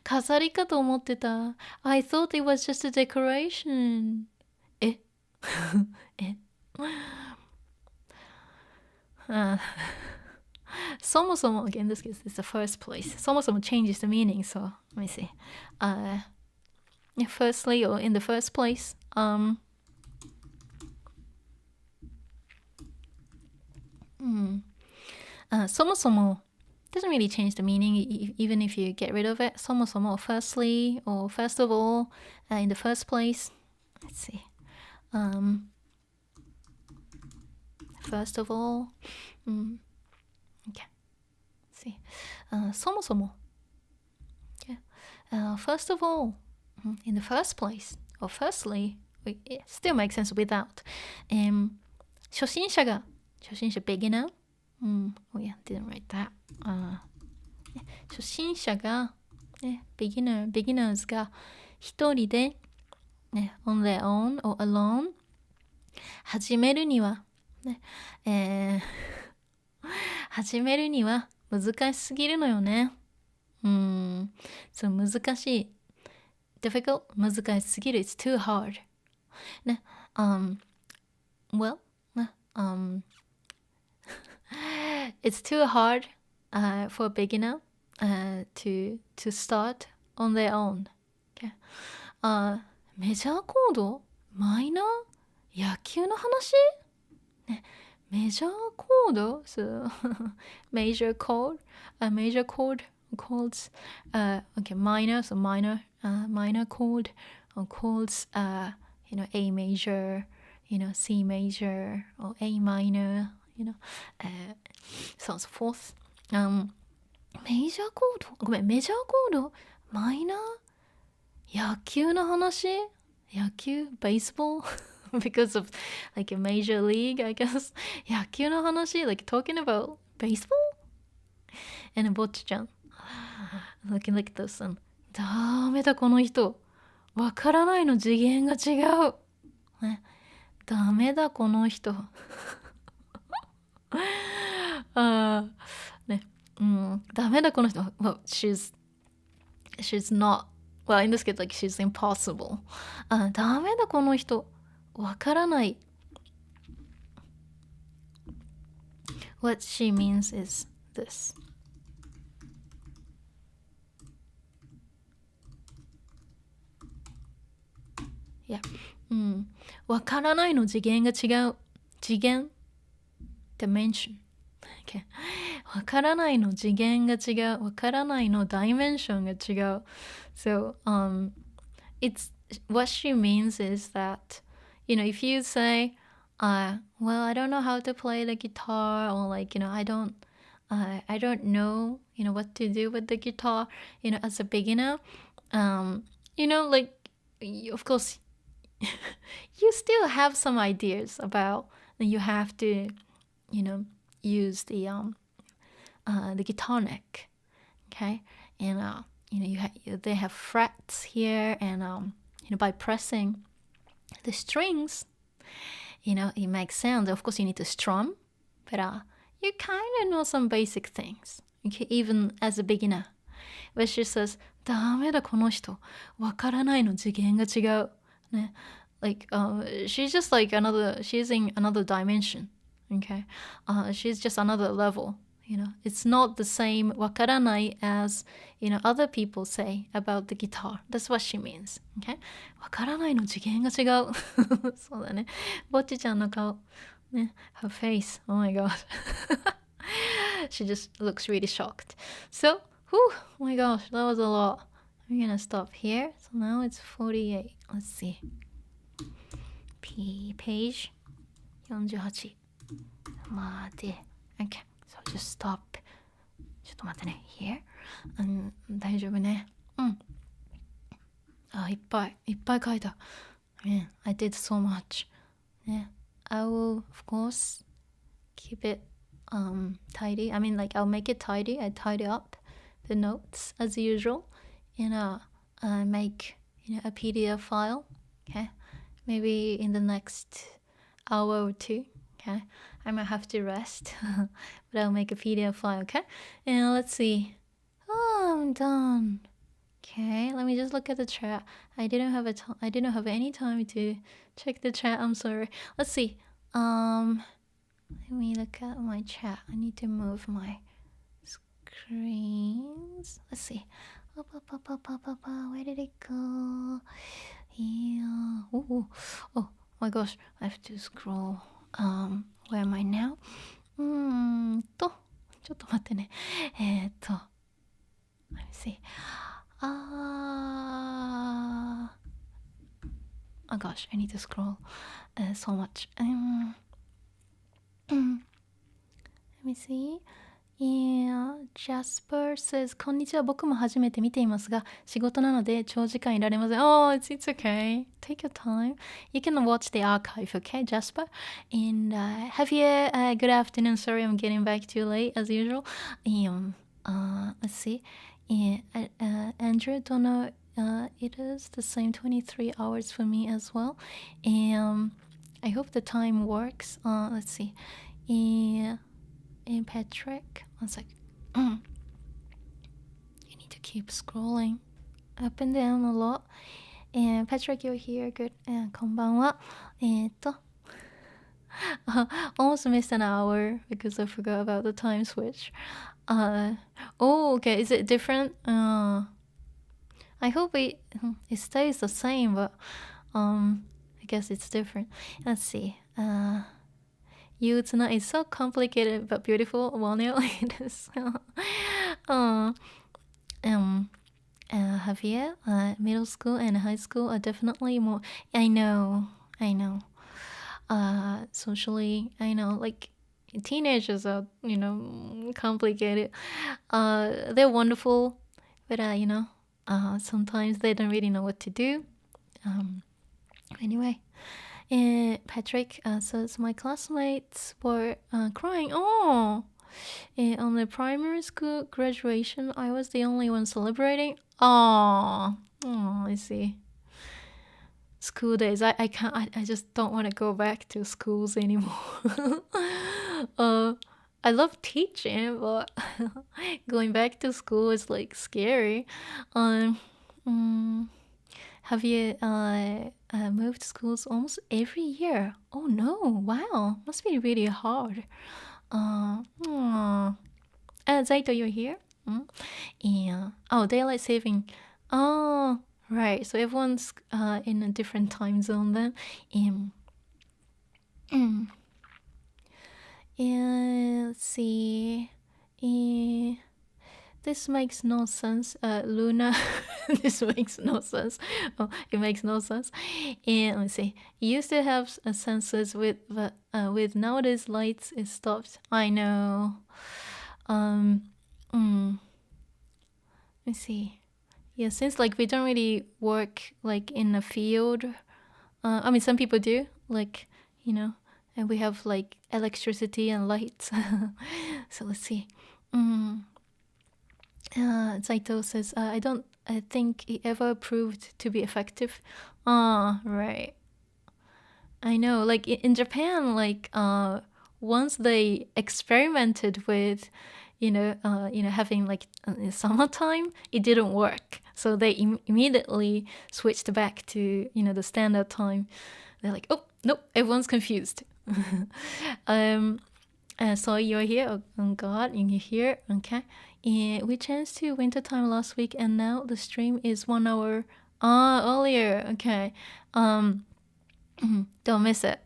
飾りかと思ってた。I thought it was just a decoration そもそも again this is the first place そもそも changes the meaning so let me see firstly or in the first placeそもそも doesn't really change the meaning even if you get rid of it そもそも firstly or first of all in the first place let's see first of all okay let's see そもそも okay first of all in the first place or firstly it still makes sense without 初心者 beginner oh yeah didn't write that 初心者が、beginners が一人で、on their own or alone 始めるには、始めるには難しすぎるのよね。そう難しい difficult 難しすぎる it's too hard ね、well it's too hard for a beginner to start on their own、okay? メジャーコードマイナー野球の話、メジャーコード so major chord chords okay minor so minor chord or chords A major C major or A minor so on so forth メジャーコードごめんメジャーコードマイナー野球の話野球ベースボール because of like a major league, I guess. 野球の話 like talking about baseball? And Bocchi ちゃん looking like this and ダメだこの人わからないの次元が違う、ね、ダメだこの人ね、ダメだこの人 well, she's not well in this case like she's impossible ダメだこの人わからない what she means is this yeah わからないの次元が違う次元 dimension okay わからないの次元が違うわからないの dimension が違う so it's what she means is that you know if you say well I don't know how to play the guitar or like you know I don't know you know what to do with the guitar you know as a beginner you know like of course you still have some ideas about you have to you know use the guitar neck okay and you know they have frets here and you know by pressing the strings you know it makes sound of course you need to strum but you kind of know some basic things okay even as a beginner but she says ダメだこの人わからないの次元が違うね like she's just like she's in another dimension okay she's just another level you know it's not the same わからない as you know other people say about the guitar that's what she means okay わからないの次元が違うそうだねぼっちちゃんの顔ね her face oh my god she just looks really shocked so whew, oh my gosh that was a lot I'm gonna stop here so now it's 48 let's see page 48まで okay so just stop ちょっと待ってね here 大丈夫ねいっぱい書いた man I did so much ね I will of course keep it tidy I mean like I'll make it tidy I tidy up the notes as usual and make you know a PDF file okay maybe in the next hour or two okay I might have to rest but I'll make a PDF file okay and let's see I'm done okay let me just look at the chat I didn't have any time to check the chat I'm sorry let's see let me look at my chat I need to move my screens let's see where did it go yeah oh my gosh I have to scroll where am I now ちょっと待ってねlet me see oh gosh I need to scroll so much let me see Yeah, Jasper says こんにちは僕も初めて見ていますが仕事なので長時間いられません Oh, it's okay. Take your time. You can watch the archive, okay, Jasper? And Javier, good afternoon. Sorry I'm getting back too late as usual. Let's see. Andrew, don't know. It is the same 23 hours for me as well. And I hope the time works. Let's see. And Patrick, one sec. You need to keep scrolling up and down a lot. And Patrick, you're here. Good. And こんばんは。Almost missed an hour because I forgot about the time switch. Oh, okay. Is it different? I hope it stays the same, but I guess it's different. Let's see. Yutsuna is so complicated but beautiful. Well, no, it is. Javier, middle school and high school are definitely more. I know. Socially, I know. Like teenagers are, you know, complicated. They're wonderful, but you know, sometimes they don't really know what to do. Anyway. Patrick says my classmates were crying. Oh, on the primary school graduation, I was the only one celebrating. Oh, I see. School days. I can't. I just don't want to go back to schools anymore. I love teaching, but going back to school is like scary. Have you moved schools almost every year? Oh no! Wow, must be really hard. Zaito, you're here? Yeah. Oh, daylight saving. Oh, right. So everyone's in a different time zone then. Let's see. This makes no sense. Luna, this makes no sense. Oh, it makes no sense. And let's see. You used to have sensors with nowadays lights is stopped. I know. Let's see. Yeah, since like we don't really work like in a field. I mean, some people do. Like, you know, and we have like electricity and lights. So let's see. Saito says, I think it ever proved to be effective. Right. I know, like in Japan, like once they experimented with, having like summertime, it didn't work. So they immediately switched back to the standard time. They're like, oh nope, everyone's confused. So you're here. Oh God, you're here. Okay. We changed to wintertime last week, and now the stream is 1 hour earlier. Okay. Don't miss it.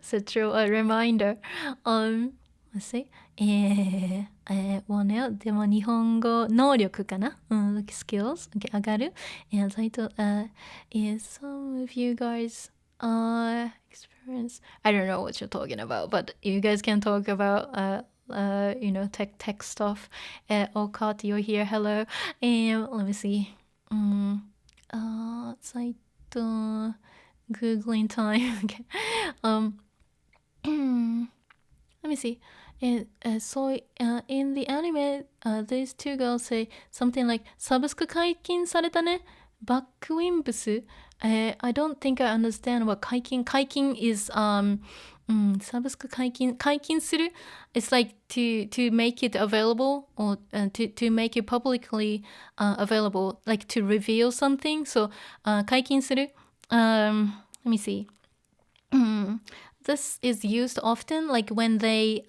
Such a reminder. Let's see. もうね、でも日本語能力かな、skills、okay, 上がる。And title is some of you guys experience. I don't know what you're talking about, but you guys can talk about tech stuff. Okat, you're here. Hello. Let me see. Saito, Googling time. Okay. Let me see. So in the anime, these two girls say something like サブスク解禁されたね。バックウィンブス。I don't think I understand what 解禁。解禁 is サブスク解禁。解禁する It's like to make it available or to make it publicly available, like to reveal something. So 解禁する let me see. This is used often, like when they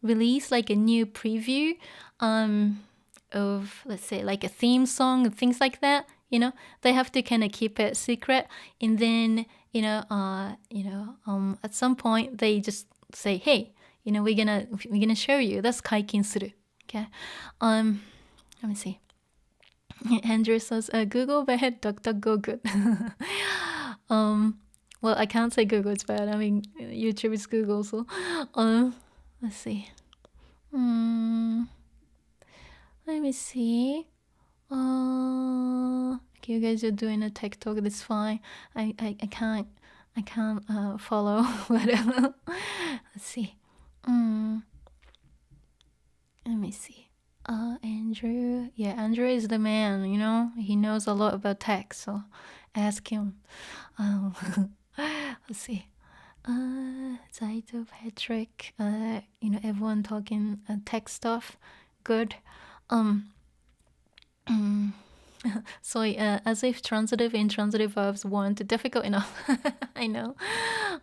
release like a new preview of, let's say, like a theme song and things like that. They have to kind of keep it secret, and then at some point they just say, hey, we're gonna show you. That's kaikin suru. Okay. Let me see. Andrew says, Google bad, DuckDuckGo good. Well, I can't say Google, it's bad. I mean, YouTube is Google, so let's see. Let me see. Okay, you guys are doing a tech talk. That's fine. I can't follow. Whatever. Let's see. Let me see. Andrew. Yeah, Andrew is the man. He knows a lot about tech. So ask him. Let's see. Zaito, Patrick. Everyone talking tech stuff. Good. So as if transitive and intransitive verbs weren't difficult enough. I know.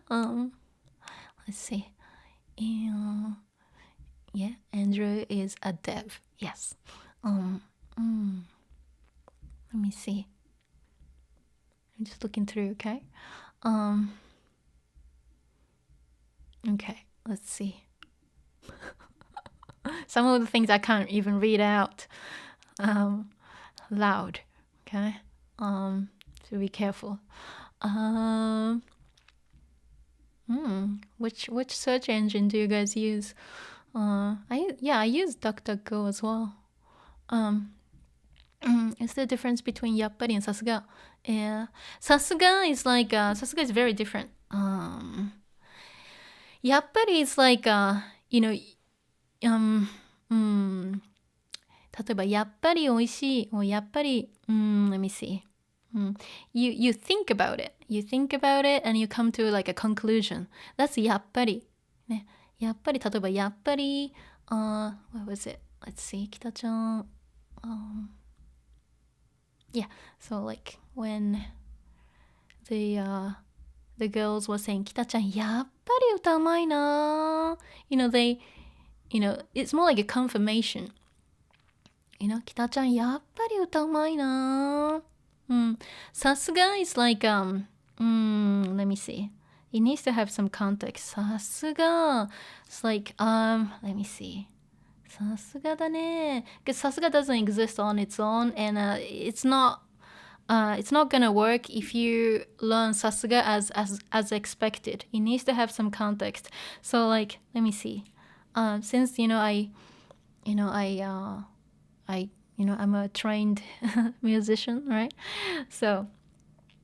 Let's see. Yeah, Andrew is a dev. Yes. Let me see. I'm just looking through. Okay. Okay. Let's see. Some of the things I can't even read out loud. Okay. So be careful. Which search engine do you guys use? I use DuckDuckGo as well. It's the difference between yappari and sasuga. Yeah, sasuga is like sasuga is very different. Yappari is like you know, um, 例えばやっぱり美味しい or やっぱり let me see. You think about it. You think about it and you come to like a conclusion. That's やっぱり。ね。やっぱり例えばやっぱり what was it? Let's see. 北ちゃん yeah. So like when the girls were saying 北ちゃんやっぱり歌うまいな it's more like a confirmation. 北ちゃんやっぱり歌うまいな。さすが is like let me see. It needs to have some context. さすが it's like let me see. さすがだね because さすが doesn't exist on its own and it's not gonna work if you learn さすが as expected. It needs to have some context. So like let me see. Since I'm a trained musician, right? So,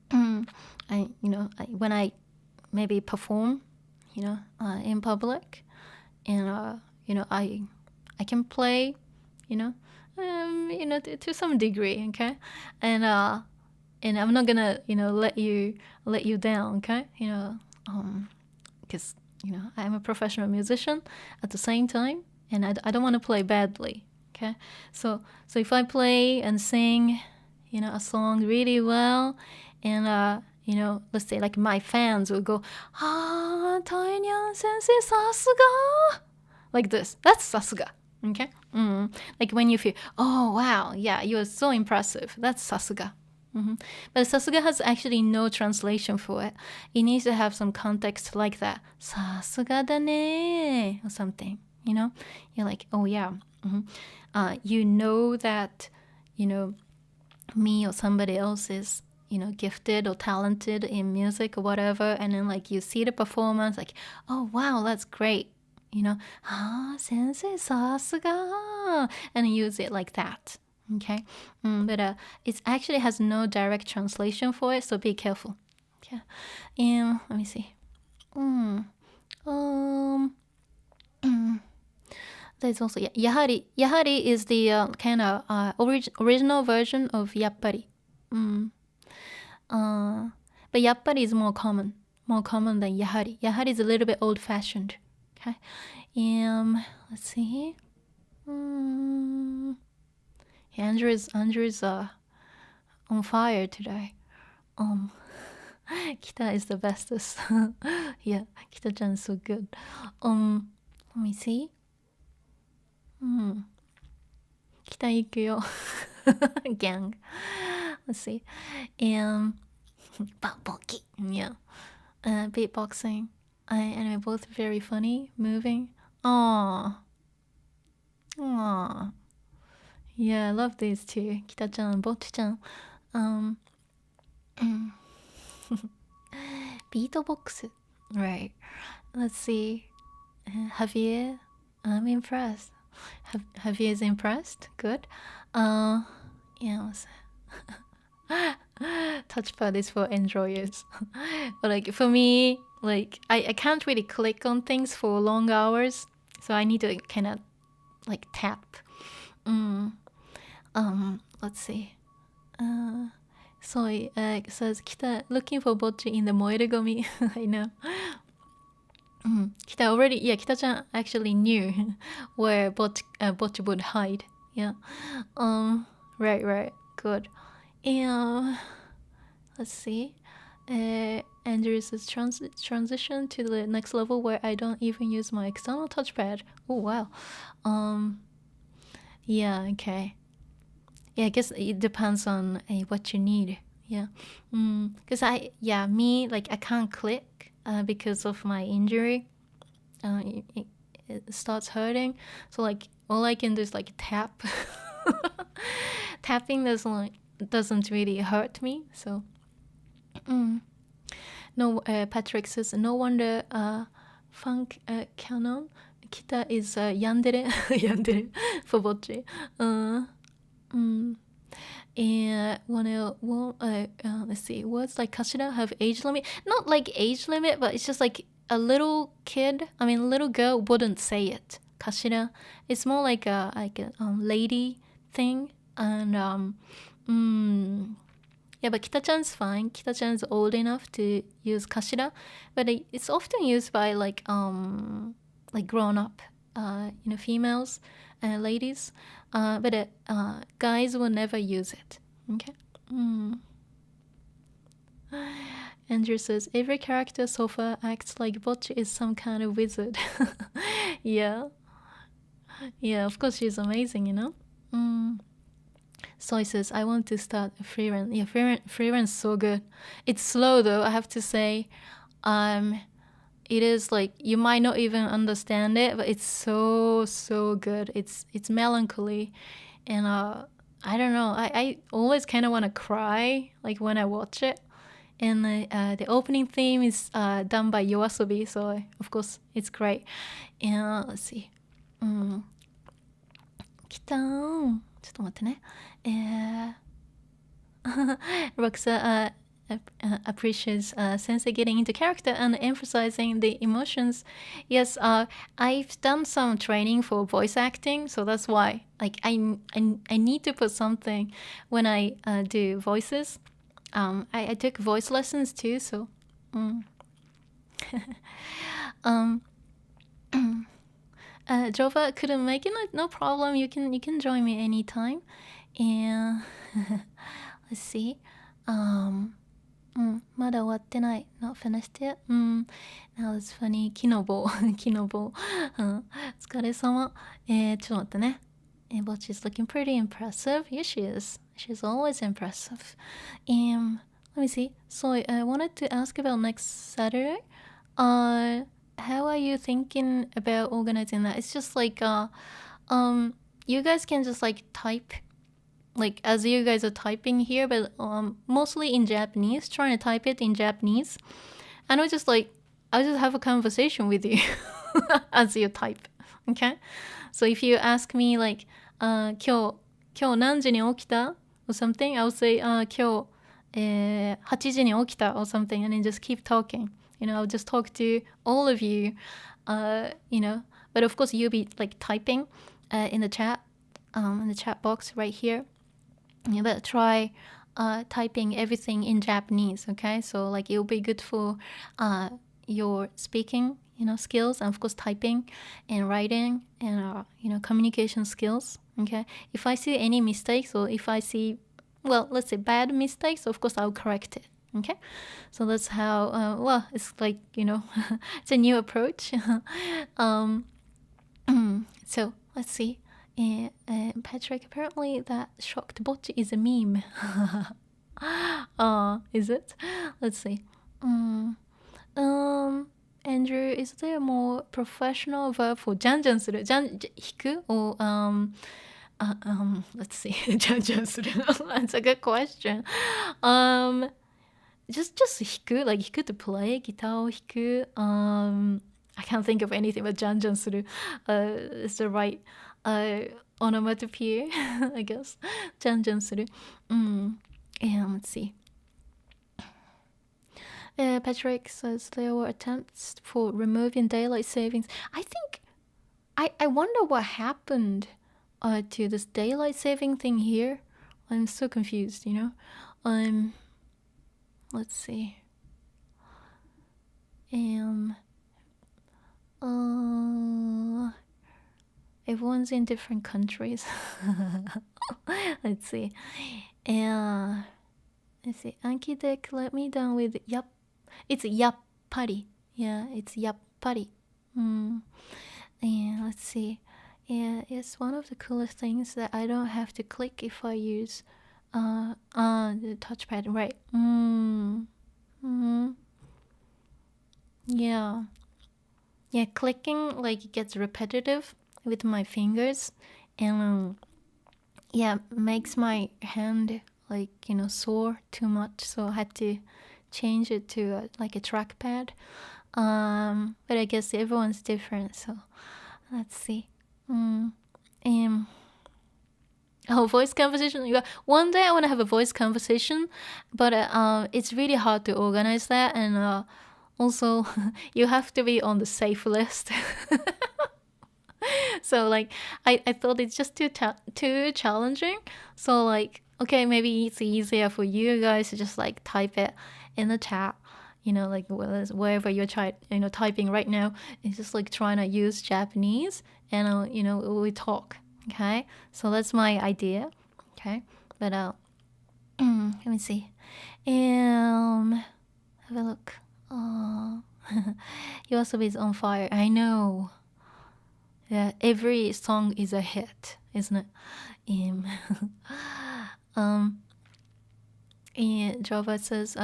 when I maybe perform, in public, and I can play, to some degree, okay, and I'm not gonna, let you down, okay, because I'm a professional musician at the same time, and I don't want to play badly. Okay, so if I play and sing, a song really well, and let's say like my fans will go, Taenyan sensei sasuga, like this. That's sasuga. Okay, like when you feel, oh wow, yeah, you are so impressive. That's sasuga. But sasuga has actually no translation for it. It needs to have some context like that. Sasuga da ne, or something. You're like, oh yeah. You know that, me or somebody else is, gifted or talented in music or whatever. And then like you see the performance, like, oh, wow, that's great. Sensei sasuga. And use it like that. Okay. But it actually has no direct translation for it. So be careful. Okay. And let me see. There's also yahari. Yahari is the kind of original version of yappari. But yappari is more common than yahari. Yahari is a little bit old-fashioned. Okay. Let's see. Andrew's on fire today. Kita is the bestest. Yeah, Kita-chan is so good. Let me see. 北行くよ gang. Let's see. Bocchi. Yeah. Beatboxing. And we're both very funny, moving. Aww. Yeah, I love these two. Kita-chan, Bocchi-chan. Beatbox. Right. Let's see. Javier. I'm impressed. Javier is impressed. Good. Yeah. Touchpad is for enjoyers. But like for me, like I can't really click on things for long hours, so I need to kind of like tap. Let's see. So it says Kita looking for Bocchi in the moeregomi. I know. Kita already, Kita-chan actually knew where Bocchi would hide. Yeah. Right. Good. And let's see. Andrews is transition to the next level where I don't even use my external touchpad. Oh wow. Yeah. Okay. Yeah, I guess it depends on what you need. Yeah. Because I can't click because of my injury. It starts hurting. So like all I can do is like tap. Tapping doesn't really hurt me. So no. Patrick says no wonder funk canon Kita is yandere yandere for Bocchi. And let's see, words like kashira have age limit. Not like age limit, but it's just like a little little girl wouldn't say it. Kashira. It's more like a lady thing. And yeah, but Kita-chan's fine. Kita-chan's old enough to use kashira, but it's often used by like grown up, females and ladies. But guys will never use it. Okay. Andrew says every character so far acts like Bocchi is some kind of wizard. Yeah. Yeah, of course she's amazing, you know. Soy says I want to start a free run. Yeah, free run's so good. It's slow though, I have to say. It is like you might not even understand it, but it's so good. It's melancholy, and I don't know. I always kind of want to cry like when I watch it. And the opening theme is done by Yoasobi, so of course it's great. And let's see. きたーん。ちょっと待ってね。Roxa appreciates Sensei getting into character and emphasizing the emotions. Yes, I've done some training for voice acting, so that's why. Like I need to put something when I do voices. I took voice lessons too, so. Jova couldn't make it. No problem. You can join me anytime. And let's see. まだ終わってない。Not finished yet. Now it's funny. 木の棒。木の棒。お疲れ様。ちょっと待ってね。But she's looking pretty impressive. Yes, she is. She's always impressive. Let me see. So I wanted to ask about next Saturday. How are you thinking about organizing that? It's just like you guys can just like type like as you guys are typing here, but mostly in Japanese, trying to type it in Japanese. And I'll just have a conversation with you as you type. Okay? So if you ask me like 今日何時に起きた or something, I'll say 今日8時に起きた or something, and then just keep talking. I'll just talk to all of you, but of course you'll be like typing in the chat box right here. But try typing everything in Japanese, okay? So like it'll be good for your speaking, skills, and of course typing and writing and communication skills, okay? If I see any mistakes, or if I see, well, let's say bad mistakes, of course I'll correct it. Okay, so that's how it's like it's a new approach. So let's see. Patrick, apparently that shocked Bocchi is a meme. Is it? Let's see. Andrew, is there a more professional verb for じゃんじゃんする? 引く or let's see. じゃんじゃんする. That's a good question. Just 弾く like 弾く to play ギターを弾く I can't think of anything but じゃんじゃんする is the right onomatopoeia I guess じゃんじゃんする and let's see Patrick says there were attempts for removing daylight savings. I think I wonder what happened to this daylight saving thing here. I'm so confused, let's see. Everyone's in different countries. Let's see. Let's see. Anki deck let me down with yap. It's yappari. Yeah, it's yappari. And let's see. Yeah, it's one of the coolest things that I don't have to click if I use the touchpad, right? Yeah, clicking like gets repetitive with my fingers, and makes my hand like sore too much, so I had to change it to like a trackpad. But I guess everyone's different, so let's see. Oh Oh, voice conversation. Yeah, one day I want to have a voice conversation, but it's really hard to organize that, and also you have to be on the safe list. So like I thought it's just too challenging. So like okay, maybe it's easier for you guys to just like type it in the chat. Like wherever you're typing right now, it's just like trying to use Japanese, and we talk. Okay, so that's my idea. Okay, but let me see. Have a look. Yoasobi is on fire. I know. Yeah, every song is a hit, isn't it? And Java says,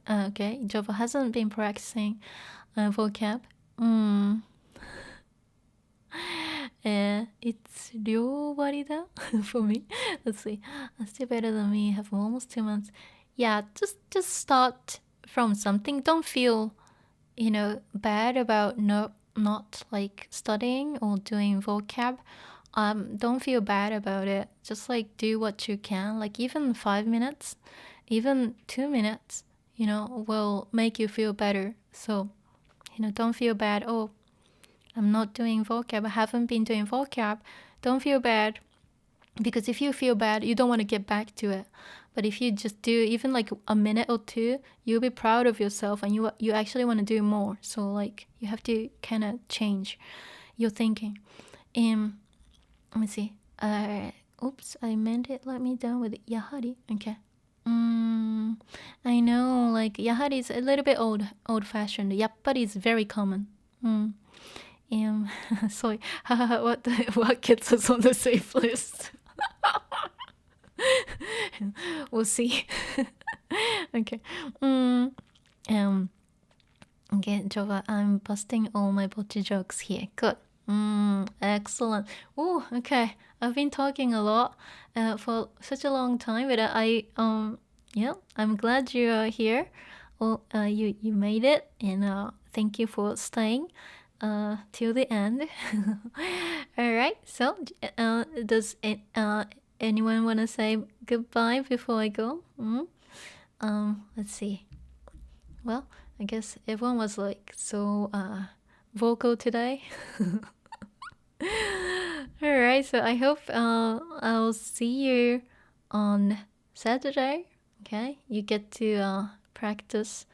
okay, Java hasn't been practicing vocab. It's Ryobarida for me. Let's see. Still better than me. Have almost 2 months. Yeah, just start from something. Don't feel, bad about not like studying or doing vocab. Don't feel bad about it. Just like do what you can. Like even 5 minutes, even 2 minutes, will make you feel better. So, don't feel bad. Oh, I'm not doing vocab. I haven't been doing vocab. Don't feel bad, because if you feel bad, you don't want to get back to it. But if you just do even like a minute or two, you'll be proud of yourself, and you actually want to do more. So like you have to kind of change your thinking. Let me see. Oops, I meant it. Let me down with yahari. Okay. I know, like yahari is a little bit old-fashioned. Yappari is very common. Sorry. What gets us on the safe list? We'll see. Okay. Okay, Jova, I'm busting all my Bocchi jokes here. Good. Excellent. Oh, okay. I've been talking a lot for such a long time, but I'm glad you are here. Well, you made it, and thank you for staying till the end. All right. So, does anyone want to say goodbye before I go? Let's see. Well, I guess everyone was like so vocal today. All right. So I hope I'll see you on Saturday. Okay, you get to practice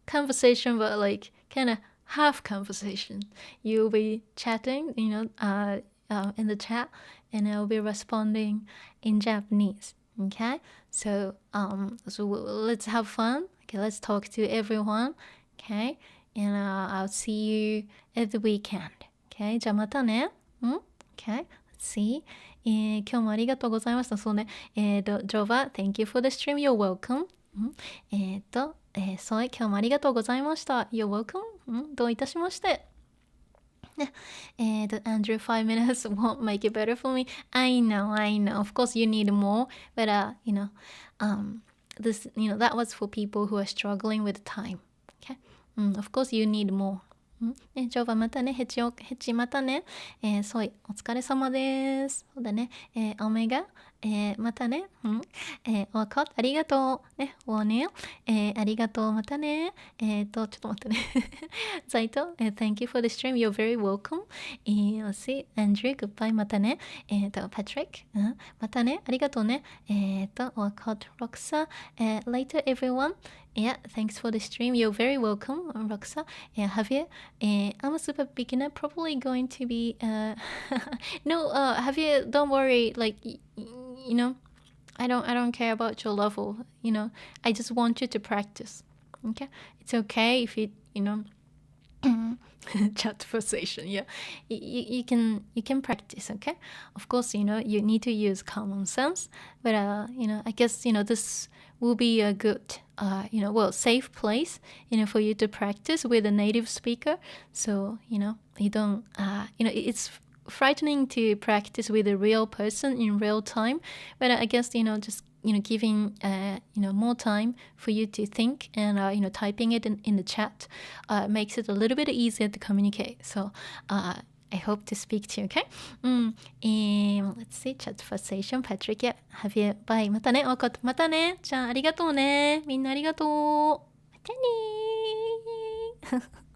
conversation, but like kind of half conversation. You'll be chatting, in the chat, and I'll be responding in Japanese. Okay, so let's have fun. Okay, let's talk to everyone. Okay, and I'll see you at the weekend. Okay, じゃあまたね。Okay, let's see. 今日もありがとうございました。そうね。Jova, thank you for the stream. You're welcome. そう、今日もありがとうございました。You're welcome. どういたしまして。Andrew, 5 minutes won't make it better for me. I know. Of course, you need more, but this, that was for people who are struggling with time. Okay. Of course, you need more. ジョーバまたね、ヘチまたね、ソイお疲れ様です。そうだね、オメガ、またね、ワカットありがとうね、ウォーネル、ありがとうまたね、ちょっと待ってね、ザイト、thank you for the stream, you're very welcome. Let's see, Andrew, goodbye またね、Patrick, またね、ありがとうね、ワカット、ロクサ、later everyone. Yeah, thanks for the stream. You're very welcome, Roxa. Javier, I'm a super beginner. Probably going to be. No, Javier, don't worry. Like, I don't care about your level. I just want you to practice. Okay, it's okay if you chat conversation. Yeah, you can practice. Okay, of course, you need to use common sense. But I guess this will be a good safe place for you to practice with a native speaker. So you don't it's frightening to practice with a real person in real time, but I guess just giving more time for you to think, and typing it in the chat makes it a little bit easier to communicate. So I hope to speak to you, okay? Let's see, chat conversation, Patrick, yeah, have you, bye. またね、わかった。またね。じゃあ、ありがとうね。みんなありがとう。またねー。